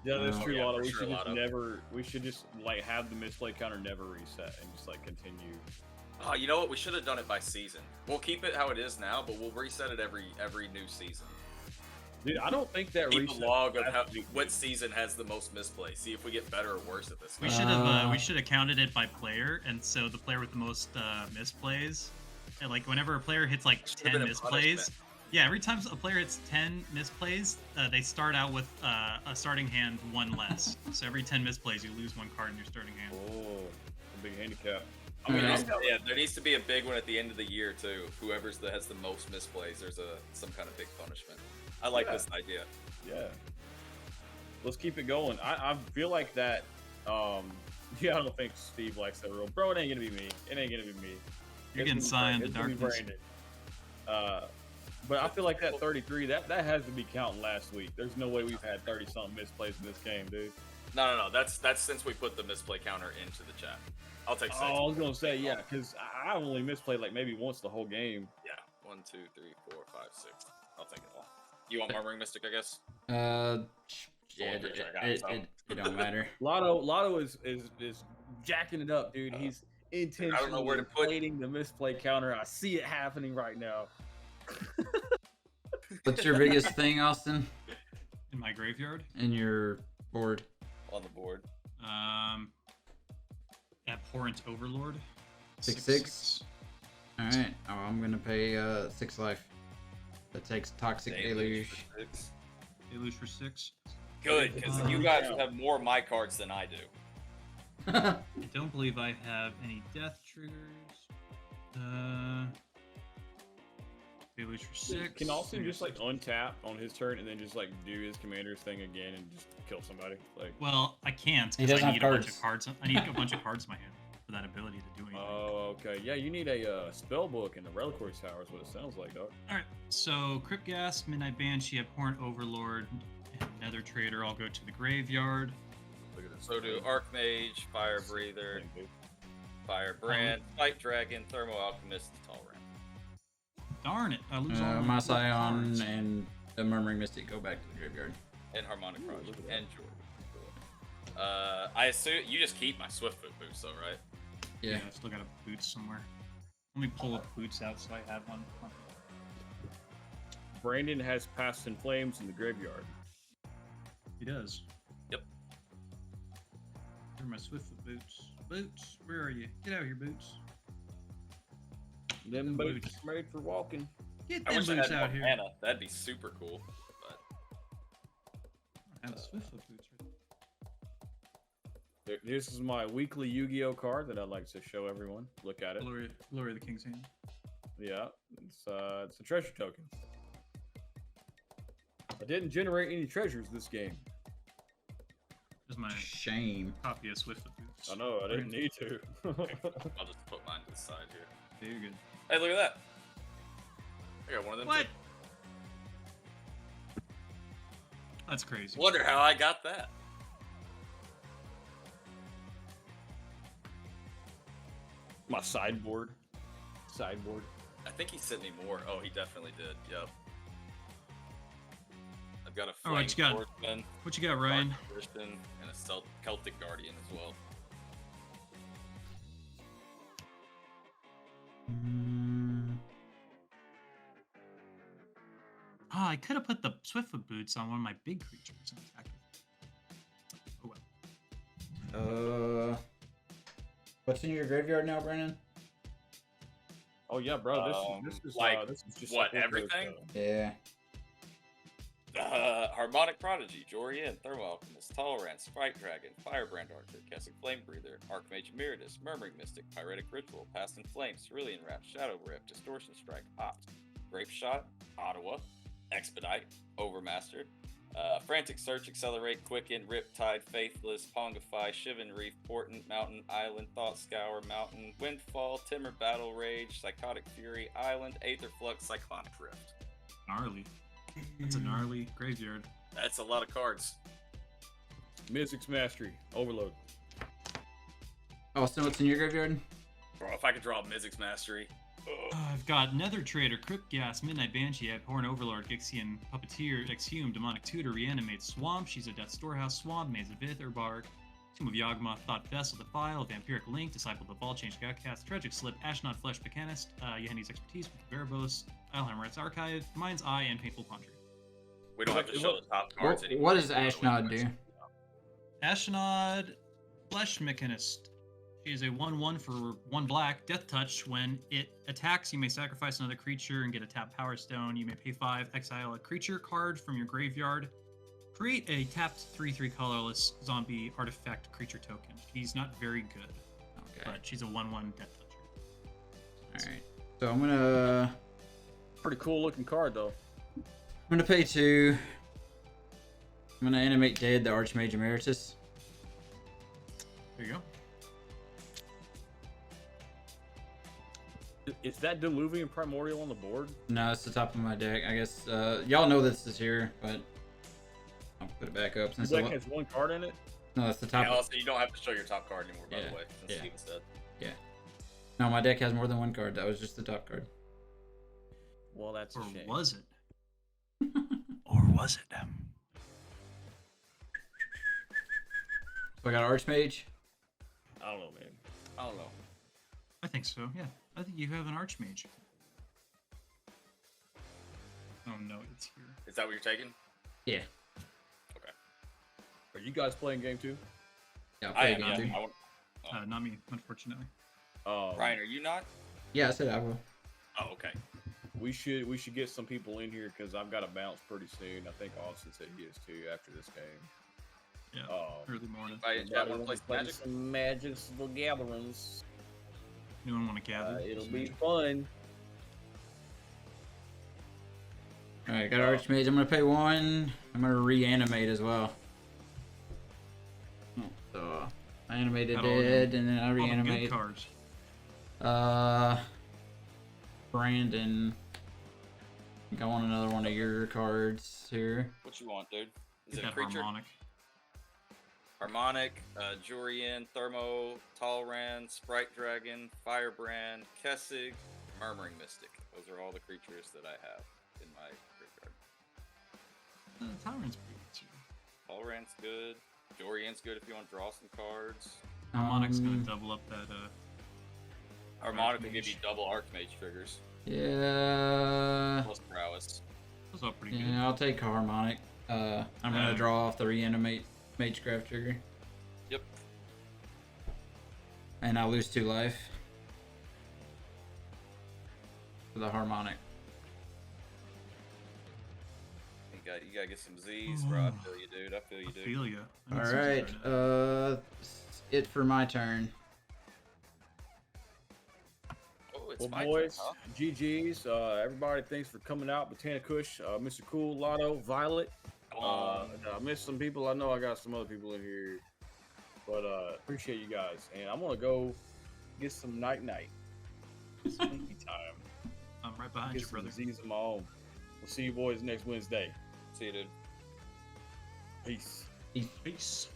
Yeah, that's Well, true, yeah, Lotto. for We sure, should just Lotto. never. We should just like have the misplay counter never reset and just like continue. Oh, you know what? We should have done it by season. We'll keep it how it is now, but we'll reset it every new season. Dude, I don't think that Keep reset a log of has how, to be- what season has the most misplays. See if we get better or worse at this. We game. should have counted it by player, and so the player with the most misplays, and like whenever a player hits like Should've 10 been a misplays, punishment. yeah, every time a player hits 10 misplays, they start out with a starting hand one less. So every 10 misplays, you lose one card in your starting hand. Oh, a big handicap. I mean, Alright. yeah, there needs to be a big one at the end of the year too. Whoever's has the most misplays, there's some kind of big punishment. I like Yeah. this idea. Yeah. Let's keep it going. I feel like that. Yeah, I don't think Steve likes that rule. Bro, it ain't gonna be me. It ain't gonna be me. You're It's getting gonna be Scion Brandon. the It's gonna be Darkness. Brandon. But I feel like that 33, that has to be counting last week. There's no way we've had 30 something misplays in this game, dude. No. That's since we put the misplay counter into the chat. I'll take 6. Oh, I was gonna say yeah, because I only misplayed like maybe once the whole game. Yeah. 1, 2, 3, 4, 5, 6. I'll take it all. You want Murmuring Mystic, I guess? Yeah, Only creature I got, so. it don't matter. Lotto is jacking it up, dude. He's intentionally I don't know where to put- inflating the misplay counter. I see it happening right now. What's your biggest thing, Austin, In my graveyard, in your board? On the board. Abhorrent Overlord. 6/6. All right. Oh, I'm gonna pay 6 life. That takes Toxic Deluge. for 6. Deluge for 6. Good, because you guys have more of my cards than I do. I don't believe I have any death triggers. Deluge for 6. Can Austin just like untap on his turn and then just like do his commander's thing again and just kill somebody? Like, Well, I can't He because doesn't I have need a bunch of cards. cards. I need a bunch of cards in my hand for that ability to do anything. oh, okay, yeah, you need a spell book and a reliquary tower is what it sounds like, dog. All right, so Crypt Gas, Midnight Banshee, Abhorrent Overlord, and Nether Trader all go to the graveyard. Look at this. So do Archmage, Fire Breather, Thing, dude. Firebrand, Fight Dragon, Thermo Alchemist, Tall Ram. Darn it, I lose all My my Scion cards. and the Murmuring Mystic go back to the graveyard. And Harmonic Ooh, Project. look at that. And Jordan. I assume you just keep my Swiftfoot boost, though, right? Yeah. I still got a boots somewhere. Let me pull up boots out so I have one. Brandon has Past in Flames in the graveyard. He does. Yep. Where are my Swiftfoot boots? Boots, where are you? Get out here, boots. Them Boots. boots made for walking. Get I them wish I boots had more out here. mana. That'd be super cool. But I have Swiftfoot boots right This is my weekly Yu-Gi-Oh card that I'd like to show everyone. Look at it. there. Glory of the King's Hand. Yeah, it's a treasure token. I didn't generate any treasures this game. There's my Shame. copy of Swiftfoot boots. I know, I didn't need to. I'll just put mine to the side here. Yeah, you're good. Hey, look at that. I got one of them. What? Too. That's crazy. Wonder how I got that. My sideboard. Sideboard. I think he sent me more. Oh, he definitely did. Yep. I I've got a All right, Flame you got- Swordsman, What you got, Ryan? Dark Christian, and a Celtic Guardian as well. Oh, I could have put the Swiftfoot boots on one of my big creatures and attacked it. Oh well. What's in your graveyard now, Brandon? Oh yeah, bro. This is like, this is just what, like everything? Yeah. Harmonic Prodigy, Jorian, Thermal Alchemist, Tolerant, Sprite Dragon, Firebrand Archer, Kessig Flame Breather, Archmage Emeritus, Murmuring Mystic, Pyretic Ritual, Past in Flame, Cerulean Wrap, Shadow Rift, Distortion Strike, Opt, Grape Shot, Ottawa, Expedite, Overmaster, Frantic Search, Accelerate, Quicken, Riptide, Faithless, Pongify, Shivan Reef, Portent, Mountain, Island, Thought Scour, Mountain, Windfall, Timber Battle Rage, Psychotic Fury, Island, Aether Flux, Cyclonic Rift. Gnarly. That's a gnarly graveyard. That's a lot of cards. Mystic's Mastery, Overload. Oh, so what's in your graveyard? Bro, if I could draw Mystic's Mastery. I've got Nether Trader, Crypt Gas, Midnight Banshee, Abhorrent Overlord, Gixian, Puppeteer, Exhume, Demonic Tutor, Reanimate, Swamp, She's a Death Storehouse, Swamp, Maze of Ith, Urbark, Tomb of Yawgmoth, Thought Vessel, Defile, Vampiric Link, Disciple of the Ball, Change Godcast, Tragic Slip, Ashnod Flesh, Mechanist, Yahendi's Expertise, Veribos, Islehammer's Archive, Mind's Eye, and Painful Conjuring. We don't have to show the top cards anymore. What does Ashnod do? Ashnod, Flesh Mechanist. She is a 1/1 for 1 black, Death Touch. When it attacks, you may sacrifice another creature and get a tapped Power Stone. You may pay 5, exile a creature card from your graveyard. Create a tapped 3/3 colorless zombie artifact creature token. She's not very good, Okay. but she's a 1/1 Death Toucher. All right. So I'm gonna Pretty cool looking card though. pay 2. I'm gonna animate Dead, the Archmage Emeritus. There you go. Is that Diluvian Primordial on the board? No, it's the top of my deck. I guess y'all know this is here, but I'll put it back up Your since deck has one card in it? no, that's the top. Yeah, also, you don't have to show your top card anymore, by Yeah, the way, since yeah. Steven said. No, my deck has more than one card. That was just the top card. Well, that's a Or shame. was it? Or was it? So I got Archmage. I don't know, man. I don't know. I think so, yeah. I think you have an Archmage. Oh no, it's here. Is that what you're taking? Yeah. Are you guys playing game 2? Yeah, I'll I play am, again yeah. too. Not me, unfortunately. Ryan, are you not? Yeah, I said I will. Oh, okay. we should get some people in here because I've got to bounce pretty soon. I think Austin said he is too after this game. Yeah, Oh. early morning. I want to play some Magic. some Magical Gatherings. Anyone want to gather? It'll be fun. All right, got Archmage. I'm gonna pay 1. I'm gonna reanimate as well. So I animated Got all Dead, and then I All the good reanimate. cards. Brandon. I think I want another one of your cards here. What you want, dude? Is it That a creature? harmonic. Harmonic, Jorian, Thermo, Talran, Sprite Dragon, Firebrand, Kessig, Murmuring Mystic. Those are all the creatures that I have in my graveyard. Tolerance pretty good too. Talran's good. Jorian's good if you want to draw some cards. Harmonic's gonna double up that. Harmonic will give Archmage. you double Archmage triggers. Yeah. Plus prowess. Those are pretty good. Yeah, I'll take Harmonic. I'm gonna draw off the reanimate Magecraft trigger, Yep. and I lose 2 life for the Harmonic. You gotta get some Z's, bro. I feel you, dude. I feel you, I dude. feel ya. I All need some right, Z's now. that's it for my turn. Oh, it's Well, my boys, turn, huh? GG's. Everybody, thanks for coming out. Botana Kush, Mr. Cool, Lotto, Violet. Come on. I missed some people. I know I got some other people in here, but appreciate you guys. And I'm gonna go get some night. Sleepy time. I'm right behind Get you, some brother. Z's of my own. We'll see you boys next Wednesday. See you, dude. Peace. Peace.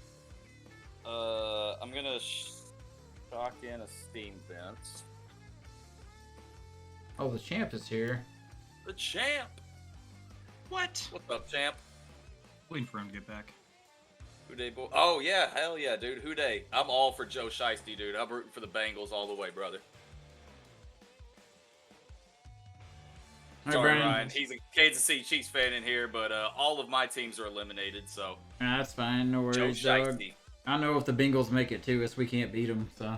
I'm gonna shock in a steam vent. Oh, the champ is here. The champ. What? What's up, champ? Waiting for him to get back. Houday boy. Oh yeah, hell yeah, dude. Houday. I'm all for Joe Shiesty, dude. I'm rooting for the Bengals all the way, brother. All right, Sorry, Brandon. Ryan. He's a Kansas City Chiefs fan in here, but all of my teams are eliminated, so That's fine. No Joe worries, dog. Shiesty. I know if the Bengals make it to us, we can't beat them. So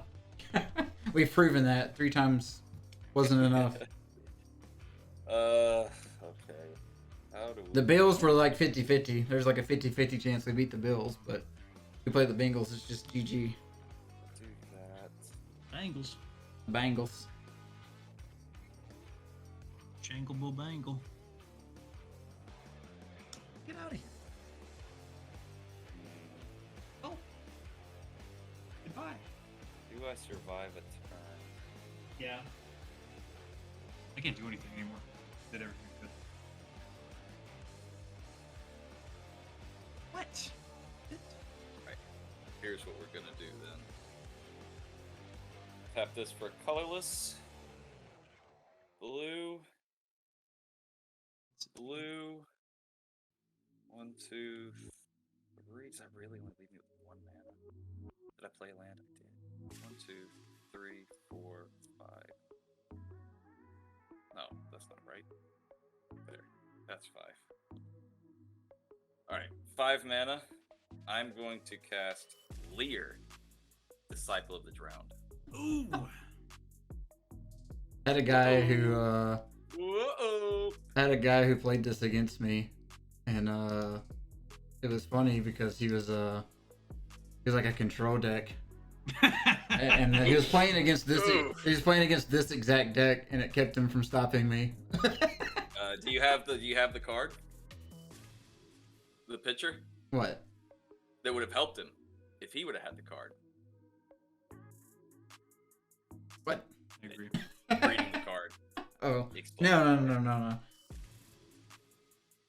we've proven that 3 times wasn't enough. Okay. How do we... The Bills were like 50-50. There's like a 50-50 chance we beat the Bills, but we play the Bengals. It's just GG. do that. Bengals. Bengals. Shankable bangle. Get out of here. Oh. Goodbye. Do I survive a turn? Yeah. I can't do anything anymore. Did everything good. What? Here's what we're gonna do then. Tap this for colorless. Blue. Blue. 1, 2, 3. Does that really want to leave me with 1 mana? Did I play land? I did. 1, 2, 3, 4, 5. No, that's not right. There. That's 5. Alright, 5 mana. I'm going to cast Leer, Disciple of the Drowned. Ooh. Had a guy who Whoa! had a guy who played this against me, and it was funny because he was like a control deck, and he was playing against this. He was playing against this exact deck, and it kept him from stopping me. Do you have the card? The picture What? that would have helped him if he would have had the card. What? I agree. Reading the card. Oh Explain. no.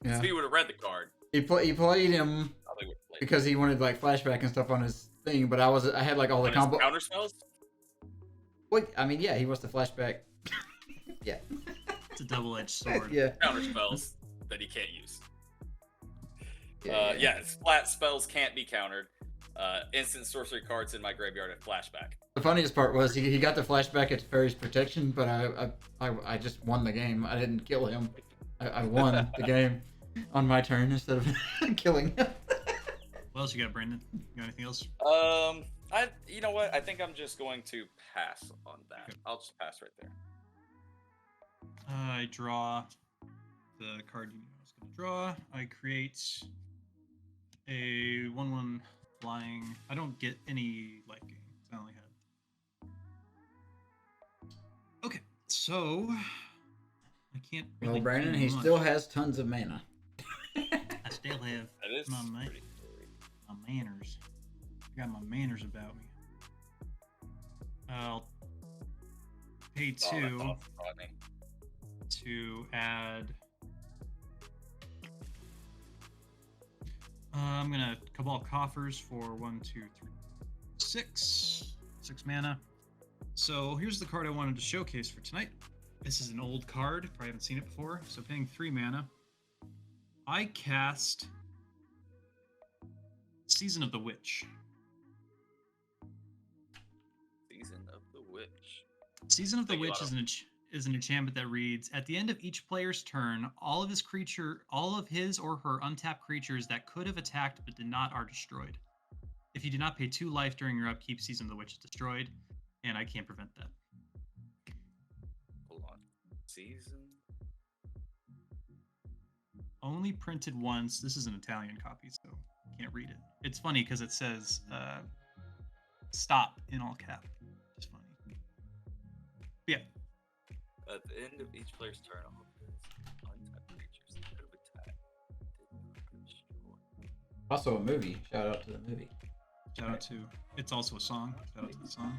Yeah, If he would have read the card, he played him I think would have played. because he wanted like flashback and stuff on his thing, but I had like all the On his combo. counter spells. Wait, I mean, yeah, he wants the flashback. Yeah. It's a double-edged sword. Yeah. Counter spells that he can't use. Yeah. Yeah, flat spells can't be countered. Instant sorcery cards in my graveyard have flashback. The funniest part was he got the flashback at Fairy's protection, but I just won the game. I didn't kill him. I won the game on my turn instead of killing him. What else you got, Brandon? You got anything else? You know what? I think I'm just going to pass on that. Okay. I'll just pass right there. I draw the card you knew I was going to draw. I create a 1/1 flying. I don't get any life gain. I only had. Okay, so I can't. Really Well, Brandon, do he much. still has tons of mana. I still have That is my, pretty scary. my manners. I got my manners about me. I'll pay Oh, 2 that's awesome, Rodney. to add. I'm gonna Cabal Coffers for 1, 2, 3, 6 mana. So here's the card I wanted to showcase for tonight. This is an old card, probably haven't seen it before. So paying 3 mana, I cast Season of the Witch. Season of the Witch. Season of the Thank you, Witch Otto. is an enchantment that reads: at the end of each player's turn, all of his or her untapped creatures that could have attacked but did not are destroyed. If you do not pay 2 life during your upkeep, Season of the Witch is destroyed, and I can't prevent that. Hold on. Season. Only printed once. This is an Italian copy, so can't read it. It's funny because it says "stop" in all cap. It's funny. But yeah. At the end of each player's turn, all of his untapped creatures that could have attacked did not destroy. Also a movie. Shout out to the movie. Shout out to. It's also a song. Shout out to the song.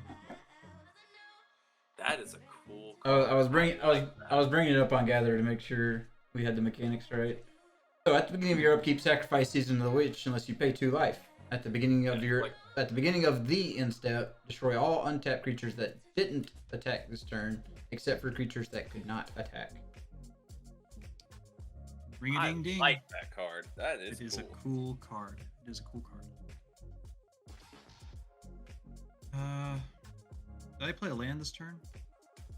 That is a cool. Oh, card. I was bringing like that. it up on Gather to make sure we had the mechanics right. So at the beginning of your upkeep, sacrifice Season of the Witch unless you pay 2 life. At the beginning of the end step, destroy all untapped creatures that didn't attack this turn, except for creatures that could not attack. Ring a ding ding. I like that card. That is It is cool. a cool card. It is a cool card. Did I play a land this turn?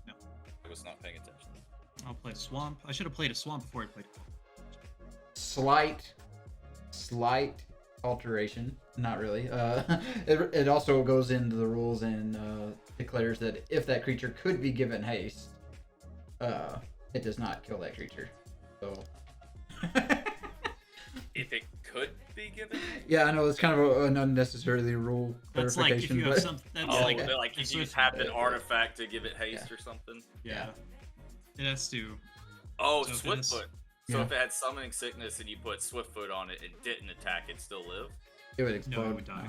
No. I was not paying attention. I'll play a swamp. I should have played a swamp before I played it. Slight alteration. Not really. It also goes into the rules and declares that if that creature could be given haste, it does not kill that creature. So. If it could be given. Yeah, I know it's kind of an unnecessarily rule That's like if clarification, you have but something. That's Oh, like like if you tap an artifact to give it haste or something. yeah. It has to. Oh, So if it is- Swiftfoot. So Yeah. if it had summoning sickness and you put Swiftfoot on it and didn't attack, it'd still live. it would No, explode. it would die.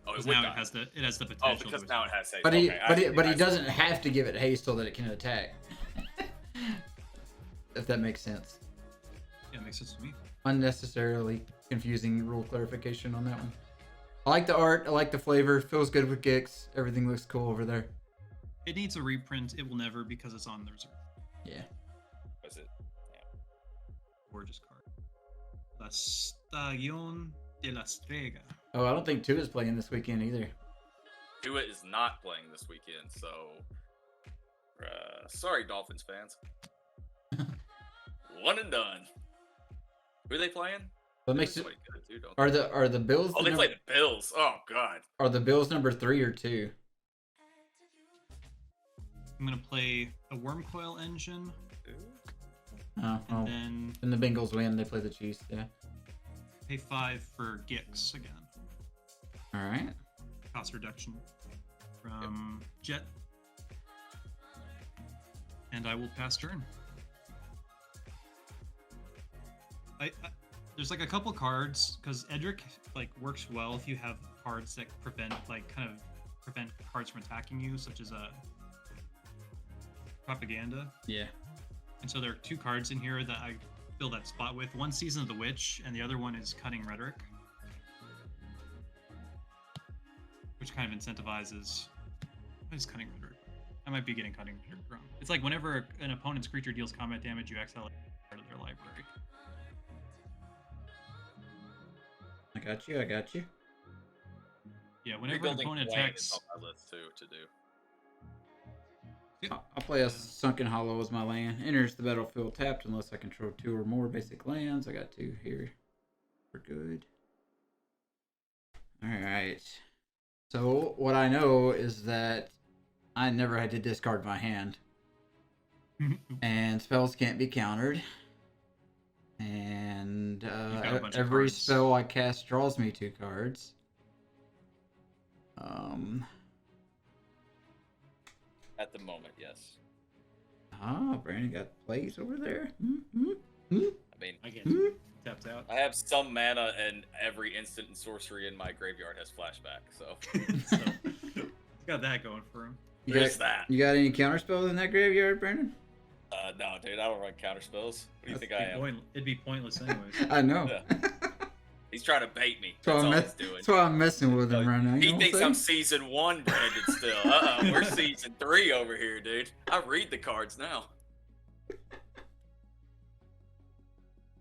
Oh, it Because would now die. it has the Oh, potential. because to now it has haste. But he, Okay, but he, I see, but he I see. doesn't have to give it haste so that it can attack. If that makes sense. Yeah, it makes sense to me. Unnecessarily confusing rule clarification on that one. I like the art. I like the flavor. Feels good with Gix. Everything looks cool over there. It needs a reprint. It will never because it's on the reserve. Yeah. Was it? Gorgeous card. La Stallion de la Strega. Oh, I don't think Tua is playing this weekend either. Tua is not playing this weekend, so sorry, Dolphins fans. One and done. Who are they playing? What makes it? Somebody good too, don't Are the Bills? Oh, the they play the Bills. Oh God. Are the Bills number 3 or 2? I'm gonna play a Wormcoil Engine, Oh, and well, then when the Bengals win, they play the Chiefs. Yeah. pay 5 for Gix again. All right. Cost reduction from Jet. And I will pass turn. I there's like a couple cards because Edric like works well if you have cards that prevent cards from attacking you, such as a propaganda. Yeah. And so there are 2 cards in here that I fill that spot with. One, Season of the Witch, and the other one is Cutting Rhetoric, which kind of incentivizes. What is Cutting Rhetoric? I might be getting Cutting Rhetoric wrong. It's like whenever an opponent's creature deals combat damage, you exile a card of their library. I got you. I got you. Yeah, whenever an Rebuilding opponent Wayne attacks. is on my list too to do. I'll play a Sunken Hollow as my land. Enters the battlefield tapped unless I control 2 or more basic lands. I got 2 here. We're good. All right. So what I know is that I never had to discard my hand, and spells can't be countered. And got a bunch of every cards. spell I cast draws me 2 cards. At the moment, yes. Brandon got plays over there. I mean, I get tapped out. I have some mana, and every instant and sorcery in my graveyard has flashback. So So, he's got that going for him. You there's got, that. you got any counter spells in that graveyard, Brandon? No, dude, I don't run counter spells. What do you think I am? It'd be pointless anyways. I know. Yeah. He's trying to bait me. So That's I'm all mess- he's doing. That's why I'm messing with him right now. You He know what thinks I'm I'm saying? season 1 Brandon still. We're season 3 over here, dude. I read the cards now.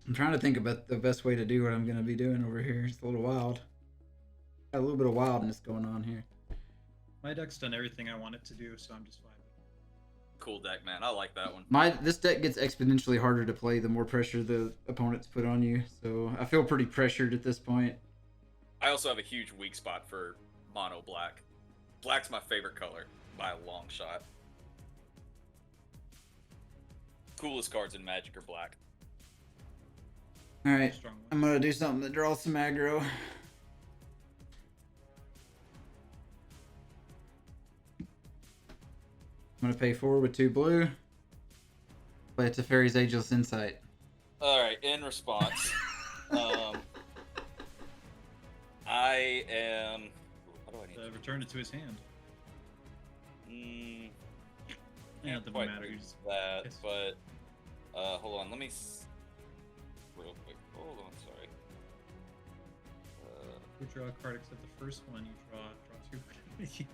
I'm trying to think about the best way to do what I'm going to be doing over here. It's a little wild. Got a little bit of wildness going on here. My deck's done everything I want it to do, so I'm just fine. Cool deck, man. I like that one. This deck gets exponentially harder to play the more pressure the opponents put on you. So I feel pretty pressured at this point. I also have a huge weak spot for mono black. Black's my favorite color by a long shot. Coolest cards in Magic are black. All right. Strong one. I'm going to do something that draws some aggro. I'm going to pay 4 with 2 blue. Play it to Fairy's Ageless Insight. Alright, in response, I am... How do I need to... Return it to his hand. Mm, Yeah, can't it doesn't quite matter. do You just that, Yes. but... hold on, let me... Real quick. Hold on, sorry. you draw a card except the first one you draw 2.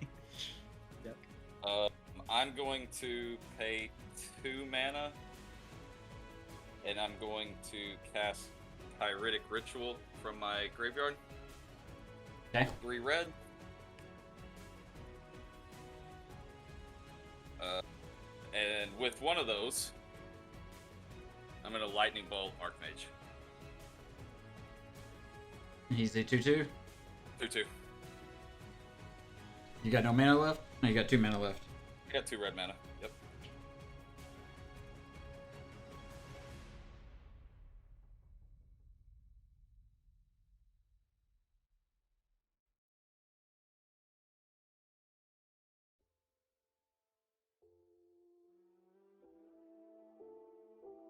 Yep. I'm going to pay 2 mana and I'm going to cast Pyritic Ritual from my graveyard. Okay. 3 red. And with one of those, I'm going to Lightning Bolt Archmage. He's a 2/2. 2/2. You got no mana left? No, you got 2 mana left. I got 2 red mana. Yep.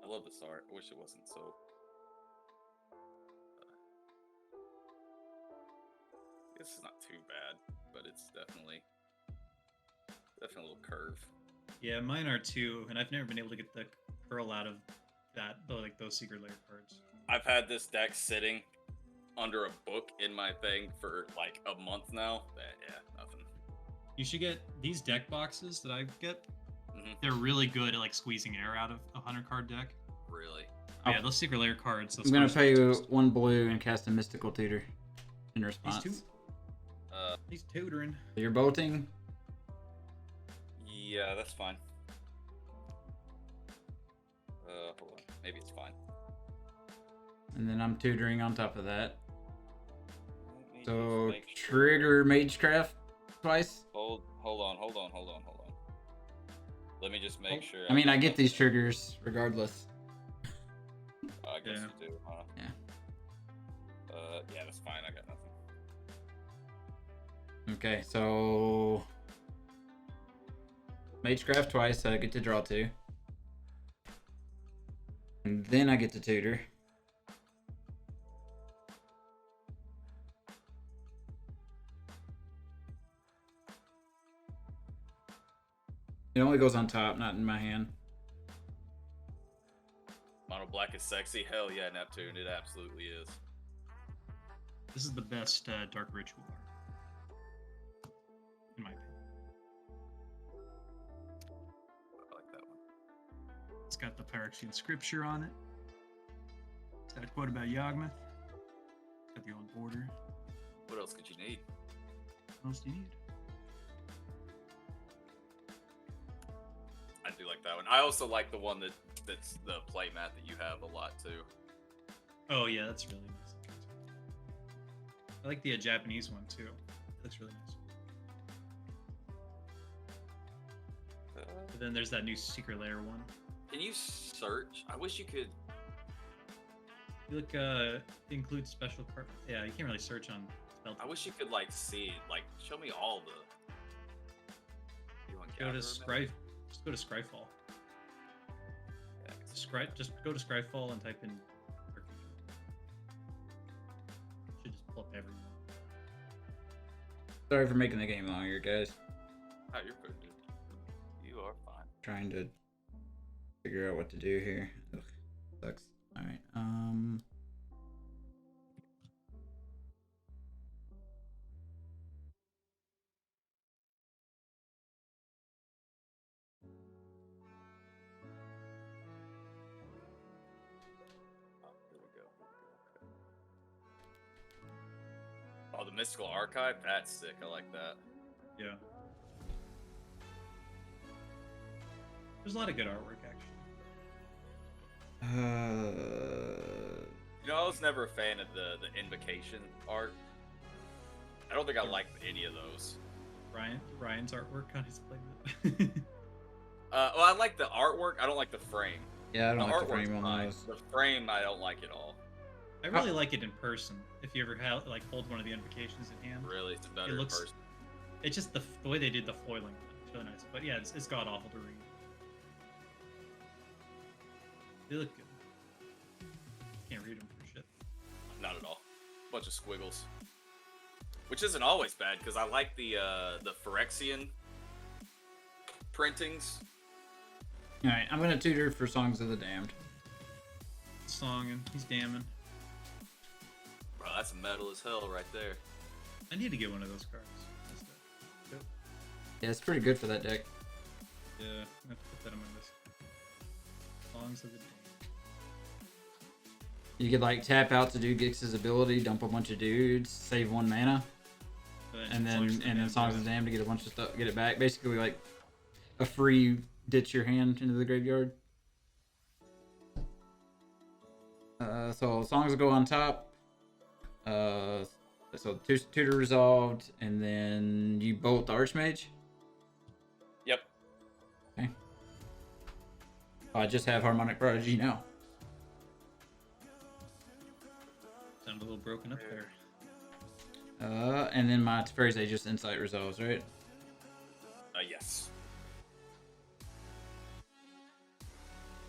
I love this art. I wish it wasn't so. This is not too bad, but it's definitely a little curve. Yeah, mine are too, and I've never been able to get the curl out of that, like those secret layer cards. I've had this deck sitting under a book in my thing for like a month now. Yeah, nothing. You should get these deck boxes that I get. Mhm. They're really good at like squeezing air out of a 100-card deck. Really? Oh, yeah, those secret layer cards. Those I'm gonna cards pay are you toast. 1 blue and cast a Mystical Tutor in response. He's tutoring. So you're bolting. Yeah, that's fine. Hold on. Maybe it's fine. And then I'm tutoring on top of that. Let me So just make sure. trigger Magecraft twice. Hold on. Let me just make sure. I mean, I got get nothing. these triggers regardless. Oh, I guess Yeah. you do, huh? Yeah. Yeah, that's fine. I got nothing. Okay, so Magecraft twice, I get to draw 2. And then I get to tutor. It only goes on top, not in my hand. Mono black is sexy. Hell yeah, Neptune. It absolutely is. This is the best Dark Ritual art, in my opinion. I like that one. It's got the Phyrexian scripture on it. It's got a quote about Yawgmoth. Got the old border. What else could you need? What else do you need? I do like that one. I also like the one that's the playmat that you have a lot too. Oh yeah, that's really nice. I like the Japanese one too. It looks really nice. But then there's that new secret layer one. Can you search? I wish you could. You look, include special card. Yeah, you can't really search on spell. I wish you could like see it. Like, show me all the. You want Go to Gatherer, Scry. Just go to Scryfall. Yeah, I guess. Just go to Scryfall and type in. Should just pull up everyone. Sorry for making the game longer, guys. Oh, you're good, dude. You are fine. Trying to figure out what to do here. Ugh, sucks. All right. Oh, here we go. Okay. Oh, the Mystical Archive? That's sick. I like that. Yeah. There's a lot of good artwork actually. You know, I was never a fan of the Invocation art. I don't think I liked any of those. Ryan's artwork on his playmat. Well, I like the artwork. I don't like the frame. Yeah, I don't The like the artwork's frame on fine. those. The frame, I don't like at all. I really like it in person. If you ever have hold one of the invocations in hand, Really, it's better looks- in person. it's just the way they did the foiling. It's really nice. But yeah, it's god awful to read. They look good. Can't read them for shit. Not at all. Bunch of squiggles. Which isn't always bad, because I like the Phyrexian printings. All right, I'm gonna tutor for Songs of the Damned. Song and he's damning. Bro, that's metal as hell right there. I need to get one of those cards. That's the- Yeah, it's pretty good for that deck. Yeah, I have to put that on my list. Songs of the Day. You could like tap out to do Gix's ability, dump a bunch of dudes, save 1 mana, and then Songs of the Damned to get a bunch of stuff, get it back. Basically, like a free ditch your hand into the graveyard. So songs go on top. So tutor resolved, and then you bolt the Archmage. Yep. Okay. I just have Harmonic Prodigy now. Sound a little broken up there. And then my Teferi's Aegis Insight resolves, right? Yes.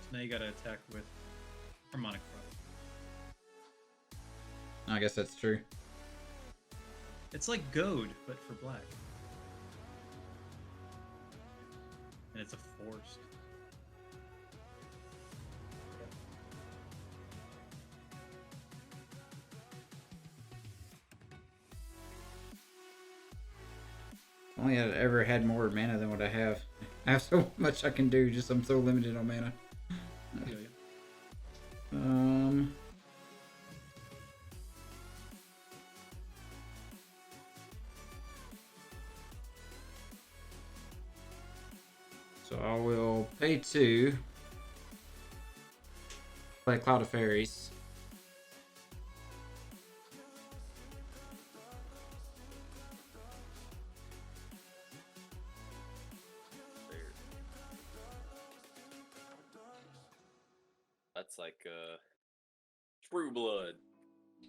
So now you gotta attack with Harmonic Prodigy. I guess that's true. It's like Goad, but for black. And it's a forced. Only I've ever had more mana than what I have. I have so much I can do, just I'm so limited on mana. Yeah. So I will pay 2. Play Cloud of Fairies. That's like True Blood.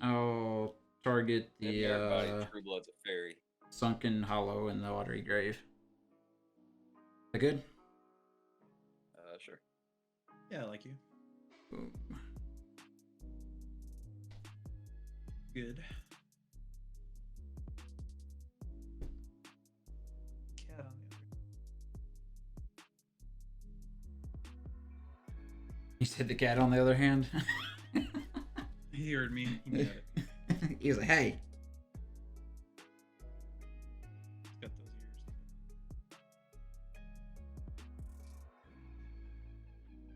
I'll target the Everybody, True Blood's a fairy. Sunken Hollow in the Watery Grave. Is that good? Sure. Yeah, I like you. Boom. Good. Cat on the You said the cat on the other hand. other. He heard me. He got it. He was like, hey. He's got those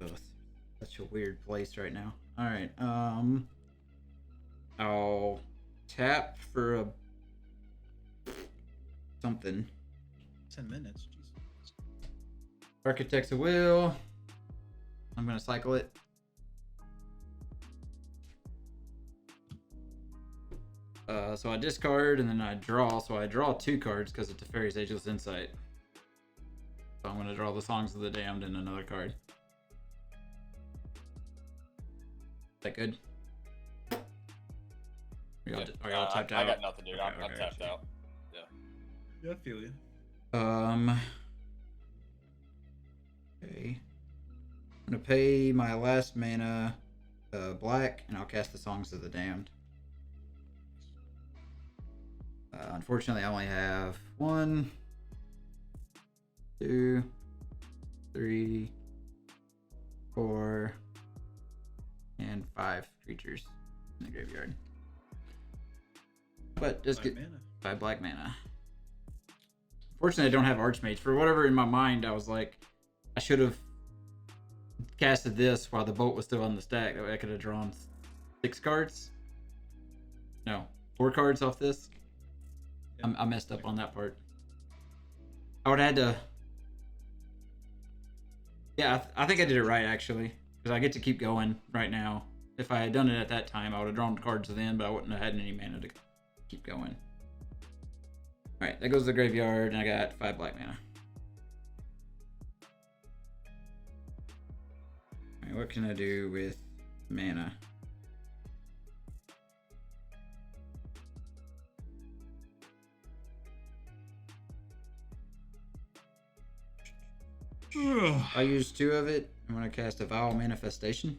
ears. Ugh, such a weird place right now. All right. I'll tap for a something. 10 minutes. Jesus. Architect's a Will. I'm gonna cycle it. So I discard and then I draw. So I draw 2 cards because of Teferi's Ageless Insight. So I'm gonna draw the Songs of the Damned and another card. Is that good? Are y'all tapped out? I got nothing, dude. Okay, I'm okay, tapped okay. out. Yeah, I feel you. Okay. I'm gonna pay my last mana black, and I'll cast the Songs of the Damned. Unfortunately, I only have 1, 2, 3, 4, and 5 creatures in the graveyard. But just get 5 black mana. Fortunately, I don't have Archmage. For whatever in my mind, I was like, I should have casted this while the bolt was still on the stack. That way I could have drawn 6 cards. No, 4 cards off this. Yeah. I messed up on that part. I would have had to. Yeah, I think I did it right actually, because I get to keep going right now. If I had done it at that time, I would have drawn cards then, but I wouldn't have had any mana to keep going. All right, that goes to the graveyard, and I got 5 black mana. All right, what can I do with mana? I use 2 of it. I'm gonna cast a Vile Manifestation.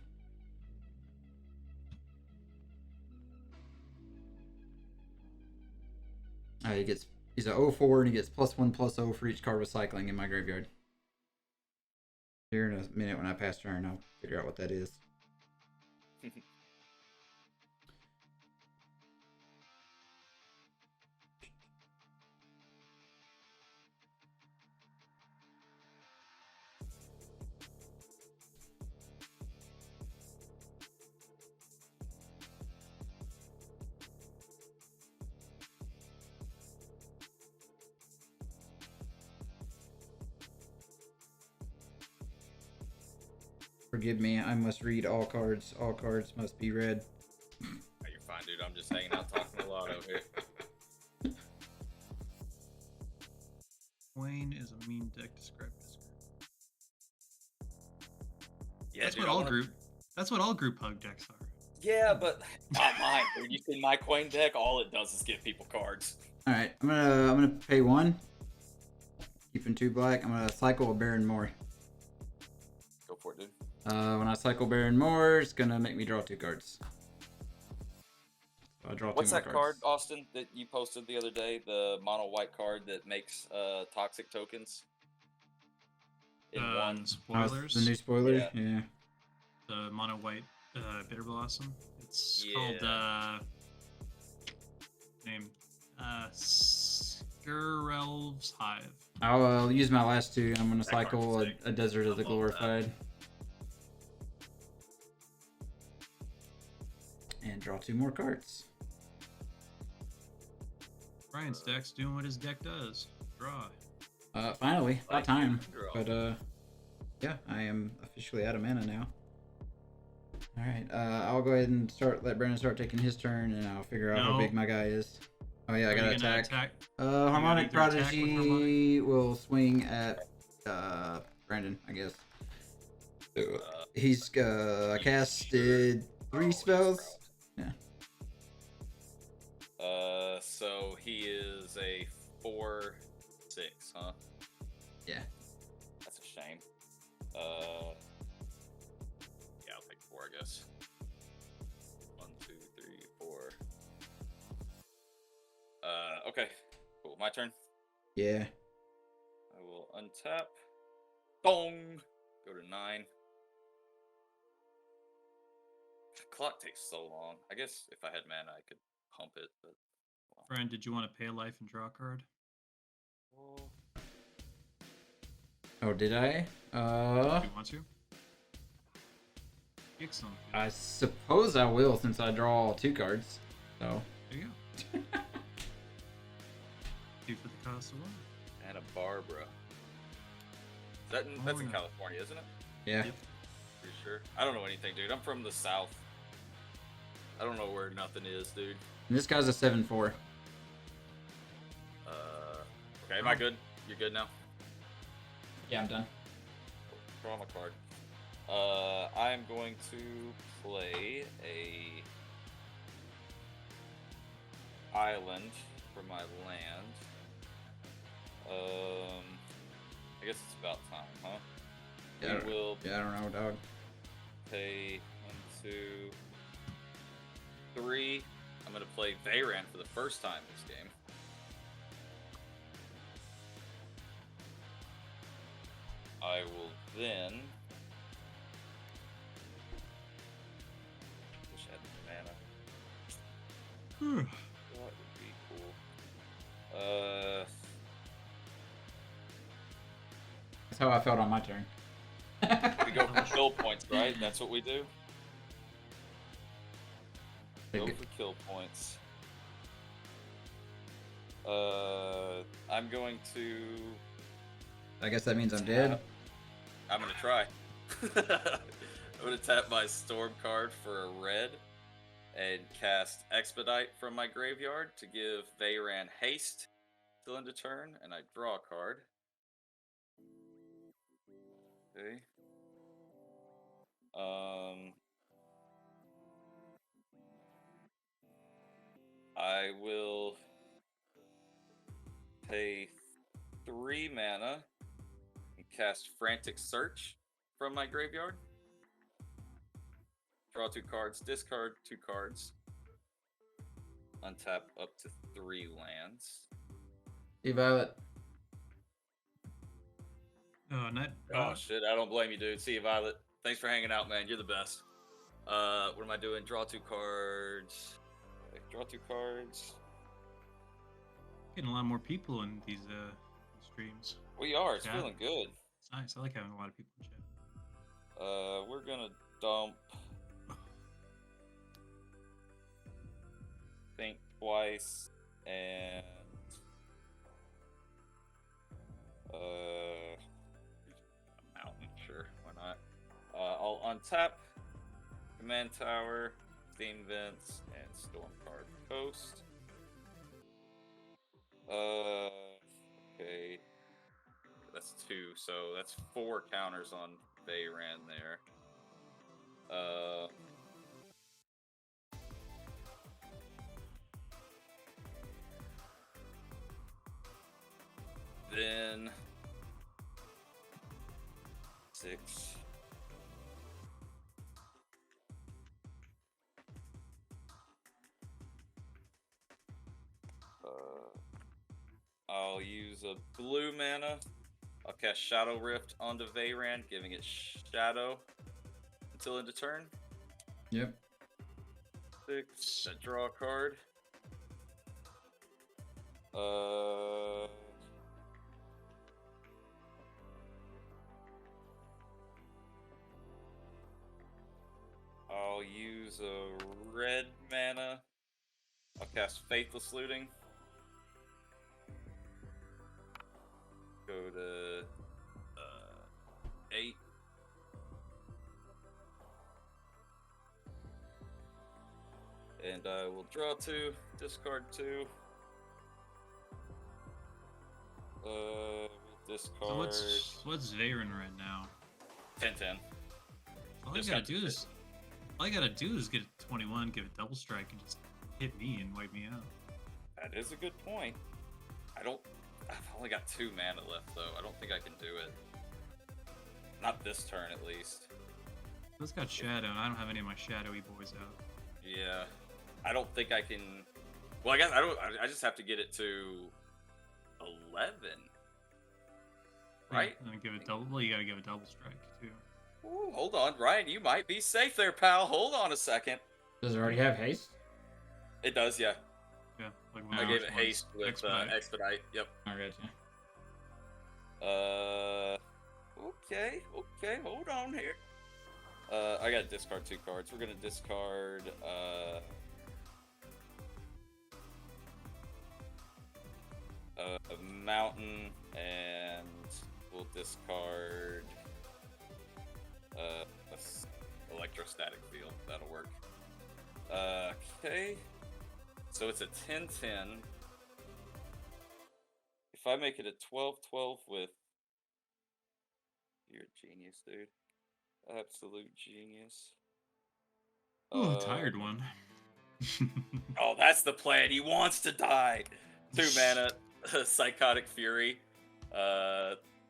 He's a 0/4 and he gets +1/+0 for each card recycling in my graveyard. Here in a minute when I pass turn, I'll figure out what that is. Forgive me, I must read all cards. All cards must be read. Oh, you're fine, dude. I'm just hanging out talking a lot over here. Wayne is a mean deck described as. Yeah, That's dude, what all group. That's what all group hug decks are. Yeah, but not mine, dude. You see my Queen deck? All it does is give people cards. All right, I'm gonna pay 1. Keeping 2 black. I'm gonna cycle a Baron more. Go for it, dude. When I cycle Baron more, it's gonna make me draw 2 cards. So I draw 2 What's more that cards. card, Austin, that you posted the other day? The mono white card that makes toxic tokens. In one. Spoilers. The new spoiler. Yeah. Yeah. The mono white bitter blossom. It's Yeah. called name Skirelv's Hive. I'll use my last 2. I'm gonna That card's cycle sick. a Desert of the I love that. Glorified. And draw 2 more cards. Brian's deck's doing what his deck does. Draw. Finally, about time. Draw. But yeah, I am officially out of mana now. All right, I'll go ahead and let Brandon start taking his turn, and I'll figure out how No. big my guy is. Oh yeah, I Are gotta you gonna attack. Harmonic either attack with Prodigy will swing at Brandon, I guess. He's casted 3 spells. Yeah. So he is a 4/6, huh? Yeah. That's a shame. Yeah, I'll take 4, I guess. 1, 2, 3, 4. Okay. Cool. My turn. Yeah. I will untap. Dong! Go to 9. Clock takes so long. I guess if I had mana, I could pump it, but. Brian, did you want to pay a life and draw a card? Well, Oh, did I? Do you want to? Excellent. I suppose I will, since I draw 2 cards. So. There you go. 2 for the cost of 1. Santa Barbara. That's in yeah. California, isn't it? Yeah. Yep. Pretty sure. I don't know anything, dude. I'm from the South. I don't know where nothing is, dude. And this guy's a 7/4. Okay, am I good? You're good now? Yeah, I'm done. Draw my card. I'm going to play a island for my land. I guess it's about time, huh? Yeah, We will I don't know, dog. pay 1, 2, 3. I'm gonna play Veyran for the first time this game. I will then. Wish I had mana. That would be cool. That's how I felt on my turn. We go for kill points, right? That's what we do. Go for kill points. I'm going to. I guess that means I'm dead. I'm gonna try. I'm gonna tap my storm card for a red and cast Expedite from my graveyard to give Veyran haste till end of turn, and I draw a card. Okay. I will pay 3 mana and cast Frantic Search from my graveyard. Draw 2 cards, discard 2 cards. Untap up to 3 lands. Hey, Violet. Oh, not. Oh shit, I don't blame you, dude. See you, Violet. Thanks for hanging out, man. You're the best. What am I doing? Draw 2 cards. Okay, draw 2 cards. Getting a lot more people in these streams. We are. It's Yeah. feeling good. It's nice. I like having a lot of people in chat. We're gonna dump. Think twice and a mountain. Sure, why not? I'll untap command tower, steam vents, and storm card coast. Okay. That's 2, so that's 4 counters on Veyran there. Then 6. I'll use a blue mana. I'll cast Shadow Rift onto Veyran, giving it Shadow until end of turn. Yep. 6. I draw a card. I'll use a red mana. I'll cast Faithless Looting. Go to 8. And I will draw 2, discard 2. Discard. So what's Veyran right now? 10-10. All you gotta do is get a 21, give a double strike, and just hit me and wipe me out. That is a good point. I've only got 2 mana left though. I don't think I can do it. Not this turn at least. It's got Shadow, and I don't have any of my shadowy boys out. Yeah. I don't think I can. Well, I guess I just have to get it to 11. Right? And then give it double. Well, you gotta give a double strike too. Ooh, hold on, Ryan. You might be safe there, pal. Hold on a second. Does it already have haste? It does, yeah. Yeah. Like I gave it haste with expedite. Yep. I got you. Okay. Hold on here. I gotta discard 2 cards. We're gonna discard a mountain, and we'll discard electrostatic field. That'll work. Okay. So it's a 10-10. If I make it a 12-12 with... You're a genius, dude. Absolute genius. Oh, tired one. Oh, that's the plan. He wants to die. 2 mana, Psychotic Fury,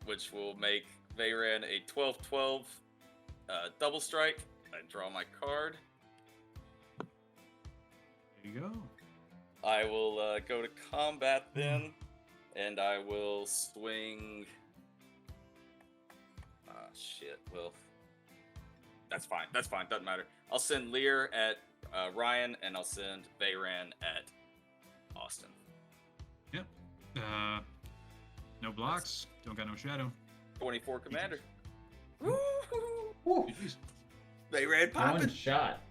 which will make Veyran a 12-12 double strike. I draw my card. There you go. I will go to combat then, and I will swing. Shit. Well, that's fine. Doesn't matter. I'll send Lear at Ryan, and I'll send Veyran at Austin. Yep. No blocks. Don't got no shadow. 24 commander. Woo. GG's. Veyran popping. One shot.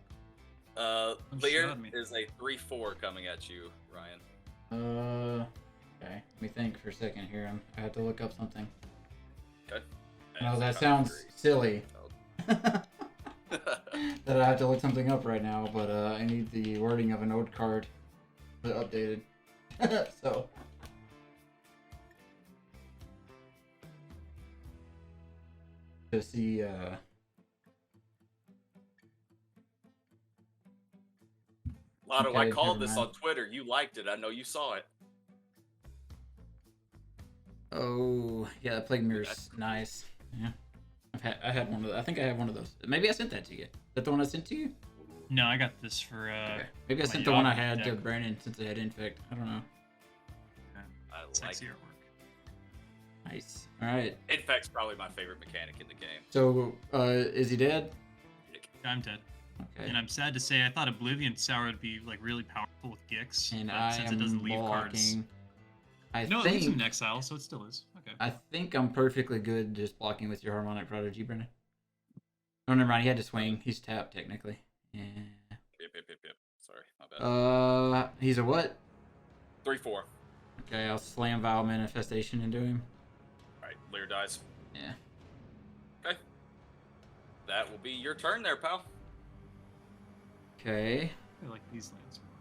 Lear shot me. is a 3/4 coming at you, Ryan. Okay. Let me think for a second here. I have to look up something. Okay. No, that sounds silly. That I have to look something up right now, but I need the wording of an old card updated. So. To see, Lotto, Okay, I called never this mind. on Twitter. You liked it. I know you saw it. Oh, yeah, that Plague Mirror's nice. Yeah. I had one of those. I think I have one of those. Maybe I sent that to you. Is that the one I sent to you? No, I got this for. Okay. Maybe I my sent the one I Yawgmoth had to deck. Brandon since I had Infect. I don't know. I like Sexy it. artwork. Nice. All right. Infect's probably my favorite mechanic in the game. So, is he dead? I'm dead. Okay. And I'm sad to say I thought Oblivion Sour would be like really powerful with Gix, And but I since am it doesn't leave cards. blocking. I No, it leaves him think in exile, so it still is. Okay. I think I'm perfectly good just blocking with your Harmonic Prodigy, Brennan. Oh, never mind. He had to swing. He's tapped technically. Yeah. Yep. Sorry, my bad. He's a what? 3/4. Okay, I'll slam Vile Manifestation into him. Alright, Lear dies. Yeah. Okay. That will be your turn there, pal. Okay. I like these lands more.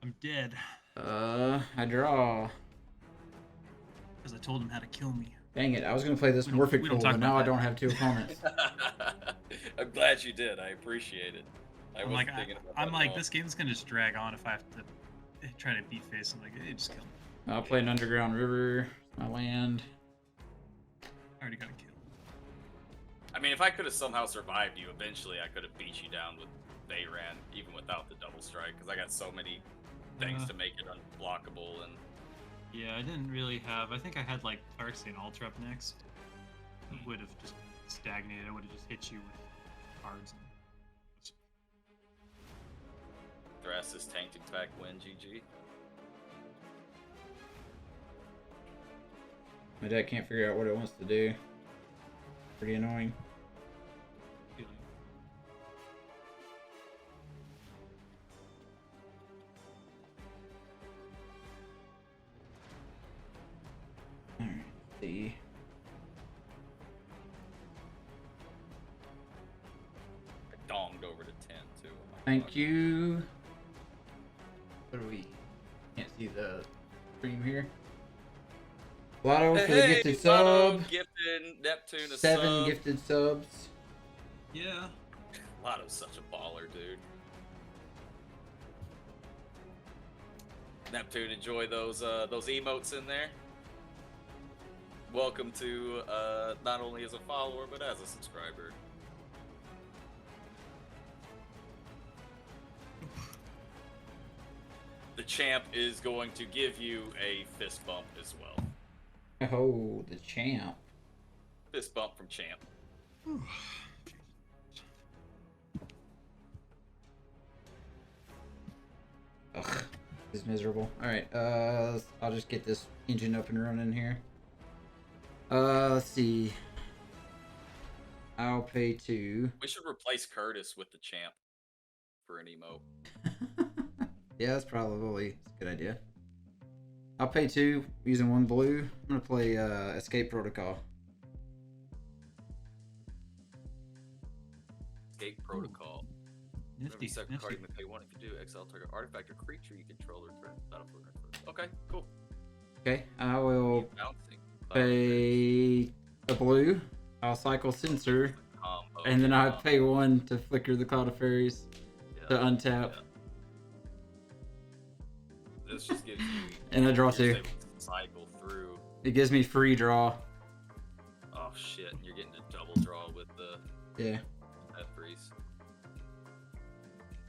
I'm dead I draw. because I told him how to kill me. Dang it, I was gonna play this We don't Morphic talk pool, but about now I that. don't have 2 opponents. I'm glad you did. I appreciate it. I'm wasn't like, thinking about I'm that at like, all. this game's gonna just drag on if I have to try to beat face. I'm like, hey, just kill me. I'll play an Underground River, my land. I already got a kill. I mean, if I could have somehow survived you, eventually I could have beat you down with Veyran, even without the double strike, because I got so many things to make it unblockable. And Yeah, I didn't really have. I think I had like Tarks and Ultra up next. It would have just stagnated. I would have just hit you with cards. Thrasis tanked attack win, GG. My deck can't figure out what it wants to do. Pretty annoying. Alright, see. I donged over to 10 too. Thank you. What do we? Can't see the stream here. Lotto for the gifted Lotto, sub. gifted Neptune a 7 sub. gifted subs. Yeah. Lotto's such a baller, dude. Neptune, enjoy those emotes in there. Welcome to not only as a follower but as a subscriber. The champ is going to give you a fist bump as well. Oh, the champ. Fist bump from champ. Ugh, this is miserable. Alright, I'll just get this engine up and running here. Let's see. I'll pay 2. We should replace Curtis with the champ for an emote. Yeah, that's a good idea. I'll pay 2 using 1 blue. I'm gonna play Escape Protocol. Escape Protocol. Whenever Nifty. you second card, Nifty. you may pay 1 if you do. Exile target artifact or creature you control return battlefield. Okay, cool. Okay, I will Bouncing. pay a blue. I'll cycle Sensor, Combo. and then I pay 1 to flicker the Cloud of Fairies to Yeah. untap. Yeah. This just gives you. And I draw you're 2. able to cycle through. It gives me free draw. Oh shit! You're getting a double draw with the Yeah. that freeze.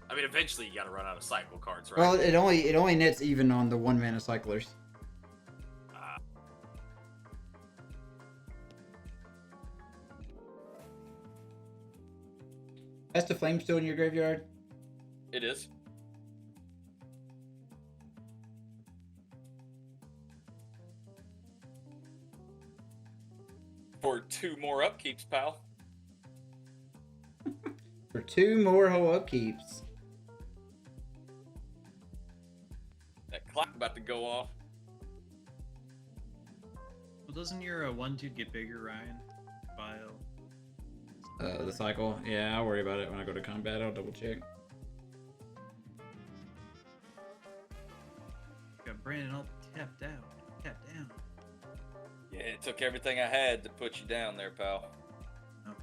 I mean, eventually you got to run out of cycle cards, right? Well, it only nets even on the 1 mana cyclers. That's the flame still in your graveyard? It is. For 2 more upkeeps, pal. For 2 more whole upkeeps. That clock about to go off. Well, doesn't your 1/2 get bigger, Ryan? Bio. The cycle. Yeah, I'll worry about it when I go to combat. I'll double check. Got Brandon all tapped out. Tapped down. Yeah, it took everything I had to put you down there, pal. Oh.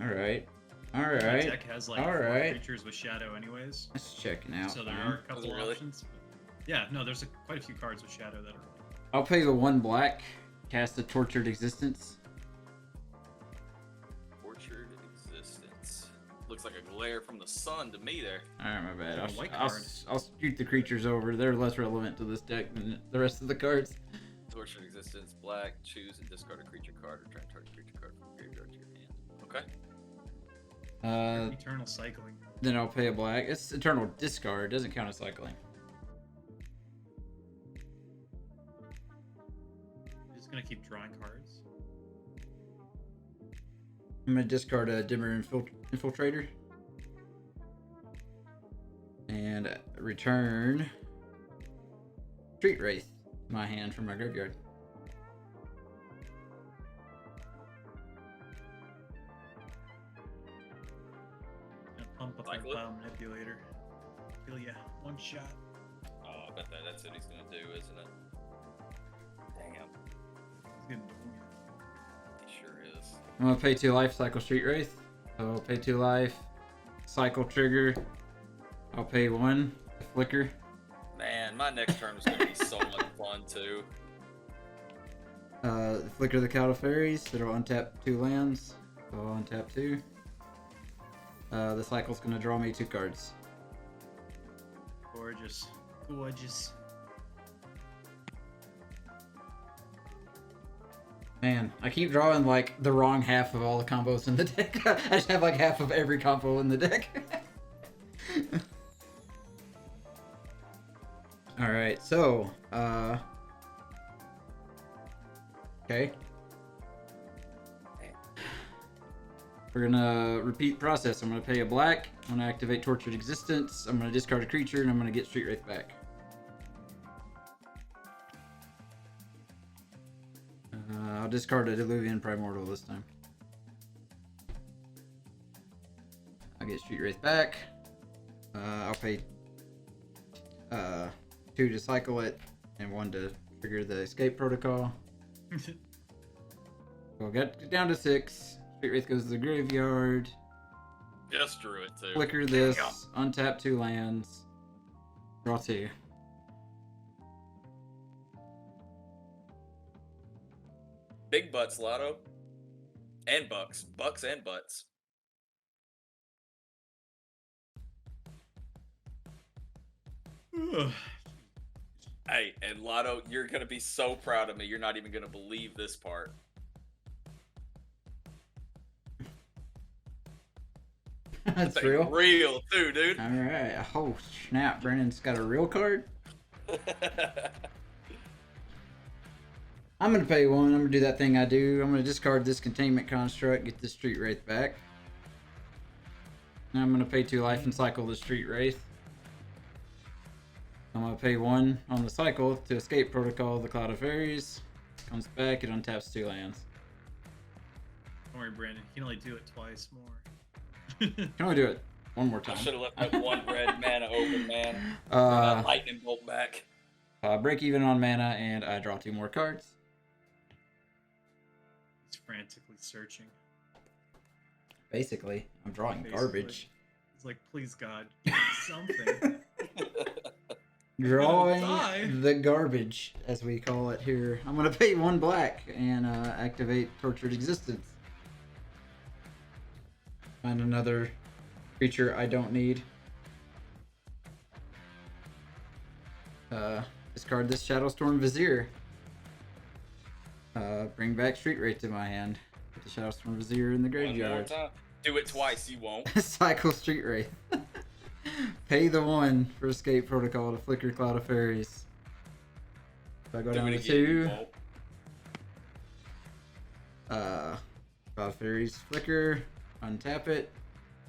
Alright. My Alright. deck has like All 4 right. creatures with shadow, anyways. Let's check it out. So there fine. are a couple Does it really? options. But yeah, no, there's quite a few cards with shadow that are. I'll pay the 1 black. Cast a Tortured Existence. Orchard Existence. Looks like a glare from the sun to me there. Alright, my bad. It's a white I'll, card. I'll shoot the creatures over. They're less relevant to this deck than the rest of the cards. Tortured Existence, black, choose and discard a creature card, return target creature card from the graveyard to your hand. Okay. Eternal cycling. Then I'll pay a black. It's Eternal Discard. Doesn't count as cycling. I'm just gonna keep drawing cards. I'm gonna discard a dimmer infiltrator and return Street Wraith to my hand from my graveyard. Gonna pump up that Cycle it. Bio Manipulator. Kill ya. One shot. Oh, I bet that's what he's gonna do, isn't it? Damn, He's gonna he sure is. I'm gonna pay 2 life, cycle Street Wraith. So I'll pay 2 life, cycle trigger. I'll pay 1 flicker. Man, my next turn is gonna be so much fun too. Flicker the Cloud of Fairies. It'll untap 2 lands. So I'll untap 2. The cycle's gonna draw me 2 cards. gorgeous. Gorgeous. Man, I keep drawing like the wrong half of all the combos in the deck. I just have like half of every combo in the deck. Alright, so, okay. We're gonna repeat process. I'm gonna pay a black, I'm gonna activate Tortured Existence, I'm gonna discard a creature, and I'm gonna get Street Wraith back. I'll discard a Diluvian Primordial this time. I'll get Street Wraith back. I'll pay 2 to cycle it, and 1 to trigger the escape protocol. We'll get down to 6. Street Wraith goes to the graveyard. Just drew it too. Flicker this, untap 2 lands, draw 2. Big butts, Lotto. And bucks. Bucks and butts. Hey, and Lotto, you're going to be so proud of me. You're not even going to believe this part. That's Like, real. Real, too, dude. Alright, oh snap, Brandon's got a real card. I'm gonna pay 1, I'm gonna do that thing I do. I'm gonna discard this Containment Construct, get the Street Wraith back. And I'm gonna pay 2 life and cycle the Street Wraith. I'm gonna pay 1 on the cycle to escape protocol the Cloud of Fairies. Comes back, it untaps 2 lands. Don't worry, Brandon. You can only do it twice more. Can only do it one more I time. should have left that 1 red mana open, man. Uh, Lightning bolt back. break even on mana, and I draw 2 more cards. He's frantically searching. Basically, I'm drawing Basically. garbage. He's like, please God, give me something. Drawing die. the garbage, as we call it here. I'm gonna pay 1 black and activate Tortured Existence. Find another creature I don't need. Discard this Shadowstorm Vizier. Bring back Street Wraith to my hand. Put the Shadowstorm Vizier in the One more graveyard. time. Do it twice, you won't. Cycle Street Wraith. Pay the 1 for Escape Protocol to flicker Cloud of Fairies. If I go Do down it to again, you 2, won't. Cloud of Fairies flicker, untap it,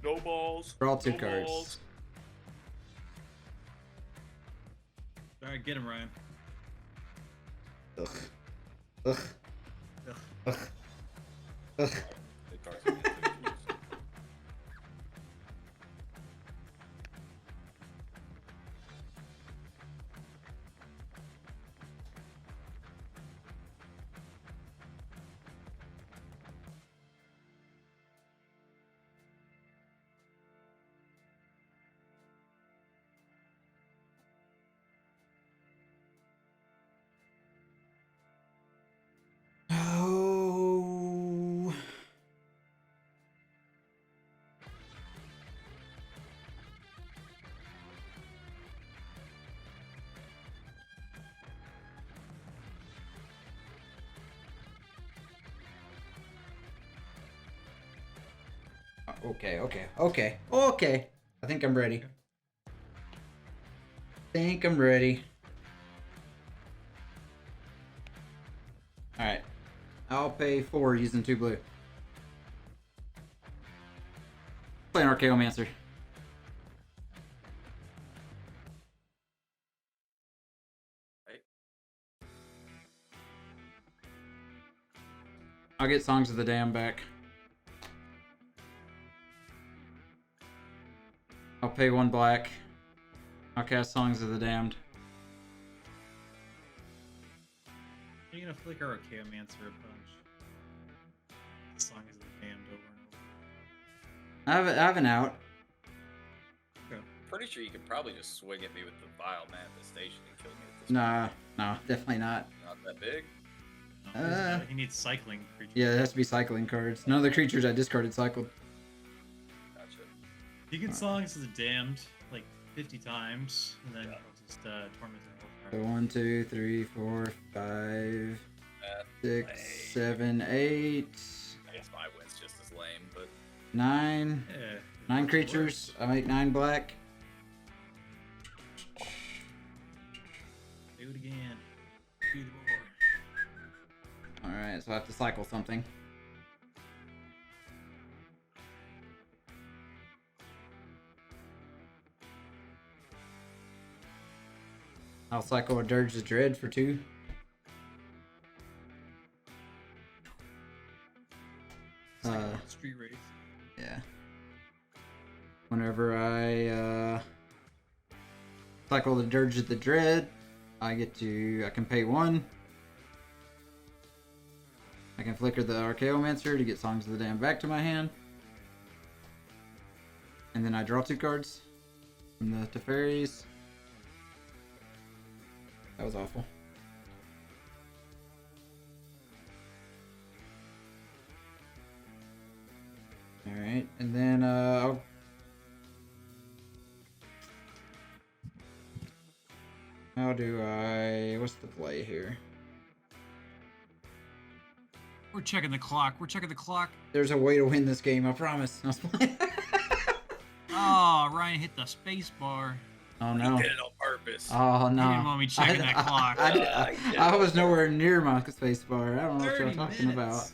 No balls. draw 2 no cards. balls. Alright, get him, Ryan. Ugh. Ugh. Ugh. Ugh. Ugh. The cards are getting confused. Oh. Okay. I think I'm ready. Alright. I'll pay 4 using 2 blue. Play an Archaeomancer. Right. I'll get Songs of the Damned back. I'll pay 1 black. I'll cast Songs of the Damned. Are you gonna flicker Archaeomancer a bunch? As long as it's damned over and over. I have an out. Pretty sure you could probably just swing at me with the Vile Manifestation and kill me at this point. No, definitely not. Not that big. No, he needs cycling creatures. Yeah, it has to be cycling cards. None of the creatures I discarded cycled. Gotcha. You can Songs of the Damned like 50 times, and then he'll just torment So it. 1, 2, 3, 4, 5, 6, 7, 8, I guess my win's just as lame, but 9. Yeah, 9 creatures. I make 9 black. Do it again. Do the board. Alright, so I have to cycle something. I'll cycle a Dirge the Dread for 2. Street race. Yeah. Whenever I cycle the Dirge of the Dread, I can pay 1. I can flicker the Archaeomancer to get Songs of the Damned back to my hand. And then I draw 2 cards from the Teferis. That was awful. Alright, and then how do what's the play here? We're checking the clock. We're checking the clock. There's a way to win this game, I promise. Oh, Ryan hit the space bar. Oh he no. did it on purpose. Oh no. He didn't want me checking that clock. I was nowhere near my space bar. I don't know what you're 30 talking about. minutes.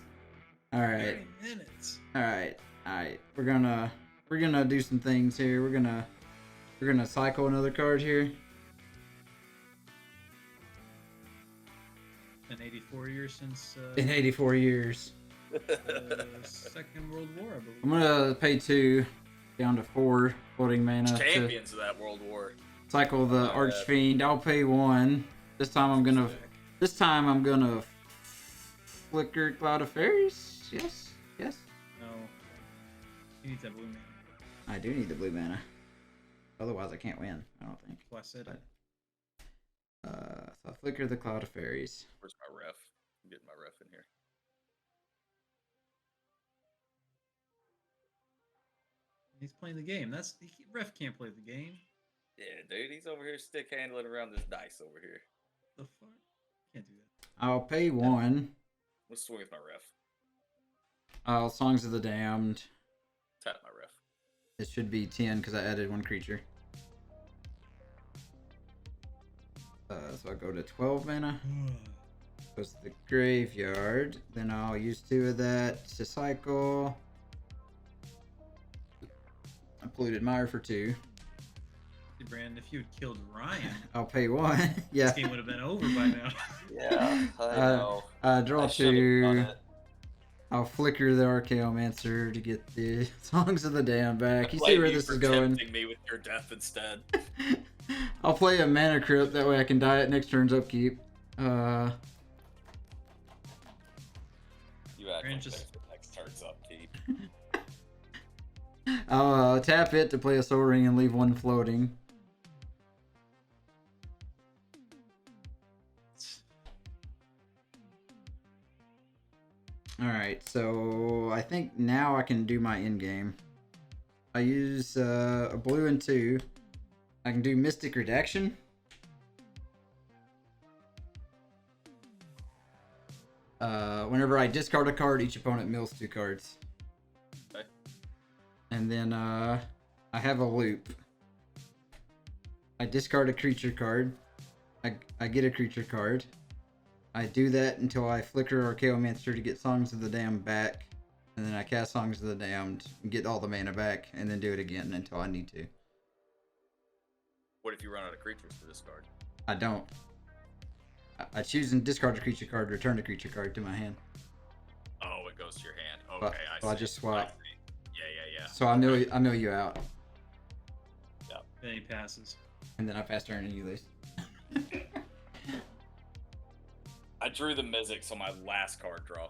Alright. 30 minutes. Alright. Alright. We're gonna do some things here. We're gonna cycle another card here. Been 84 years since In 84 years. Second World War, I believe. I'm gonna pay 2 down to 4 floating mana to Champions of that World War. cycle the Archfiend. I'll pay 1. This time I'm gonna flicker Cloud of Fairies. Yes. Yes. No. He needs that blue man. I do need the blue mana. Otherwise I can't win, I don't think. Plus it. But, so I flicker the Cloud of Fairies. Where's my ref? I'm getting my ref in here. He's playing the game. Ref can't play the game. Yeah, dude, he's over here stick handling around this dice over here. The fuck? Can't do that. I'll pay 1. Let's swing with my ref. Songs of the Damned. Tap my ref. It should be 10 because I added 1 creature. So I'll go to 12 mana. Goes to the graveyard. Then I'll use 2 of that to cycle. I polluted Mire for 2. Hey, Brandon, if you had killed Ryan, I'll pay 1. Yeah. this game would have been over by now. Yeah, I know. Draw I should've done 2. it. I'll flicker the Archaeomancer to get the Songs of the Damned back. You see Blame where you this for is going. tempting me with your death instead. I'll play a Mana Crypt, that way I can die at next turn's upkeep. You act Brand like just- the next turn's upkeep. I'll tap it to play a Soul Ring and leave 1 floating. Alright, so I think now I can do my endgame. I use a blue and 2. I can do Mystic Redaction. Whenever I discard a card, each opponent mills 2 cards. Okay. And then I have a loop. I discard a creature card. I get a creature card. I do that until I flicker Archaeomancer to get Songs of the Damned back. and then I cast Songs of the Damned, get all the mana back, and then do it again until I need to. What if you run out of creatures to discard? I don't. I choose and discard a creature card, return a creature card to my hand. Oh, it goes to your hand. Okay, But, so I just swap. Yeah. So I know you out, Then he passes. and then I pass turn and you lose. I drew the Mizzix on my last card draw.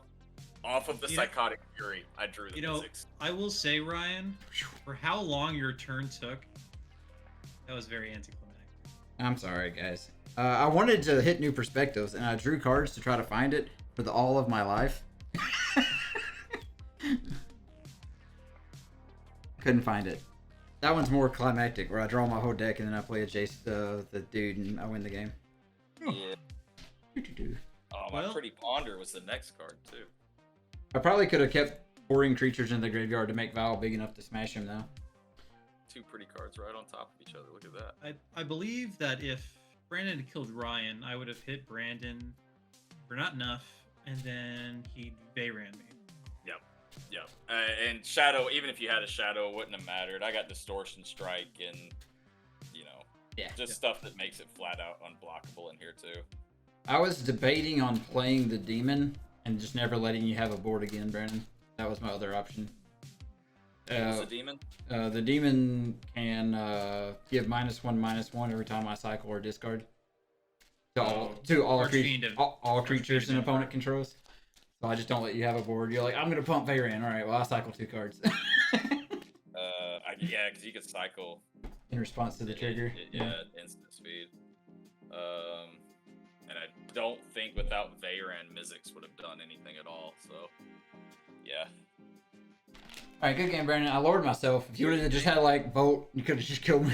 Off of the You know- Psychotic Fury, I drew the You know, Mizzix. I will say, Ryan, for how long your turn took, that was very anticlimactic. I'm sorry, guys. I wanted to hit new perspectives, and I drew cards to try to find it for all of my life. Couldn't find it. That one's more climactic, where I draw my whole deck and then I play a Jace, the dude, and I win the game. Yeah. Doo-doo-doo. Oh, my Well- Pretty Ponder was the next card, too. I probably could have kept pouring creatures in the graveyard to make Val big enough to smash him, though. 2 pretty cards right on top of each other. Look at that. I believe that if Brandon had killed Ryan, I would have hit Brandon for not enough, and then he'd Veyran me. Yep. And Shadow, even if you had a Shadow, it wouldn't have mattered. I got Distortion Strike and, just stuff that makes it flat out unblockable in here, too. I was debating on playing the demon and just never letting you have a board again, Brandon. That was my other option. What's the Demon? The demon can give -1/-1 every time I cycle or discard to all Archfiend of- creatures Archfiend an of- opponent controls. So I just don't let you have a board. You're like, I'm gonna pump Veyran. All right, well I cycle 2 cards Yeah, because you could cycle. in response to the trigger. Yeah, instant speed. And I don't think without Veyran, Mizzix would have done anything at all. So, yeah. All right, good game, Brandon. I lowered myself. If you would have just had like vote, you could have just killed me.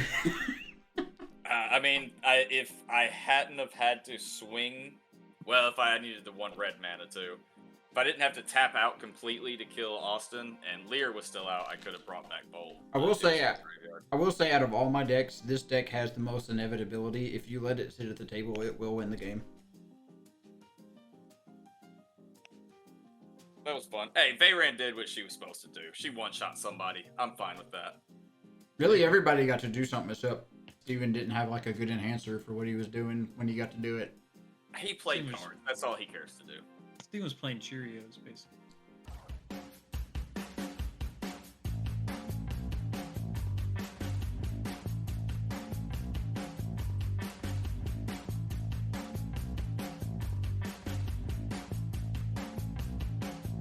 I mean, if I hadn't have had to swing, well, if I needed the 1 red mana too, if I didn't have to tap out completely to kill Austin and Lear was still out, I could have brought back Bolt. I will say, out of all my decks, this deck has the most inevitability. If you let it sit at the table, it will win the game. That was fun. Hey, Veyran did what she was supposed to do. She one-shot somebody. I'm fine with that. Really, everybody got to do something except Steven didn't have like a good enhancer for what he was doing when he got to do it. He played Seems- cards. That's all he cares to do. Steve was playing Cheerios, basically.